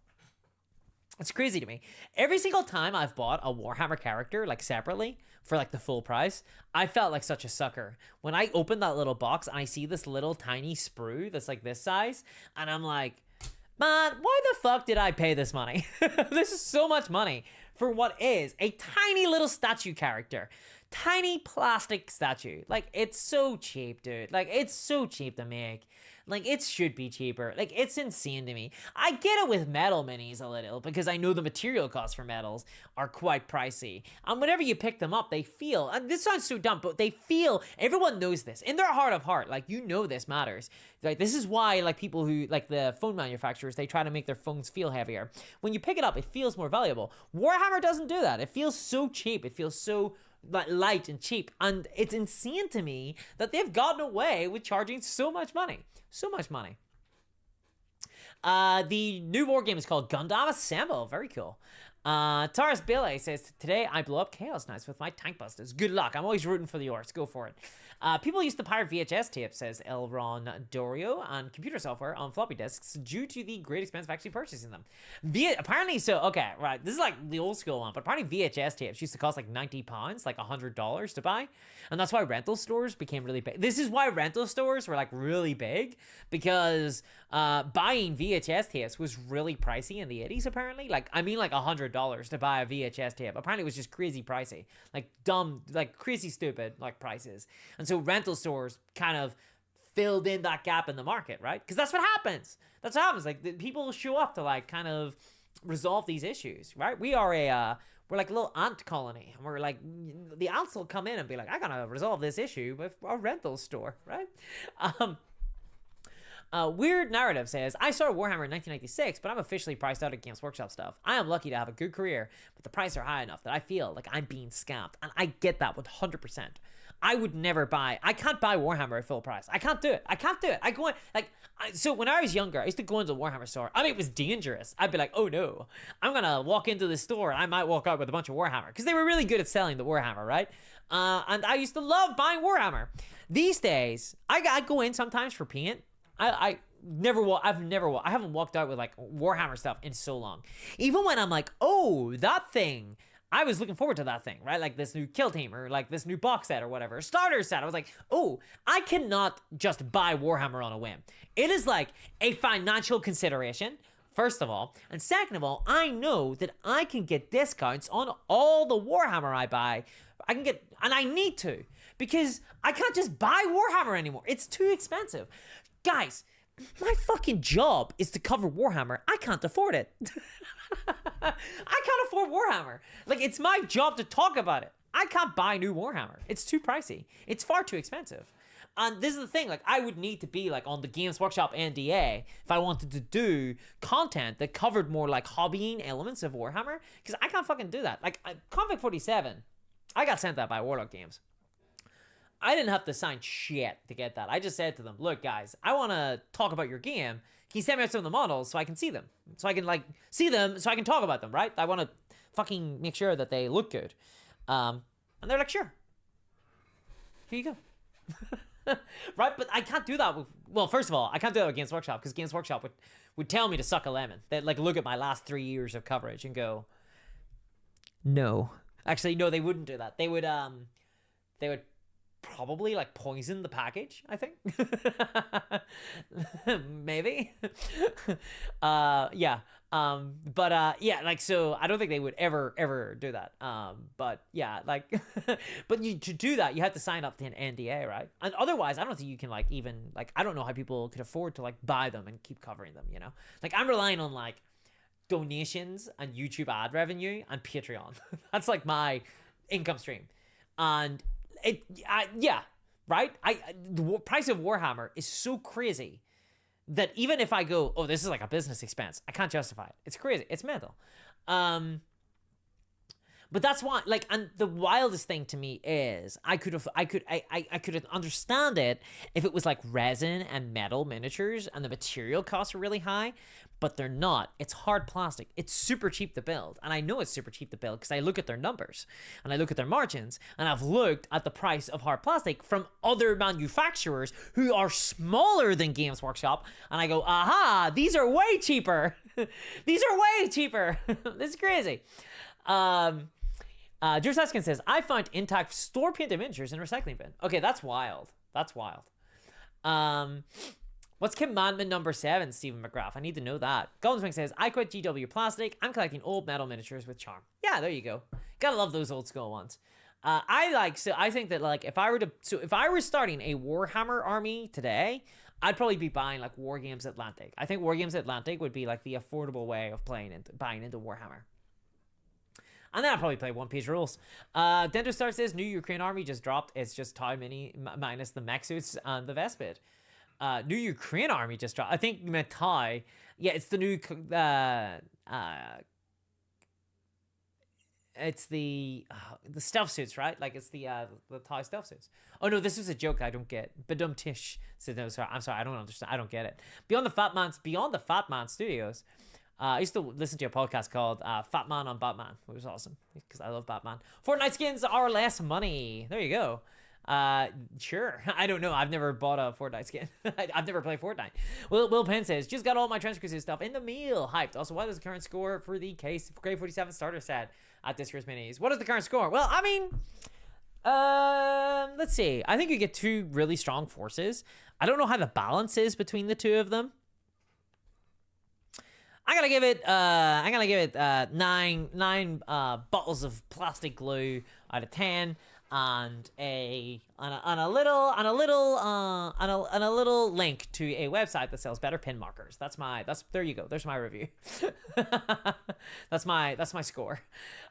It's crazy to me. Every single time I've bought a Warhammer character, like separately, for like the full price, I felt like such a sucker. When I open that little box and I see this little tiny sprue that's like this size, and I'm like, man, why the fuck did I pay this money? This is so much money for what is a tiny little statue character. Tiny plastic statue. Like, it's so cheap, dude. Like, it's so cheap to make. Like, it should be cheaper. Like, it's insane to me. I get it with metal minis a little, because I know the material costs for metals are quite pricey. And whenever you pick them up, they feel, and this sounds so dumb, but they feel, everyone knows this. In their heart of heart, like, you know this matters. Like, this is why, like, people who, like, the phone manufacturers, they try to make their phones feel heavier. When you pick it up, it feels more valuable. Warhammer doesn't do that. It feels so cheap. It feels so light and cheap, and it's insane to me that they've gotten away with charging so much money. The new war game is called Gundam Assemble. Very cool. Taras Billy says, today I blow up Chaos Knights with my tank busters. Good luck. I'm always rooting for the orcs. Go for it. People used to pirate VHS tapes, says Elron Dorio, on computer software on floppy disks due to the great expense of actually purchasing them. Apparently, so, okay, right, this is like the old school one, but apparently VHS tapes used to cost like £90, like $100 to buy, and that's why rental stores became really big. This is why rental stores were like really big, because buying VHS tapes was really pricey in the 80s, apparently. Like, I mean, like $100 to buy a VHS tape. Apparently, it was just crazy pricey, like dumb, like crazy stupid, like prices. And so rental stores kind of filled in that gap in the market, right? Because that's what happens. That's what happens. Like, people show up to like kind of resolve these issues, right? We're like a little ant colony, and we're like, the ants will come in and be like, I gotta resolve this issue with our rental store, right? Weird Narrative says, I started Warhammer in 1996, but I'm officially priced out at Games Workshop stuff. I am lucky to have a good career, but the prices are high enough that I feel like I'm being scammed, and I get that 100%. I would never I can't buy Warhammer at full price. I can't do it. I go in, like, so when I was younger, I used to go into the Warhammer store. I mean, it was dangerous. I'd be like, oh no, I'm gonna walk into the store and I might walk out with a bunch of Warhammer, because they were really good at selling the Warhammer, right? And I used to love buying Warhammer. These days, I go in sometimes for paint. I haven't walked out with like Warhammer stuff in so long. Even when I'm like, oh, that thing, I was looking forward to that thing, right? Like this new kill team, or like this new box set or whatever, starter set. I was like, oh, I cannot just buy Warhammer on a whim. It is like a financial consideration, first of all. And second of all, I know that I can get discounts on all the Warhammer I buy. And I need to, because I can't just buy Warhammer anymore. It's too expensive. Guys, my fucking job is to cover Warhammer. I can't afford it. I can't afford Warhammer. Like, it's my job to talk about it. I can't buy new Warhammer. It's too pricey. It's far too expensive. And this is the thing, like, I would need to be like on the Games Workshop NDA if I wanted to do content that covered more like hobbying elements of Warhammer, because I can't fucking do that. Like, Konflikt 47, I got sent that by Warlock Games. I didn't have to sign shit to get that. I just said to them, look, guys, I want to talk about your game. Can you send me out some of the models so I can see them? So I can, like, see them so I can talk about them, right? I want to fucking make sure that they look good. And they're like, sure. Here you go. Right? But I can't do that with... Well, first of all, I can't do that with Games Workshop, because Games Workshop would tell me to suck a lemon. They'd, like, look at my last 3 years of coverage and go, no. Actually, no, they wouldn't do that. They would probably like poison the package, I think. Maybe. Yeah. Yeah, like, so I don't think they would ever do that. But yeah, like, but to do that, you have to sign up to an NDA, right? And otherwise, I don't think you can, like, even, like, I don't know how people could afford to, like, buy them and keep covering them, you know? Like, I'm relying on, like, donations and YouTube ad revenue and Patreon. That's, like, my income stream. And yeah, right? The price of Warhammer is so crazy that even if I go, oh, this is like a business expense, I can't justify it. It's crazy. It's mental. But that's why, like, and the wildest thing to me is I could understand it if it was like resin and metal miniatures and the material costs are really high, but they're not. It's hard plastic. It's super cheap to build. And I know it's super cheap to build because I look at their numbers and I look at their margins, and I've looked at the price of hard plastic from other manufacturers who are smaller than Games Workshop, and I go, aha, these are way cheaper. These are way cheaper. This is crazy. Drew Saskin says, I found intact store painted miniatures in a recycling bin. Okay, that's wild. That's wild. What's commandment number 7, Stephen McGrath? I need to know that. Golden Swing says, I quit GW Plastic. I'm collecting old metal miniatures with charm. Yeah, there you go. Gotta love those old school ones. I think that, like, if I were starting a Warhammer army today, I'd probably be buying, like, War Games Atlantic. I think War Games Atlantic would be, like, the affordable way of buying into Warhammer. And then I'll probably play One Piece Rules. Dendro Star says, new Ukraine army just dropped. It's just Tau Mini minus the mech suits and the Vespid. New Ukraine army just dropped. I think you meant Tau. Yeah, it's the new... it's the stealth suits, right? Like, it's the Tau stealth suits. Oh, no, this was a joke I don't get. Badum Tish says, no, sorry. I'm sorry, I don't understand. I don't get it. Beyond the Fat Man Studios... I used to listen to a podcast called Fat Man on Batman, which was awesome because I love Batman. Fortnite skins are less money. There you go. Sure. I don't know. I've never bought a Fortnite skin. I've never played Fortnite. Will Penn says, just got all my Transfer Crusader stuff in the mail. Hyped. Also, what is the current score for the case K47 starter set at this year's minis? What is the current score? Well, I mean, let's see. I think you get two really strong forces. I don't know how the balance is between the two of them. I'm gonna give it nine bottles of plastic glue out of 10, and a little link to a website that sells better pin markers. There you go. There's my review. that's my score.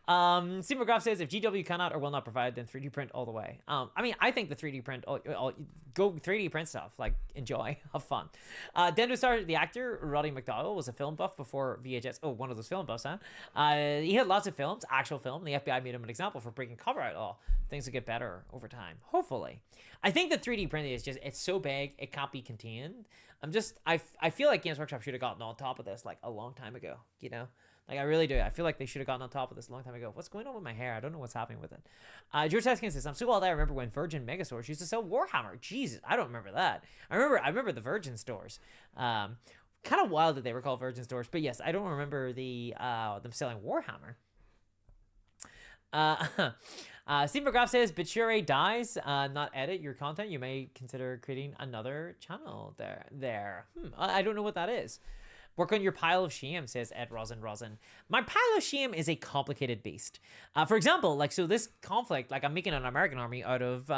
Supergraph says, if GW cannot or will not provide, then 3D print all the way. I mean, I think the 3D print, go 3D print stuff, like, enjoy, have fun. Dendo Star, the actor, Roddy McDowell, was a film buff before VHS. Oh, one of those film buffs, huh? He had lots of films, actual film. The FBI made him an example for breaking copyright law. Things will get better over time, hopefully. I think the 3D printing is just, it's so big, it can't be contained. I feel like Games Workshop should have gotten on top of this, like, a long time ago, you know? Like, I really do. I feel like they should have gotten on top of this a long time ago. What's going on with my hair? I don't know what's happening with it. George Haskins says, I'm so old I remember when Virgin Megastores used to sell Warhammer. Jesus, I don't remember that. I remember the Virgin stores. Kind of wild that they were called Virgin stores. But yes, I don't remember them selling Warhammer. Steve McGrath says, Biture dies, not edit your content. You may consider creating another channel there. I don't know what that is. Work on your pile of shame, says Ed Rosin. My pile of shame is a complicated beast. For example, like, so this conflict, like, I'm making an American army out of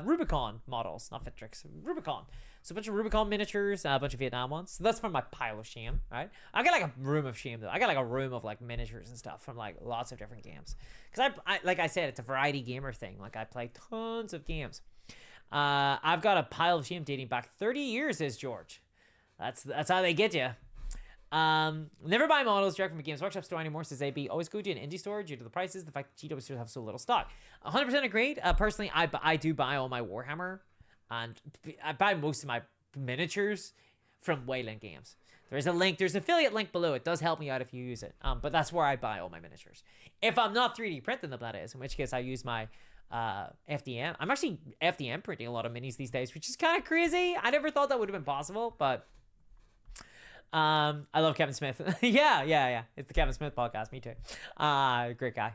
Rubicon models, not Victrix, Rubicon. So a bunch of Rubicon miniatures, a bunch of Vietnam ones. So that's from my pile of shame, right? I got like a room of shame though. I got like a room of like miniatures and stuff from like lots of different games. Because I like I said, it's a variety gamer thing. Like, I play tons of games. I've got a pile of shame dating back 30 years, says George. That's how they get you. Never buy models direct from a Games Workshop store anymore, says AB. Always go to an indie store due to the prices, the fact that GW stores have so little stock. 100% agreed. Personally, I do buy all my Warhammer, and I buy most of my miniatures from Wayland Games. There's an affiliate link below. It does help me out if you use it. But that's where I buy all my miniatures. If I'm not 3D printing them, that is, in which case I use my FDM. I'm actually FDM printing a lot of minis these days, which is kind of crazy. I never thought that would have been possible, but I love Kevin Smith. yeah. It's the Kevin Smith podcast. Me too. Great guy.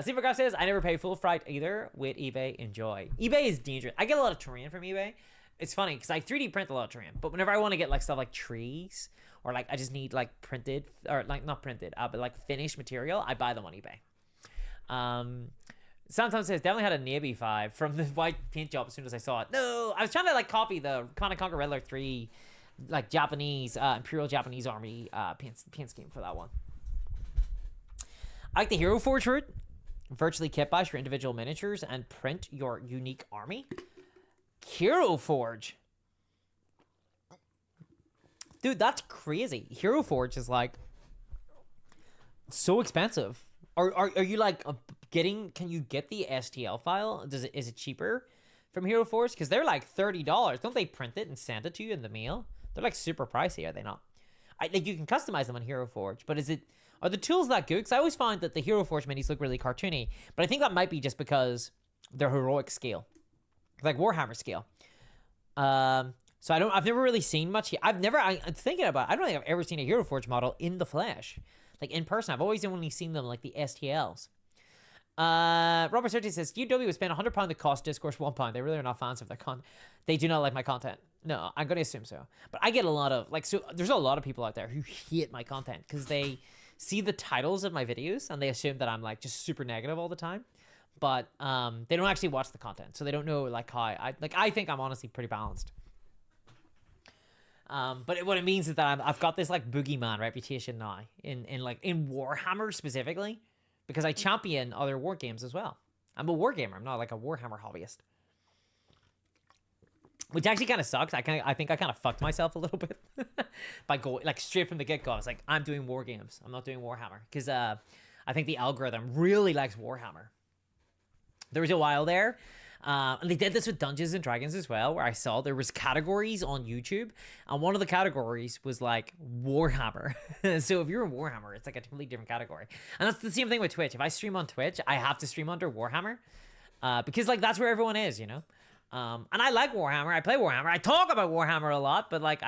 Steve McGrath says, I never pay full freight either with eBay. Enjoy. eBay is dangerous. I get a lot of terrain from eBay. It's funny because I 3D print a lot of terrain, but whenever I want to get like stuff like trees, or like I just need like printed, or like not printed, but like finished material, I buy them on eBay. Sometimes says, definitely had a Navy 5 from the white paint job as soon as I saw it. No, I was trying to like copy the Command and Conquer Red Alert 3 like Japanese Imperial Japanese Army paint scheme for that one. I like the Hero Forge route. Virtually kit bash your individual miniatures and print your unique army. Hero Forge, dude, that's crazy. Hero Forge is like so expensive. Are you like can you get the STL file? Is it cheaper from Hero Forge? Because they're like $30. Don't they print it and send it to you in the mail? They're like super pricey, are they not? Like, you can customize them on Hero Forge, but are the tools that good? Because I always find that the Hero Forge minis look really cartoony, but I think that might be just because they're heroic scale, like Warhammer scale. So I've never really seen much. I'm thinking about it, I don't think I've ever seen a Hero Forge model in the flesh, like in person. I've always only seen them like the STLs. Robert Serti says, UW would spend £100 to cost Discourse £1. They really are not fans of their content. They do not like my content. No, I'm going to assume so. But I get a lot of, like, so there's a lot of people out there who hate my content because they see the titles of my videos and they assume that I'm, like, just super negative all the time. But they don't actually watch the content. So they don't know, like, how I think I'm honestly pretty balanced. But what it means is that I've got this, like, boogeyman reputation now in Warhammer specifically, because I champion other war games as well. I'm a war gamer. I'm not like a Warhammer hobbyist. Which actually kind of sucks. I think I kind of fucked myself a little bit by going like straight from the get-go. I was like, I'm doing war games. I'm not doing Warhammer. Because I think the algorithm really likes Warhammer. There was a while there, and they did this with Dungeons and Dragons as well, where I saw there was categories on YouTube, and one of the categories was like Warhammer. So if you're in Warhammer, it's like a completely different category. And that's the same thing with Twitch. If I stream on Twitch, I have to stream under Warhammer. because like that's where everyone is, you know. And I like Warhammer. I play Warhammer. I talk about Warhammer a lot, but like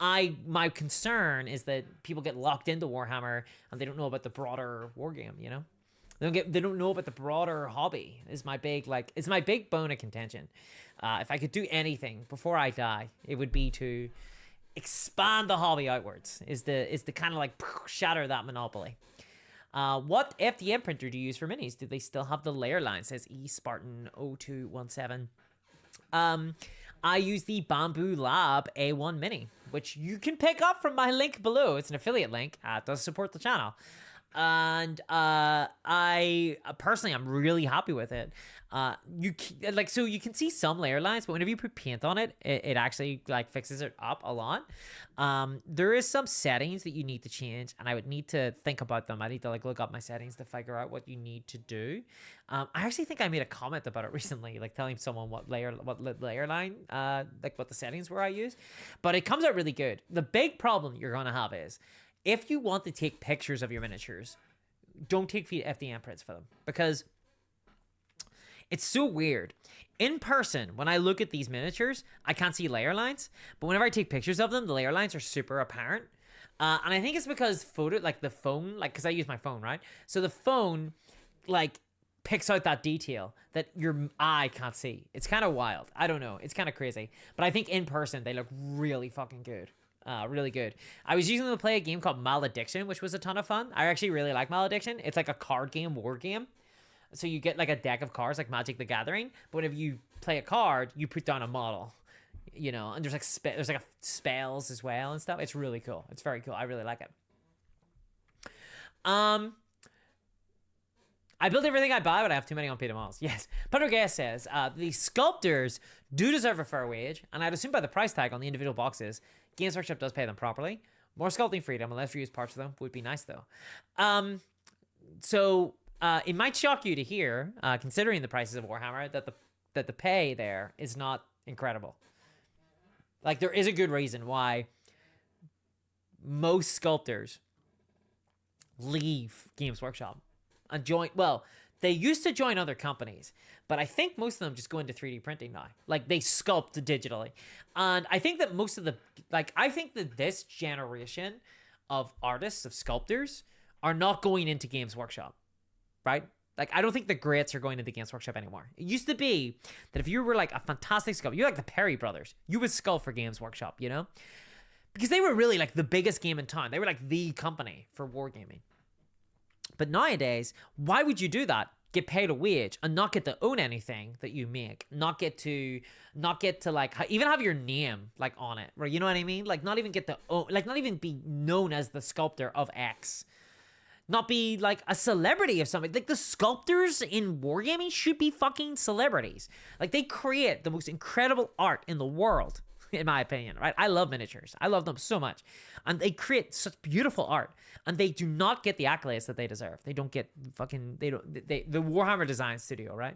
my concern is that people get locked into Warhammer and they don't know about the broader war game, you know. They don't know about the broader hobby. It's my big bone of contention. If I could do anything before I die, it would be to expand the hobby outwards. Is the kind of like shatter that monopoly. What FDM printer do you use for minis? Do they still have the layer line? Says E Spartan 0217. I use the Bamboo Lab A1 Mini, which you can pick up from my link below. It's an affiliate link. It does support the channel. And I personally, I'm really happy with it. You can see some layer lines, but whenever you put paint on it, it actually like fixes it up a lot. There is some settings that you need to change, and I would need to think about them. I need to like look up my settings to figure out what you need to do. I actually think I made a comment about it recently, like telling someone what layer line, like what the settings were I use, but it comes out really good. The big problem you're gonna have is, if you want to take pictures of your miniatures, don't take FDM prints for them, because it's so weird. In person, when I look at these miniatures, I can't see layer lines, but whenever I take pictures of them, the layer lines are super apparent. And I think it's because the phone, like, because I use my phone, right? So the phone, like, picks out that detail that your eye can't see. It's kind of wild. I don't know. It's kind of crazy. But I think in person, they look really fucking good. Really good. I was using them to play a game called Malediction, which was a ton of fun. I actually really like Malediction. It's like a card game, war game. So you get like a deck of cards, like Magic the Gathering. But whenever you play a card, you put down a model, you know. And there's like spells as well and stuff. It's really cool. It's very cool. I really like it. I build everything I buy, but I have too many unpaid models. Yes. Pedro says, the sculptors do deserve a fair wage, and I'd assume by the price tag on the individual boxes, Games Workshop does pay them properly. More sculpting freedom and less reused parts of them would be nice, though. It might shock you to hear, considering the prices of Warhammer, that the pay there is not incredible. Like, there is a good reason why most sculptors leave Games Workshop and join. Well, they used to join other companies, but I think most of them just go into 3D printing now. Like, they sculpt digitally. And I think that I think that this generation of artists, of sculptors, are not going into Games Workshop, right? Like, I don't think the greats are going into Games Workshop anymore. It used to be that if you were like a fantastic sculptor, you're like the Perry brothers, you would sculpt for Games Workshop, you know? Because they were really like the biggest game in town. They were like the company for wargaming. But nowadays, why would you do that? Get paid a wage and not get to own anything that you make, not get to like even have your name like on it, right? You know what I mean? Like, not even get to own, like, not even be known as the sculptor of X, not be like a celebrity of something. Like, the sculptors in wargaming should be fucking celebrities. Like, they create the most incredible art in the world, in my opinion, right? I love miniatures. I love them so much. And they create such beautiful art. And they do not get the accolades that they deserve. They don't get the Warhammer Design Studio, right?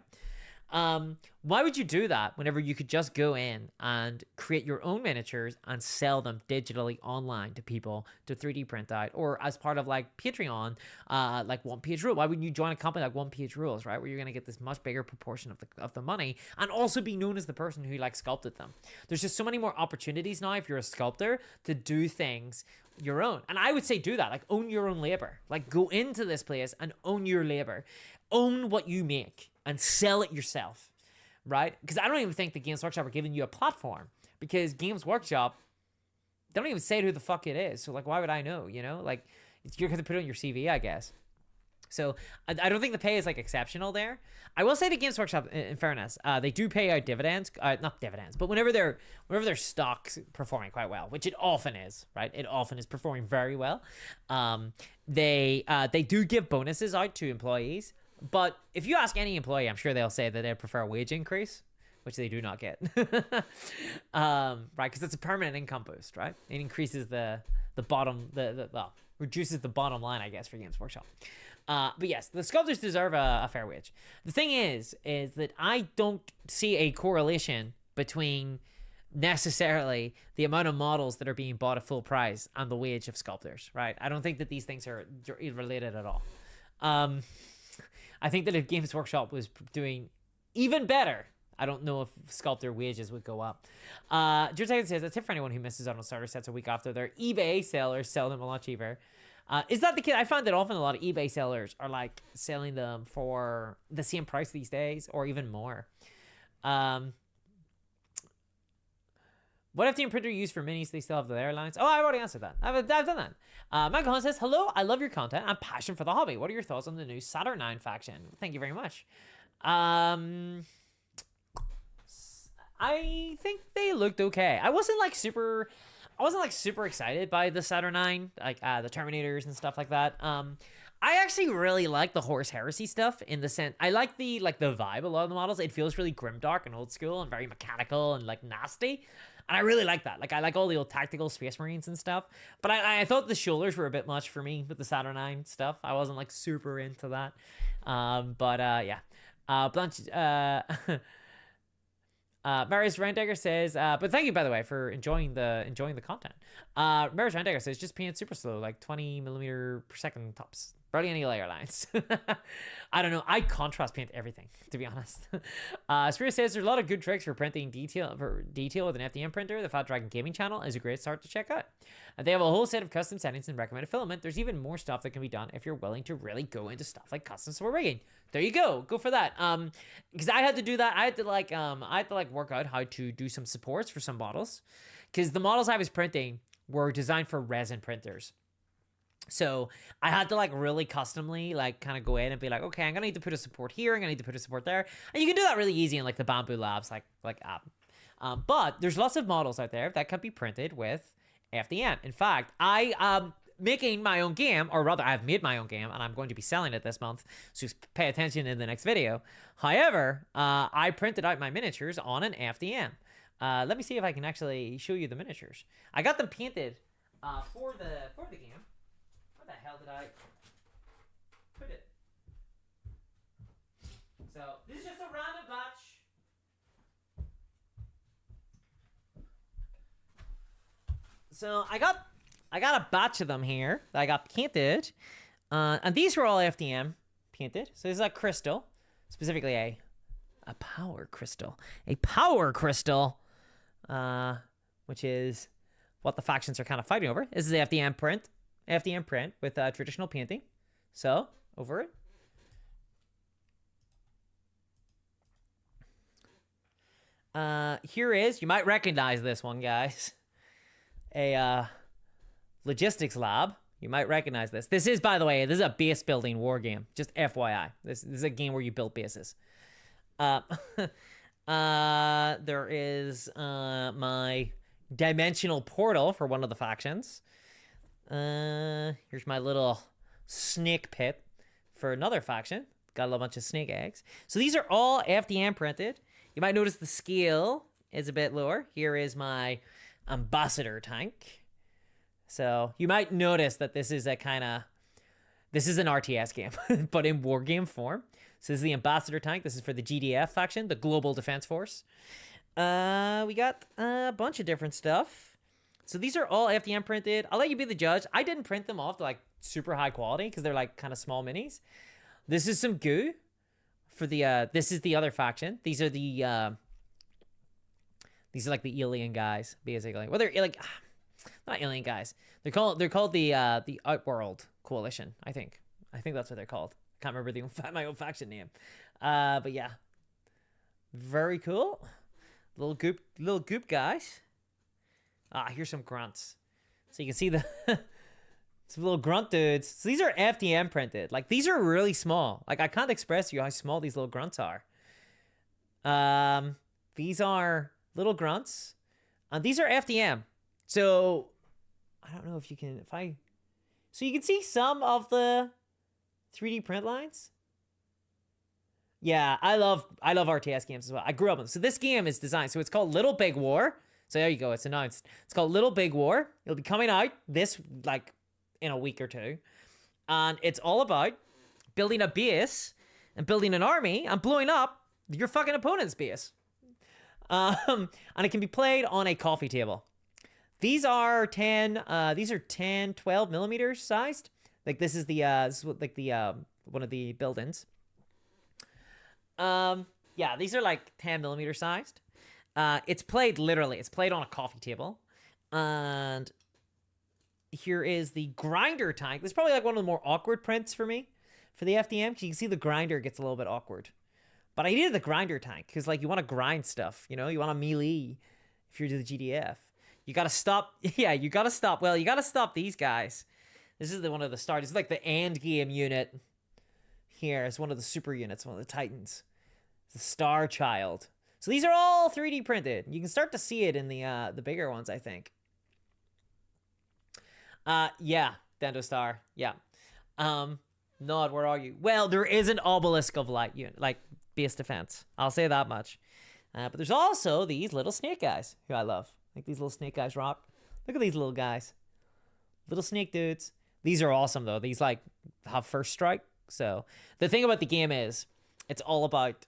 Why would you do that whenever you could just go in and create your own miniatures and sell them digitally online to people to 3D print out, or as part of like Patreon, like One Page Rule? Why wouldn't you join a company like One Page Rules, right, where you're gonna get this much bigger proportion of the money and also be known as the person who like sculpted them? There's just so many more opportunities now if you're a sculptor to do things your own. And I would say do that. Like, own your own labor. Like, go into this place and own your labor. Own what you make and sell it yourself, right? Because I don't even think the Games Workshop are giving you a platform, because Games Workshop, they don't even say who the fuck it is. So, like, why would I know, you know? Like, you're going to put it on your CV, I guess. So, I don't think the pay is, like, exceptional there. I will say the Games Workshop, in fairness, they do pay out dividends. Not dividends, but whenever their stock's performing quite well, which it often is, right? It often is performing very well. They do give bonuses out to employees. But if you ask any employee, I'm sure they'll say that they prefer a wage increase, which they do not get. Right? Because it's a permanent income boost, right? It increases the bottom, reduces the bottom line, I guess, for Games Workshop. But yes, the sculptors deserve a fair wage. The thing is that I don't see a correlation between necessarily the amount of models that are being bought at full price and the wage of sculptors, right? I don't think that these things are related at all. I think that if Games Workshop was doing even better, I don't know if sculptor wages would go up. George says, a tip for anyone who misses out on starter sets a week after their eBay sellers sell them a lot cheaper. Is that the case? I find that often a lot of eBay sellers are like selling them for the same price these days or even more. What FDM printer you use for minis? They still have the airlines. Oh, I've already answered that. I've done that. Michael Hunt says, hello, I love your content. I'm passionate for the hobby. What are your thoughts on the new Saturn 9 faction? Thank you very much. I think they looked okay. I wasn't like super excited by the Saturn 9, like the Terminators and stuff like that. I actually really like the Horus Heresy stuff in the sense I like the vibe of a lot of the models. It feels really grimdark and old school and very mechanical and like nasty. And I really like that. Like I like all the old tactical Space Marines and stuff. But I thought the shoulders were a bit much for me with the Saturn 9 stuff. I wasn't like super into that. Yeah. Blanche Marius Randegger says, but thank you by the way for enjoying the content. Marius Randegger says just paint super slow, like 20 millimeter per second tops. Barely any layer lines. I don't know. I contrast paint everything, to be honest. Spirit says there's a lot of good tricks for printing detail with an FDM printer. The Fat Dragon Gaming channel is a great start to check out. And they have a whole set of custom settings and recommended filament. There's even more stuff that can be done if you're willing to really go into stuff like custom sword rigging. There you go. Go for that. Because I had to do that. I had to work out how to do some supports for some models. Because the models I was printing were designed for resin printers. So I had to like really customly like kind of go in and be like, okay, I'm gonna need to put a support here, I'm gonna need to put a support there, and you can do that really easy in like the Bamboo Labs app. But there's lots of models out there that can be printed with FDM. In fact, I making my own game, or rather I've made my own game and I'm going to be selling it this month, so just pay attention in the next video. However, I printed out my miniatures on an FDM. Let me see if I can actually show you the miniatures. I got them painted for the game. Where the hell did I put it? So this is just a random batch. So I got a batch of them here that I got painted, and these were all FDM painted. So this is a crystal, specifically a power crystal, which is what the factions are kind of fighting over. This is the FDM print with traditional painting. So over it. Here is, you might recognize this one, guys. A logistics lab. You might recognize this. This is, by the way, this is a base building war game. Just FYI. This is a game where you build bases. There is my dimensional portal for one of the factions. Here's my little snake pit for another faction. Got a little bunch of snake eggs. So these are all FDM printed. You might notice the scale is a bit lower. Here is my ambassador tank. So you might notice that this is an RTS game, but in war game form. So this is the ambassador tank. This is for the GDF faction, the Global Defense Force. We got a bunch of different stuff. So these are all FDM printed. I'll let you be the judge. I didn't print them off to like super high quality because they're like kind of small minis. This is some goo for the this is the other faction. These are like the alien guys, basically. Well, they're like not alien guys. They're called the Outworld Coalition, I think. I think that's what they're called. I can't remember my own faction name. But yeah. Very cool. Little goop guys. Here's some grunts. So you can see some little grunt dudes. So these are FDM printed. Like these are really small. Like I can't express to you how small these little grunts are. These are little grunts. These are FDM. So I don't know if you can, so you can see some of the 3D print lines. Yeah, I love RTS games as well. I grew up with them. So this game is designed, so it's called Little Big War. So there you go, it's announced. It's called Little Big War. It'll be coming out this, like, in a week or two. And it's all about building a base and building an army and blowing up your fucking opponent's base. And it can be played on a coffee table. These are 10, 12 millimeters sized. Like this is the, one of the buildings. Yeah, these are like 10 millimeter sized. It's played literally. It's played on a coffee table, and here is the grinder tank. This is probably like one of the more awkward prints for me for the FDM, because you can see the grinder gets a little bit awkward. But I needed the grinder tank because, like, you want to grind stuff, you know? You want to melee if you're to the GDF. You got to stop. Yeah, you got to stop. Well, you got to stop these guys. This is one of the stars. This is like the end game unit here. It's one of the super units, one of the Titans. It's the Star Child. So these are all 3D printed. You can start to see it in the bigger ones, I think. Yeah, Dendo Star. Yeah. Nod, where are you? Well, there is an obelisk of light unit, like base defense. I'll say that much. But there's also these little snake guys who I love. Like these little snake guys rock. Look at these little guys. Little snake dudes. These are awesome though. These like have first strike. So the thing about the game is it's all about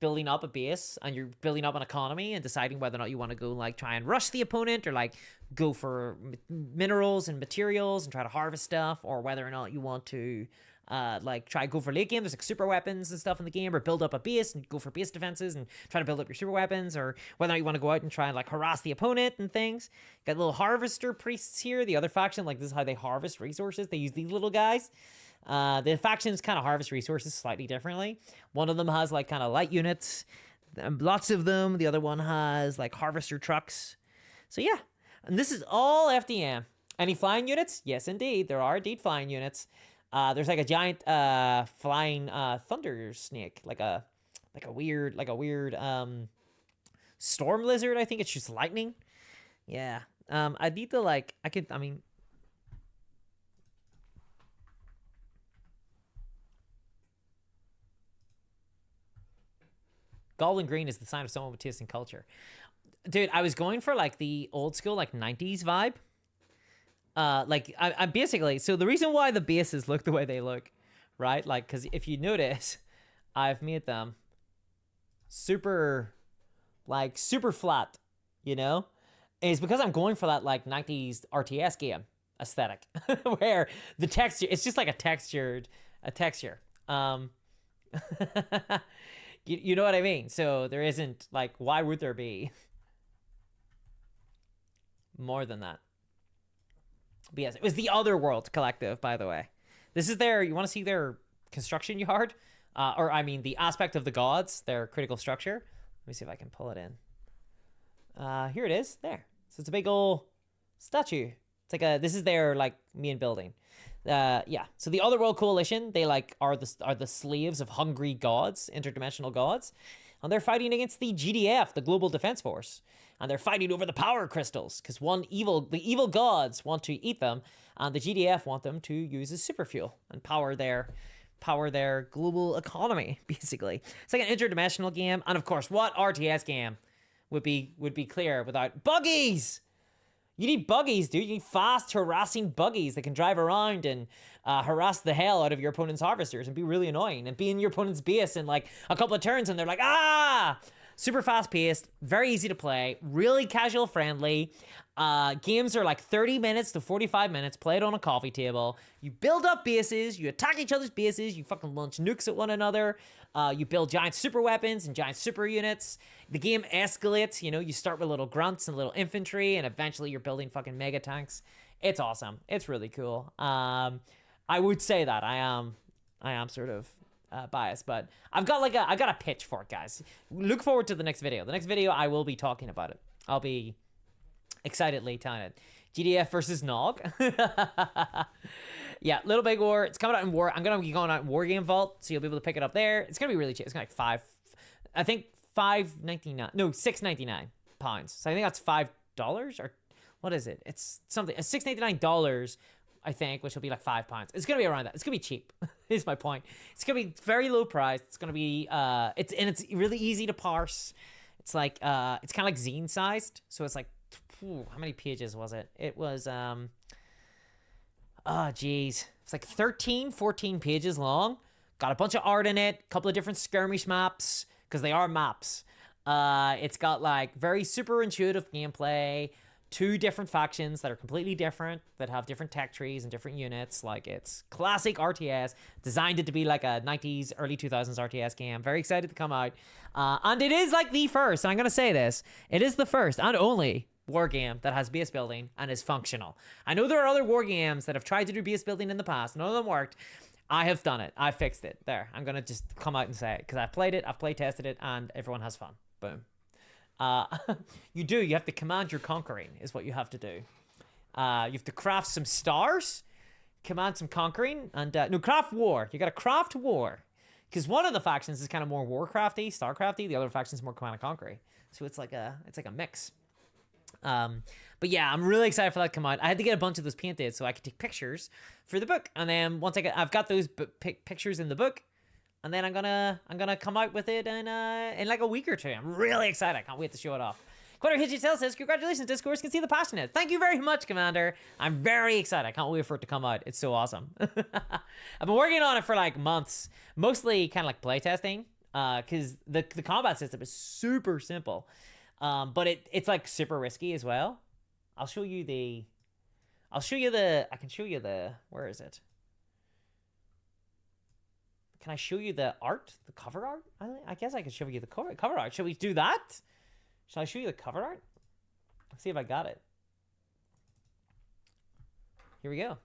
building up a base, and you're building up an economy and deciding whether or not you want to go like try and rush the opponent, or like go for minerals and materials and try to harvest stuff, or whether or not you want to like try go for late game. There's like super weapons and stuff in the game, or build up a base and go for base defenses and try to build up your super weapons, or whether or not you want to go out and try and like harass the opponent and things. Got little harvester priests here. The other faction, like this is how they harvest resources. They use these little guys. The factions kind of harvest resources slightly differently. One of them has like kind of light units, lots of them. The other one has like harvester trucks. So yeah, and this is all FDM. Any flying units? Yes, indeed. There are indeed flying units. There's like a giant flying thunder snake, like a weird storm lizard. I think it shoots lightning. Yeah. I need to like I mean. Gold and green is the sign of someone with taste and culture. Dude, I was going for like the old school like 90s vibe. Like I'm basically, so the reason why the bases look the way they look, right? Like, because if you notice, I've made them super flat, you know? And it's because I'm going for that like 90s RTS game aesthetic where the texture, it's just like a texture. You know what I mean? So there isn't like, why would there be more than that? But yes, it was the Otherworld Collective, by the way. This is you want to see their construction yard? Or I mean, the aspect of the gods, their critical structure. Let me see if I can pull it in. Here it is, there. So it's a big old statue. It's like this is their like main building. Yeah. So the Otherworld Coalition, they like are the slaves of hungry gods, interdimensional gods, and they're fighting against the GDF, the Global Defense Force, and they're fighting over the power crystals because the evil gods want to eat them, and the GDF want them to use as super fuel and power their global economy. Basically, it's like an interdimensional game, and of course, what RTS game would be clear without buggies? You need buggies, dude. You need fast, harassing buggies that can drive around and harass the hell out of your opponent's harvesters and be really annoying and be in your opponent's base in like a couple of turns and they're like, ah! Super fast paced, very easy to play, really casual friendly. Games are like 30 minutes to 45 minutes, played on a coffee table. You build up bases, you attack each other's bases, you fucking launch nukes at one another. You build giant super weapons and giant super units. The game escalates, you know, you start with little grunts and little infantry, and eventually you're building fucking mega tanks. It's awesome. It's really cool. I would say that I am sort of biased, but I've got a pitch for it, guys. Look forward to the next video. The next video I will be talking about it. I'll be excitedly telling it. GDF versus Nog. Yeah, Little Big War. It's coming out in War. I'm gonna be going out in War Game Vault, so you'll be able to pick it up there. It's gonna be really cheap. It's gonna be like £5.99. No, £6.99. So I think that's $5, or what is it? It's something. It's $6.99, I think, which will be like £5. It's gonna be around that. It's gonna be cheap. Is my point. It's gonna be very low priced. It's gonna be it's really easy to parse. It's like it's kind of like zine sized. So it's like, how many pages was it? It was geez, it's like 14 pages long. Got a bunch of art in it, a couple of different skirmish maps, because they are maps. It's got like very super intuitive gameplay, 2 different factions that are completely different, that have different tech trees and different units. Like, it's classic RTS, designed it to be like a 90s, early 2000s RTS game. Very excited to come out. And it is like the first, and I'm going to say this, it is the first and only war game that has base building and is functional. I know there are other war games that have tried to do base building in the past. None of them worked. I have done it. I fixed it. There. I'm going to just come out and say it because I've played it, I've play tested it, and everyone has fun. Boom. You have to command your conquering is what you have to do. You have to craft some stars, command some conquering, and no, craft war. You got to craft war because one of the factions is kind of more warcrafty, starcrafty. The other faction is more command and conquering. So it's like a mix. But yeah, I'm really excited for that to come out. I had to get a bunch of those painted so I could take pictures for the book, and then once I've got those pictures in the book. And then I'm gonna come out with it in like a week or 2. I'm really excited. I can't wait to show it off. Quater Hitchell says, congratulations, Discourse can see the passionate. Thank you very much, Commander. I'm very excited. I can't wait for it to come out. It's so awesome. I've been working on it for like months, mostly kind of like playtesting, because the combat system is super simple, but it's like super risky as well. I can show you the, where is it? Can I show you the art? The cover art? I guess I could show you the cover art. Should we do that? Should I show you the cover art? Let's see if I got it. Here we go.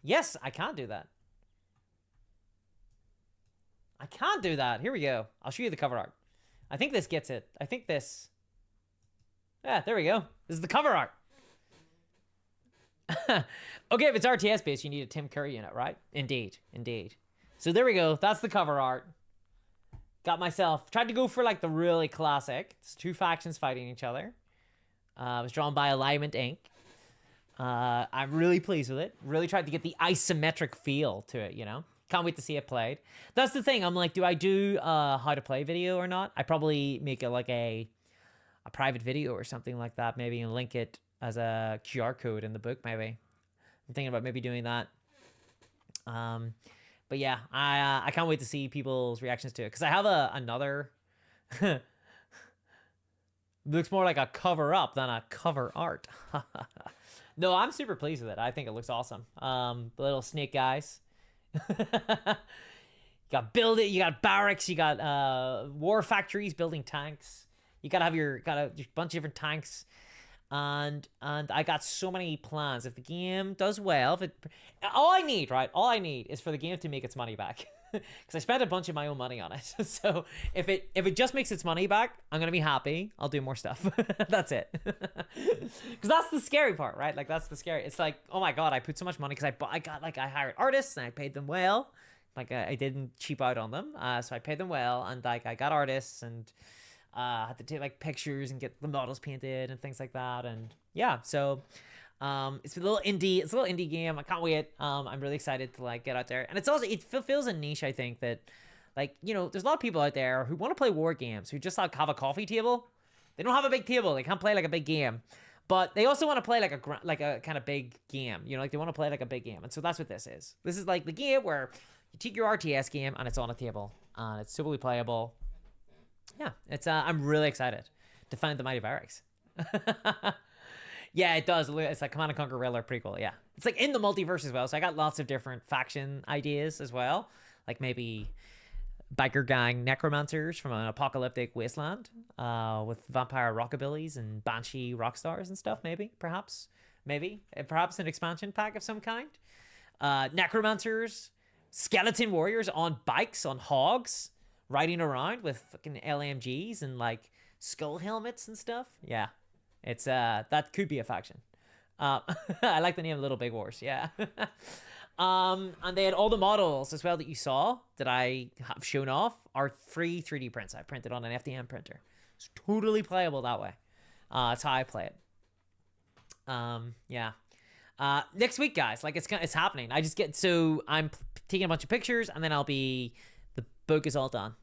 Yes, I can't do that. I can't do that. Here we go. I'll show you the cover art. I think this gets it. I think this... Yeah, there we go. This is the cover art. Okay, if it's RTS based, you need a Tim Curry in it, right? Indeed. Indeed. So there we go. That's the cover art. Got myself... Tried to go for like the really classic. It's 2 factions fighting each other. It was drawn by Alignment Inc. I'm really pleased with it. Really tried to get the isometric feel to it, you know? Can't wait to see it played. That's the thing. I'm like, do I do how to play video or not? I probably make it like a private video or something like that, maybe, and link it as a QR code in the book, maybe. I'm thinking about maybe doing that. But yeah, I can't wait to see people's reactions to it, because I have another... looks more like a cover up than a cover art. No, I'm super pleased with it. I think it looks awesome. The little snake guys. You got you got barracks, you got war factories building tanks. You gotta have your a bunch of different tanks. And I got so many plans. If the game does well, all I need is for the game to make its money back. Because I spent a bunch of my own money on it. So if it just makes its money back, I'm gonna be happy. I'll do more stuff. That's it. Because that's the scary part, right? Like, that's the scary. It's like, oh my god, I put so much money because I hired artists and I paid them well. Like, I didn't cheap out on them. So I paid them well, and like I got artists and had to take like pictures and get the models painted and things like that. And yeah, so it's a little indie game. I can't wait. I'm really excited to like get out there. And it fulfills a niche, I think, that, like, you know, there's a lot of people out there who want to play war games, who just like have a coffee table. They don't have a big table. They can't play like a big game, but they also want to play like a kind of big game. You know, like they want to play like a big game. And so that's what this is. This is like the game where you take your RTS game and it's on a table and it's totally playable. Yeah, it's I'm really excited to find the Mighty Barracks. Yeah, it does. It's like Command & Conquer Railroad prequel. Yeah, it's like in the multiverse as well. So I got lots of different faction ideas as well, like maybe biker gang necromancers from an apocalyptic wasteland with vampire rockabillys and banshee rock stars and stuff. Perhaps an expansion pack of some kind. Necromancers, skeleton warriors on bikes, on hogs, riding around with fucking LMGs and like skull helmets and stuff. Yeah, it's that could be a faction. I like the name Little Big Wars. Yeah. And they had all the models as well that you saw that I have shown off are free 3D prints. I printed on an FDM printer. It's totally playable that way. That's how I play it. Yeah. Next week, guys, like it's happening. I'm taking a bunch of pictures, and then the book is all done.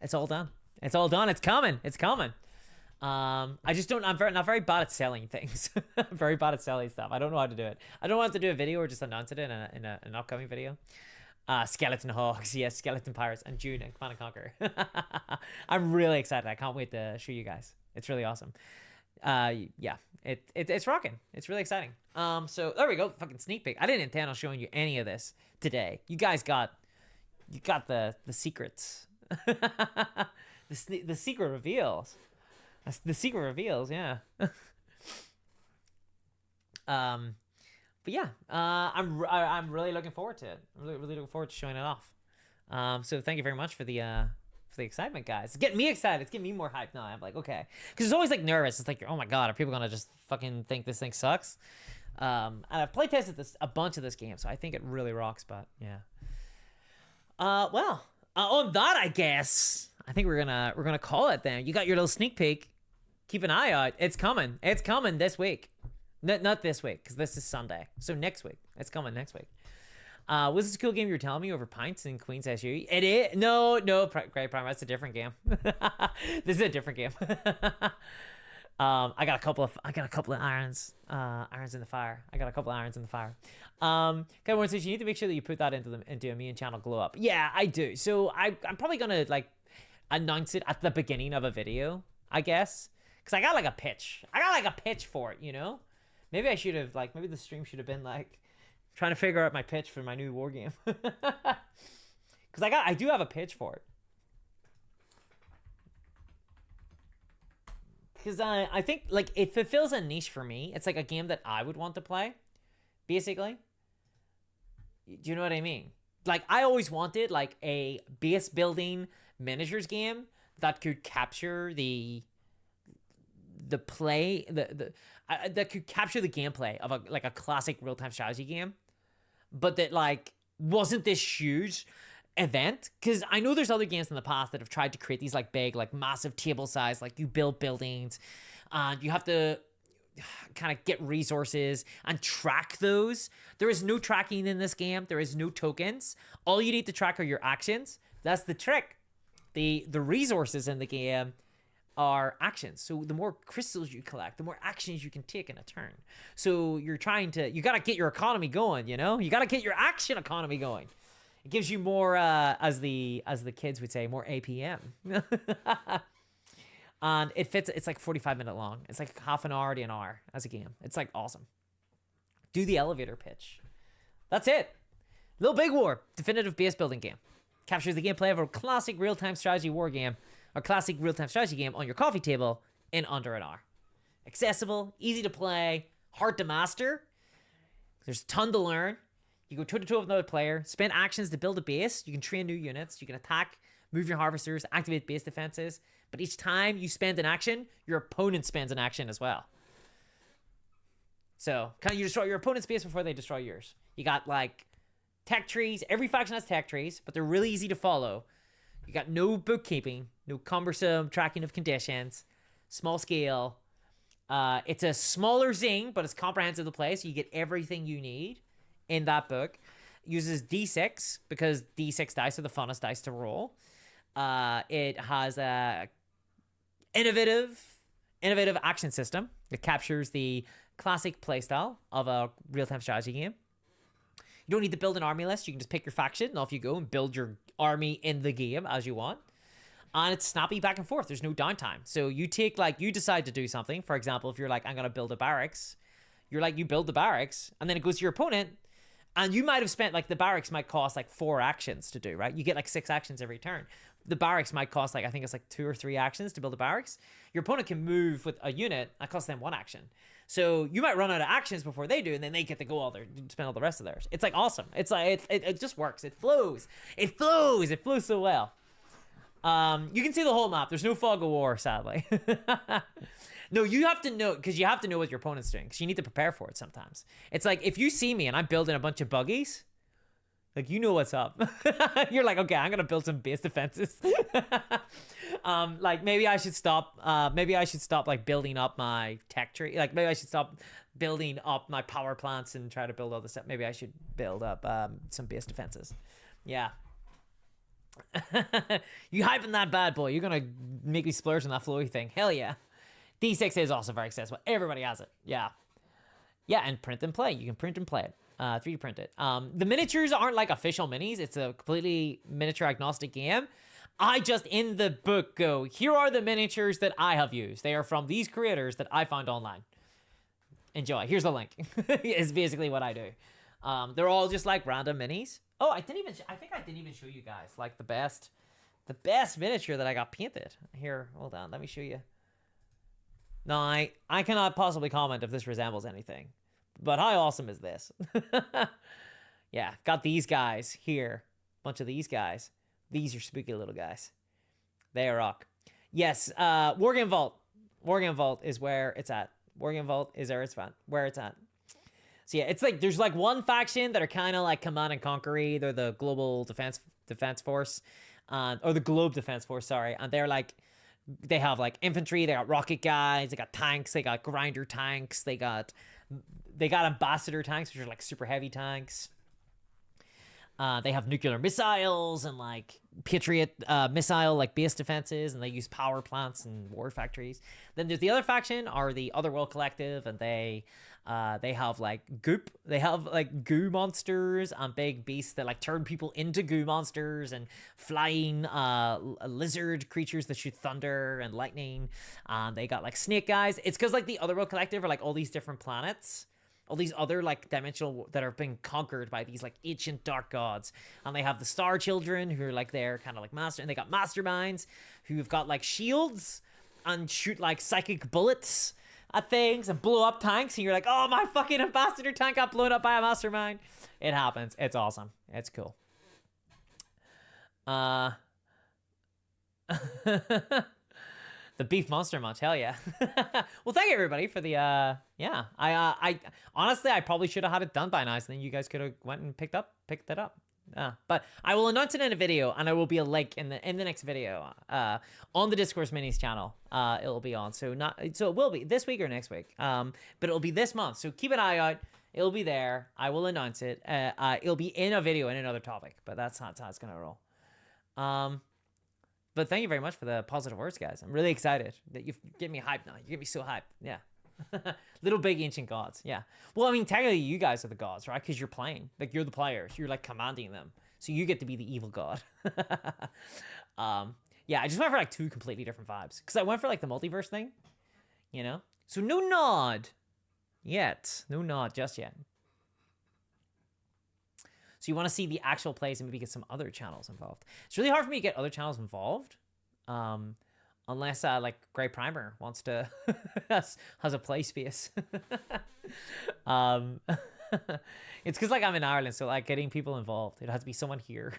It's all done. It's coming. I'm not very bad at selling things. I'm very bad at selling stuff. I don't know how to do it. I don't want to do a video or just announce it in an upcoming video. Skeleton Hogs, yes, Skeleton Pirates, and June and Command & Conquer. I'm really excited. I can't wait to show you guys. It's really awesome. Yeah, it's rocking. It's really exciting. So there we go. Fucking sneak peek. I didn't intend on showing you any of this today. You guys got the secrets. the secret reveals. That's the secret reveals. Yeah. But yeah, I'm really looking forward to it. I'm really looking forward to showing it off. So thank you very much for the excitement, guys. It's getting me excited. It's getting me more hyped now. I'm like, okay, because it's always like nervous. It's like, oh my god, are people gonna just fucking think this thing sucks? And I've play tested a bunch of this game, so I think it really rocks. But yeah. Well, on that, I guess I think we're gonna call it then. You got your little sneak peek. Keep an eye out. It's coming. It's coming this week. Not this week, because this is Sunday. So next week. It's coming next week. Was this a cool game you were telling me over pints in Queens SU? It is. No, Great Prime. That's a different game. This is a different game. I got a couple of irons in the fire. Okay, one says you need to make sure that you put that into a main channel glow up. Yeah, I do. So I'm probably gonna like announce it at the beginning of a video, I guess, because I got like a pitch. For it, you know. Maybe I should have maybe the stream should have been like trying to figure out my pitch for my new war game. Because I do have a pitch for it. Because I think like it fulfills a niche for me. It's like a game that I would want to play, basically. Do you know what I mean? Like I always wanted like a base building miniatures game that could capture the play that could capture the gameplay of a classic real-time strategy game, but that like wasn't this huge event. Because I know there's other games in the past that have tried to create these like big, like massive table size, like you build buildings and you have to kind of get resources and track those. There is no tracking in this game. There is no tokens. All you need to track are your actions. That's the trick. The resources in the game are actions. So the more crystals you collect, the more actions you can take in a turn. So you gotta get your economy going, you know? You gotta get your action economy going. It gives you more, as the kids would say, more APM. And it fits, it's like 45-minute long. It's like half an hour to an hour as a game. It's like awesome. Do the elevator pitch. That's it. Little Big War, definitive base building game. Captures the gameplay of a classic real-time strategy war game or classic real-time strategy game on your coffee table in under an hour. Accessible, easy to play, hard to master. There's a ton to learn. You go toe-to-toe with another player, spend actions to build a base. You can train new units. You can attack, move your harvesters, activate base defenses. But each time you spend an action, your opponent spends an action as well. So, you destroy your opponent's base before they destroy yours. You got, like, tech trees. Every faction has tech trees, but they're really easy to follow. You got no bookkeeping, no cumbersome tracking of conditions, small scale. It's a smaller zing, but it's comprehensive to play, so you get everything you need in that book. Uses D6 because D6 dice are the funnest dice to roll. It has a innovative action system that captures the classic playstyle of a real-time strategy game. You don't need to build an army list. You can just pick your faction and off you go and build your army in the game as you want. And it's snappy back and forth. There's no downtime. So you decide to do something. For example, if you're like, I'm going to build a barracks, you build the barracks and then it goes to your opponent. And you might have spent, the barracks might cost 4 actions to do, right? You get 6 actions every turn. The barracks might cost I think it's 2 or 3 actions to build a barracks. Your opponent can move with a unit that costs them 1 action. So you might run out of actions before they do, and then they get to go spend all the rest of theirs. It's awesome. It's it just works. It flows. It flows so well. You can see the whole map. There's no fog of war, sadly. No, you have to know, because you have to know what your opponent's doing, because you need to prepare for it sometimes. It's like, if you see me and I'm building a bunch of buggies, you know what's up. You're like, okay, I'm going to build some base defenses. Maybe I should stop, building up my tech tree. Maybe I should stop building up my power plants and try to build all this stuff. Maybe I should build up some base defenses. Yeah. You hyping that bad boy. You're going to make me splurge on that flowy thing. Hell yeah. D6 is also very accessible. Everybody has it. Yeah. Yeah, and print and play. You can print and play it. 3D print it. The miniatures aren't official minis. It's a completely miniature agnostic game. I just in the book go, here are the miniatures that I have used. They are from these creators that I found online. Enjoy. Here's the link. It's basically what I do. They're all just like random minis. Oh, I think I didn't even show you guys like the best miniature that I got painted. Here, hold on, let me show you. No, I cannot possibly comment if this resembles anything. But how awesome is this? Yeah, got these guys here. Bunch of these guys. These are spooky little guys. They rock. Yes, Wargame Vault. Wargame Vault is where it's at. Wargame Vault is where it's at. So yeah, it's like there's like one faction that are kind of like Command and Conquer-y. They're the Global Defense Force, or the Globe Defense Force. Sorry, and they're like they have like infantry. They got rocket guys. They got tanks. They got grinder tanks. They got ambassador tanks, which are like super heavy tanks. They have nuclear missiles and like Patriot missile like base defenses, and they use power plants and war factories. Then there's the other faction, are the Otherworld Collective, and they have like goop. They have like goo monsters and big beasts that like turn people into goo monsters, and flying lizard creatures that shoot thunder and lightning. They got like snake guys. It's because like the Otherworld Collective are like all these different planets. All these other like dimensional that are being conquered by these like ancient dark gods, and they have the Star Children who are like their kind of like master, and they got masterminds who've got like shields and shoot like psychic bullets at things and blow up tanks, and you're like, oh, my fucking ambassador tank got blown up by a mastermind. It happens. It's awesome. It's cool. The beef monster munch, hell yeah. Well, thank you everybody for the yeah. I honestly I probably should have had it done by now, so then you guys could have went and picked it up. But I will announce it in a video, and there will be a link in the next video on the Discourse Minis channel. It will be on, so it will be this week or next week. But it'll be this month, so keep an eye out. It'll be there. I will announce it. It'll be in a video in another topic, but that's how it's gonna roll. But thank you very much for the positive words, guys. I'm really excited that you get me hyped now. You get me so hyped. Yeah. Little big ancient gods. Yeah. Well, I mean, technically you guys are the gods, right? Because you're playing. Like, you're the players. You're, like, commanding them. So you get to be the evil god. Yeah, I just went for, like, two completely different vibes. Because I went for, like, the multiverse thing. You know? So no nod yet. No nod just yet. So you want to see the actual plays and maybe get some other channels involved. It's really hard for me to get other channels involved, unless like Grey Primer wants to has a play space. It's because like I'm in Ireland, so like getting people involved, it has to be someone here.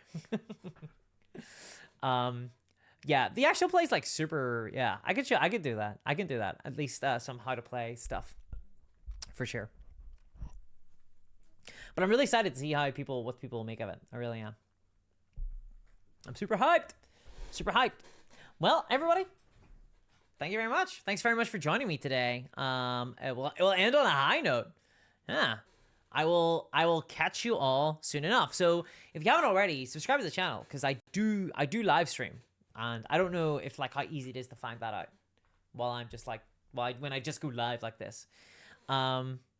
Yeah, the actual play is like super. Yeah, I could do that. I can do that. At least some how to play stuff, for sure. But I'm really excited to see what people make of it. I really am. I'm super hyped. Super hyped. Well, everybody, thank you very much. Thanks very much for joining me today. It will end on a high note. Yeah. I will catch you all soon enough. So if you haven't already, subscribe to the channel, because I do live stream, and I don't know if like how easy it is to find that out while I'm just like when I just go live like this.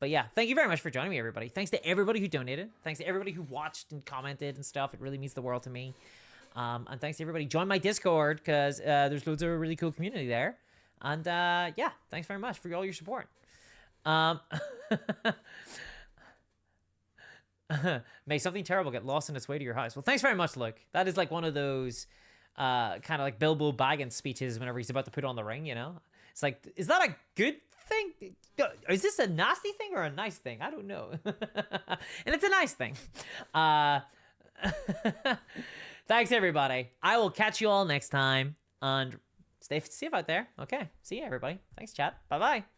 But yeah, thank you very much for joining me, everybody. Thanks to everybody who donated. Thanks to everybody who watched and commented and stuff. It really means the world to me. And thanks to everybody. Join my Discord, because there's loads of really cool community there. And yeah, thanks very much for all your support. May something terrible get lost in its way to your house. Well, thanks very much, Luke. That is like one of those kind of like Bilbo Baggins speeches whenever he's about to put on the ring, you know? It's like, is that a good thing? Is this a nasty thing or a nice thing? I don't know. And it's a nice thing. Thanks, everybody. I will catch you all next time, and stay safe out there. Okay, see you, everybody. Thanks, chat. Bye-bye.